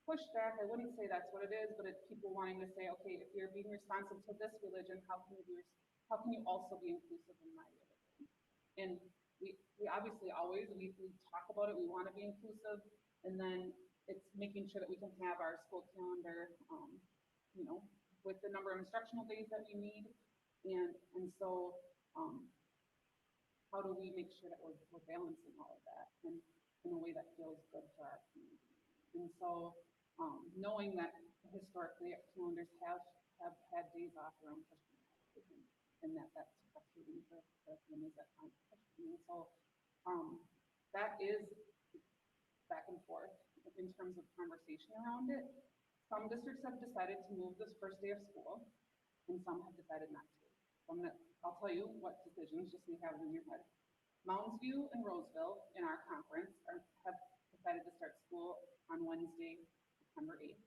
Pushback, I wouldn't say that's what it is, but it's people wanting to say, okay, if you're being responsive to this religion, how can you also be inclusive in my religion? And we obviously always, we talk about it, we want to be inclusive, and then it's making sure that we can have our school calendar, with the number of instructional days that we need. And so how do we make sure that we're balancing all of that and in a way that feels good for our community? And so knowing that historically calendars have had days off around Christmas, and that's frustrating for families that find Christmas. And so that is back and forth in terms of conversation around it. Some districts have decided to move this first day of school, and some have decided not to. So I'll tell you what decisions, just so you have it in your head. Mounds View and Roseville in our conference have decided to start school on Wednesday, September 8th.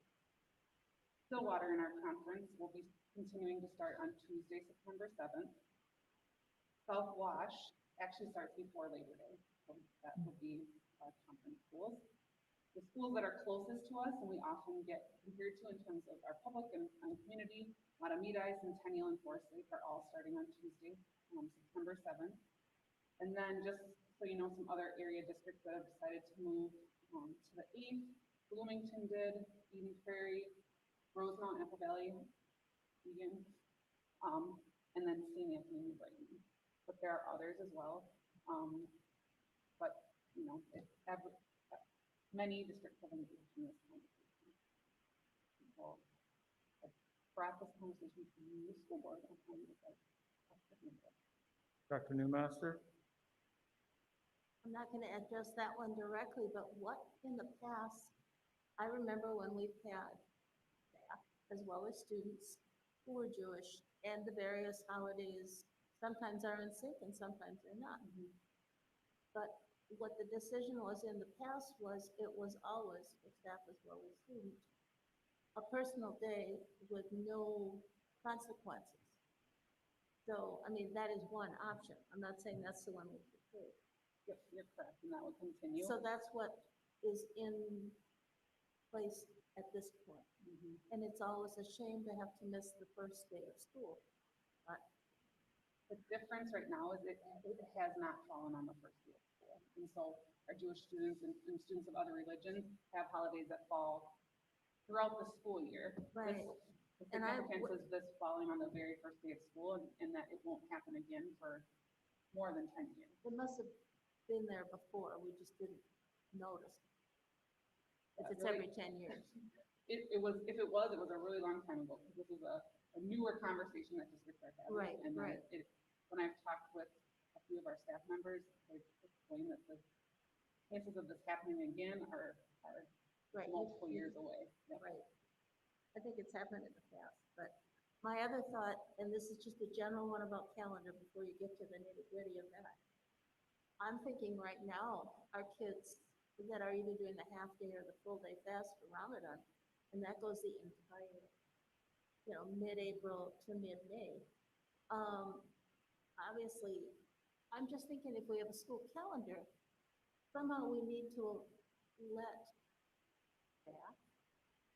Stillwater in our conference will be continuing to start on Tuesday, September 7th. South Wash actually starts before Labor Day. So that would be our conference schools. The schools that are closest to us and we often get compared to in terms of our public and community, Matamidi, Centennial, and Forest Lake are all starting on Tuesday, September 7th. And then just so you know, some other area districts that have decided to move to the 8th, Bloomington did, Eden Prairie, Rosemount, Apple Valley, Egan, and then St. Anthony, New Brighton. But there are others as well. But, you know, many districts have engaged in this conversation. So I brought this conversation to the school board on how you decide. Dr. Newmaster? I'm not going to address that one directly, but what in the past, I remember when we've had staff as well as students who were Jewish, and the various holidays sometimes are in sync and sometimes they're not. But what the decision was in the past was it was always for staff as well as students, a personal day with no consequences. So, I mean, that is one option. I'm not saying that's the one we prefer. Yep, you're correct, and that will continue. So that's what is in place at this point. And it's always a shame to have to miss the first day of school. But the difference right now is it has not fallen on the first day of school. And so our Jewish students and students of other religions have holidays that fall throughout the school year. Right. The significance is this falling on the very first day of school and that it won't happen again for more than 10 years. it must have been there before, we just didn't notice. If it's every 10 years. It was, if it was a really long time ago, because this is a newer conversation that districts are having. Right, And then right. when I've talked with a few of our staff members, they've explained that the chances of this happening again are Right. multiple years away. Yep. Right. I think it's happened in the past, but my other thought, and this is just a general one about calendar before you get to the nitty gritty of that. I'm thinking right now, our kids that are either doing the half day or the full day fast for Ramadan, and that goes the entire, mid-April to mid-May. Obviously, I'm just thinking if we have a school calendar, somehow we need to let staff,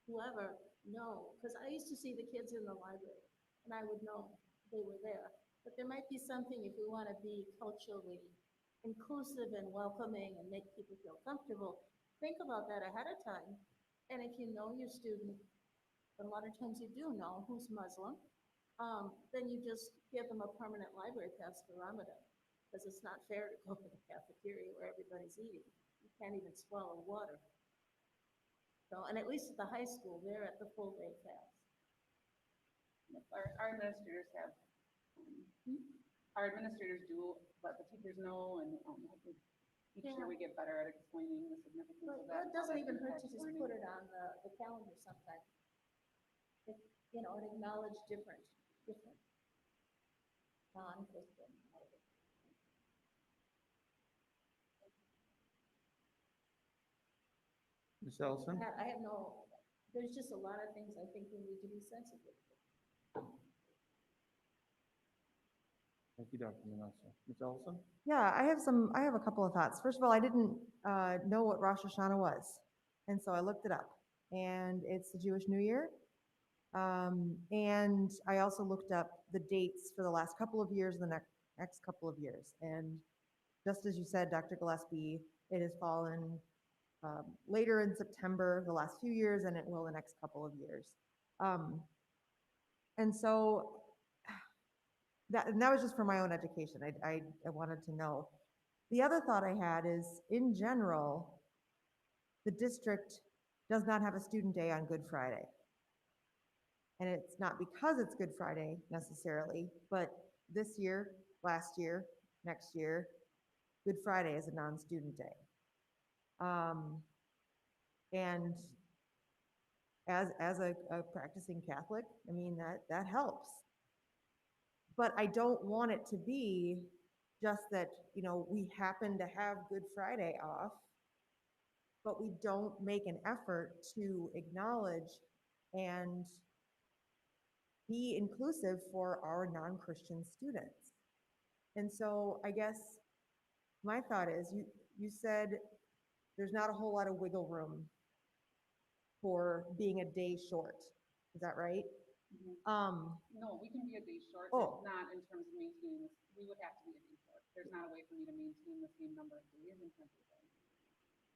whoever, know, because I used to see the kids in the library, and I would know they were there. But there might be something, if we want to be culturally inclusive and welcoming and make people feel comfortable, think about that ahead of time. And if you know your student, a lot of times you do know who's Muslim, then you just give them a permanent library pass for Ramadan, because it's not fair to go to the cafeteria where everybody's eating. You can't even swallow water. So, and at least at the high school, they're at the full day fast. Our administrators have, our administrators do let the teachers know, and I think each year we get better at explaining the significance of that. It doesn't even hurt to impacts just learning. put it on the calendar sometime. And acknowledge different non-Christian holidays. Ms. Ellison? I have no, there's just a lot of things I think we need to be sensitive to. Thank you, Dr. Newmaster. Ms. Ellison? Yeah, I have a couple of thoughts. First of all, I didn't know what Rosh Hashanah was. And so I looked it up, and it's the Jewish New Year. And I also looked up the dates for the last couple of years and the next couple of years. And just as you said, Dr. Gillespie, it has fallen later in September the last few years, and it will the next couple of years. And so that was just for my own education. I wanted to know. The other thought I had is, in general, the district does not have a student day on Good Friday. And it's not because it's Good Friday necessarily, but this year, last year, next year, Good Friday is a non-student day. And as a practicing Catholic, I mean, that helps. But I don't want it to be just that, we happen to have Good Friday off, but we don't make an effort to acknowledge and be inclusive for our non-Christian students. And so I guess my thought is, you said there's not a whole lot of wiggle room for being a day short. Is that right? No, we can be a day short, Oh. but not in terms of maintaining, we would have to be a day short. There's not a way for me to maintain the same number of days in terms of day.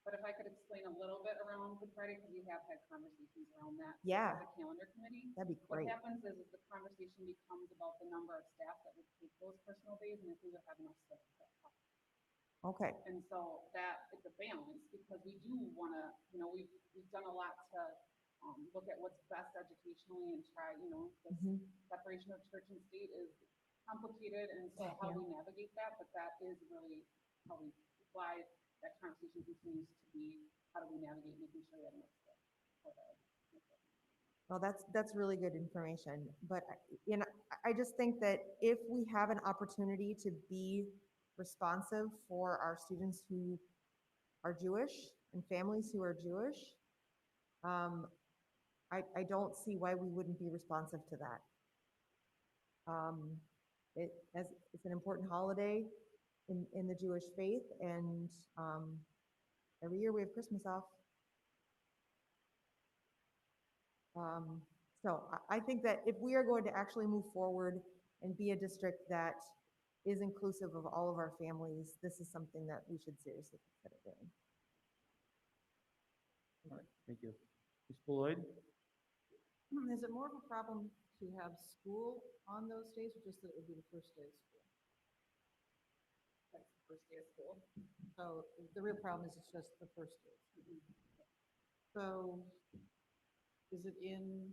But if I could explain a little bit around Good Friday, because we have had conversations around that. Yeah. As a calendar committee. That'd be great. What happens is the conversation becomes about the number of staff that would take those personal days and if we would have enough staff. Okay, And so that is a balance because we do want to, we've done a lot to look at what's best educationally and try, the separation of church and state is complicated and so how we navigate that, but that is really why that conversation continues to be, how do we navigate making sure we have enough staff for that. well, that's really good information, but, I just think that if we have an opportunity to be responsive for our students who are Jewish and families who are Jewish, I don't see why we wouldn't be responsive to that. It's an important holiday in the Jewish faith, and every year we have Christmas off. So I think that if we are going to actually move forward and be a district that is inclusive of all of our families, this is something that we should seriously consider doing. All right, thank you. Ms. Beloit? Is it more of a problem to have school on those days or just that it would be the first day of school? That's the first day of school. So the real problem is it's just the first day. So is it can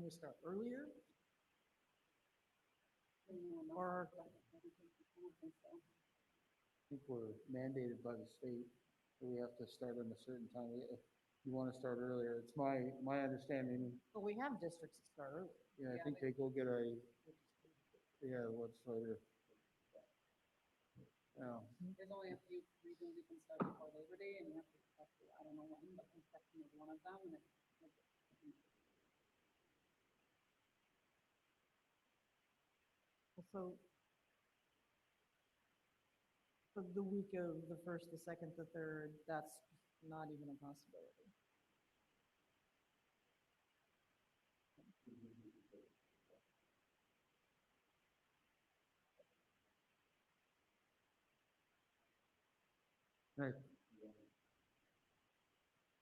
we start earlier? Or I think we're mandated by the state that we have to start at a certain time. If you want to start earlier, it's my understanding. well, we have districts that start early. Yeah, I think they go get what's later. Yeah. There's only a few reasons you can start before Labor Day and you have to, I don't know when, but construction is one of them and So for the week of the 1st, the 2nd, the 3rd, that's not even a possibility. Right.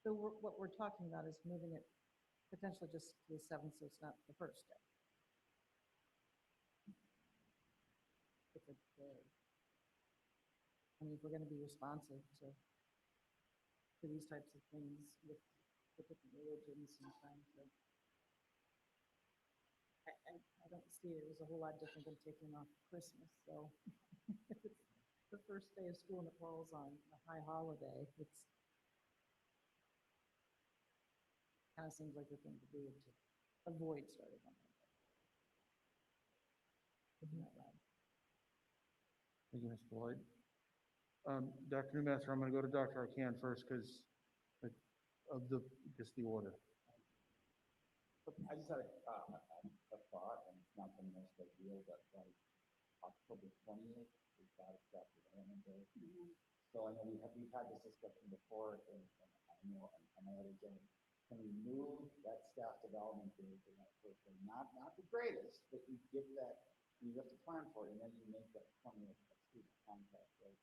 So what we're talking about is moving it potentially just to the 7th, so it's not the first day. If we're going to be responsive to these types of things with different religions and trying to, I don't see it as a whole lot different than taking off Christmas. So if it's the first day of school and it falls on a high holiday, it's kind of seems like the thing to do to avoid starting on that day. Thank you, Ms. Beloit. Dr. Newmaster, I'm going to go to Dr. Arcan first because of just the order. I just had a thought, and it's not the most ideal, but like October 20th, we've got to start development day. So I know we've had this discussion before, and I know on my other agenda, can we move that staff development day to that first day? Not the greatest, but you get that, you have to plan for it, and then you make that 20th a student contact, right?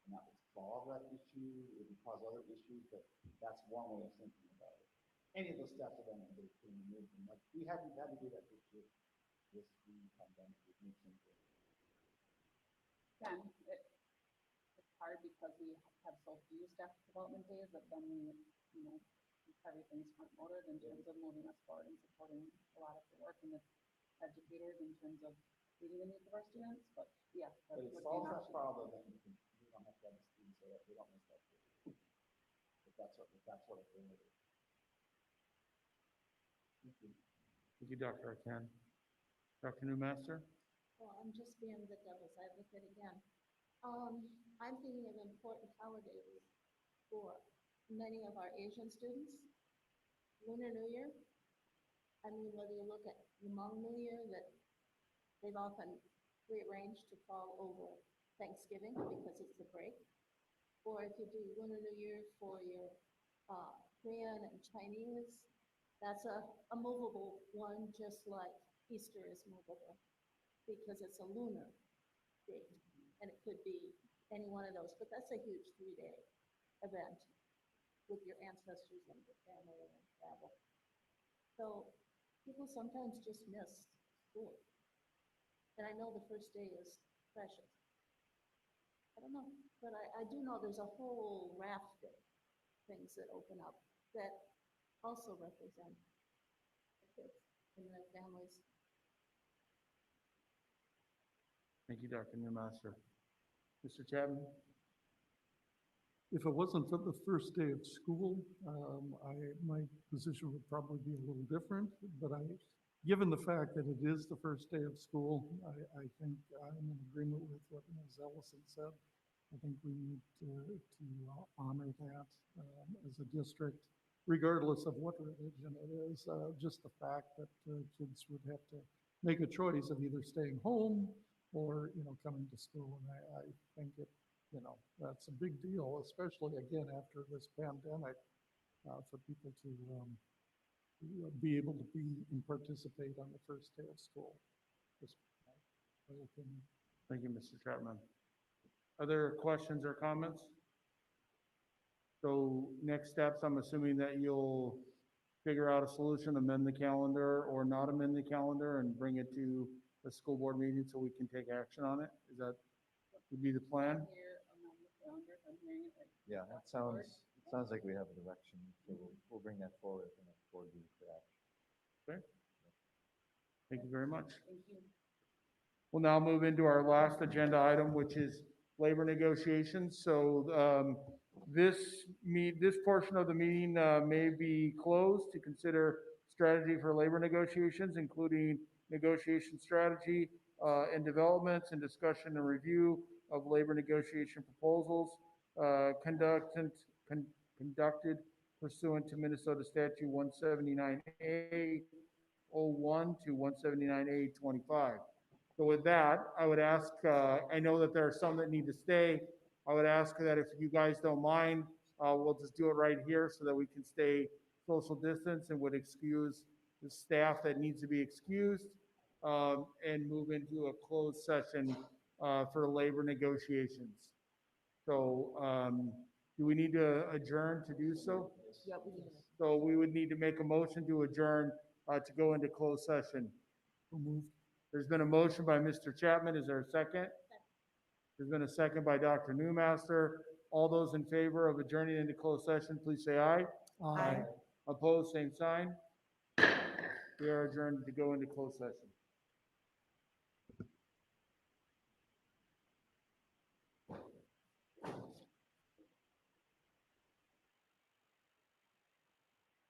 And that would solve that issue, it would cause other issues, but that's one way of thinking about it. Any of those staff development days can be moved, and like, we haven't had to do that this year, this pandemic, it makes sense. again, it's hard because we have so few staff development days that then we, everything's front loaded in terms of moving us forward and supporting a lot of the work and the educators in terms of meeting the needs of our students, but yeah. But it solves that problem, then we don't have to have the students say that we don't miss that. If that's what it really is. Thank you, Dr. Arcan. Dr. Newmaster? Well, I'm just being the devil's advocate again. I'm thinking of important holidays for many of our Asian students. Lunar New Year. I mean, whether you look at Hmong New Year, that they've often rearranged to fall over Thanksgiving because it's a break. Or if you do Lunar New Year for your Korean and Chinese, that's a movable one, just like Easter is movable because it's a lunar date. And it could be any one of those, but that's a huge 3-day event with your ancestors and your family and travel. So people sometimes just miss school. And I know the first day is precious. I don't know, but I do know there's a whole raft of things that open up that also represent the kids and their families. Thank you, Dr. Newmaster. Mr. Chapman? If it wasn't for the first day of school, my position would probably be a little different, but given the fact that it is the first day of school, I think I'm in agreement with what Ms. Ellison said. I think we need to honor that as a district, regardless of what religion it is. Just the fact that kids would have to make a choice of either staying home or, coming to school. And I think that's a big deal, especially again, after this pandemic, for people to be able to be and participate on the first day of school. Just my opinion. Thank you, Mr. Chapman. Other questions or comments? So next steps, I'm assuming that you'll figure out a solution, amend the calendar or not amend the calendar and bring it to the school board meeting so we can take action on it? Is that would be the plan? Yeah, that sounds like we have a direction, so we'll bring that forward at the next board meeting for action. Okay. Thank you very much. Thank you. We'll now move into our last agenda item, which is labor negotiations. So this portion of the meeting may be closed to consider strategy for labor negotiations, including negotiation strategy and developments and discussion and review of labor negotiation proposals conducted pursuant to Minnesota Statute 179A 01 to 179A 25. So with that, I would ask, I know that there are some that need to stay. I would ask that if you guys don't mind, we'll just do it right here so that we can stay social distance and would excuse the staff that needs to be excused and move into a closed session for labor negotiations. So do we need to adjourn to do so? Yeah, we do. So we would need to make a motion to adjourn to go into closed session. There's been a motion by Mr. Chapman. Is there a second? There's been a second by Dr. Newmaster. All those in favor of adjourning into closed session, please say aye. Aye. Opposed, same sign. We are adjourned to go into closed session.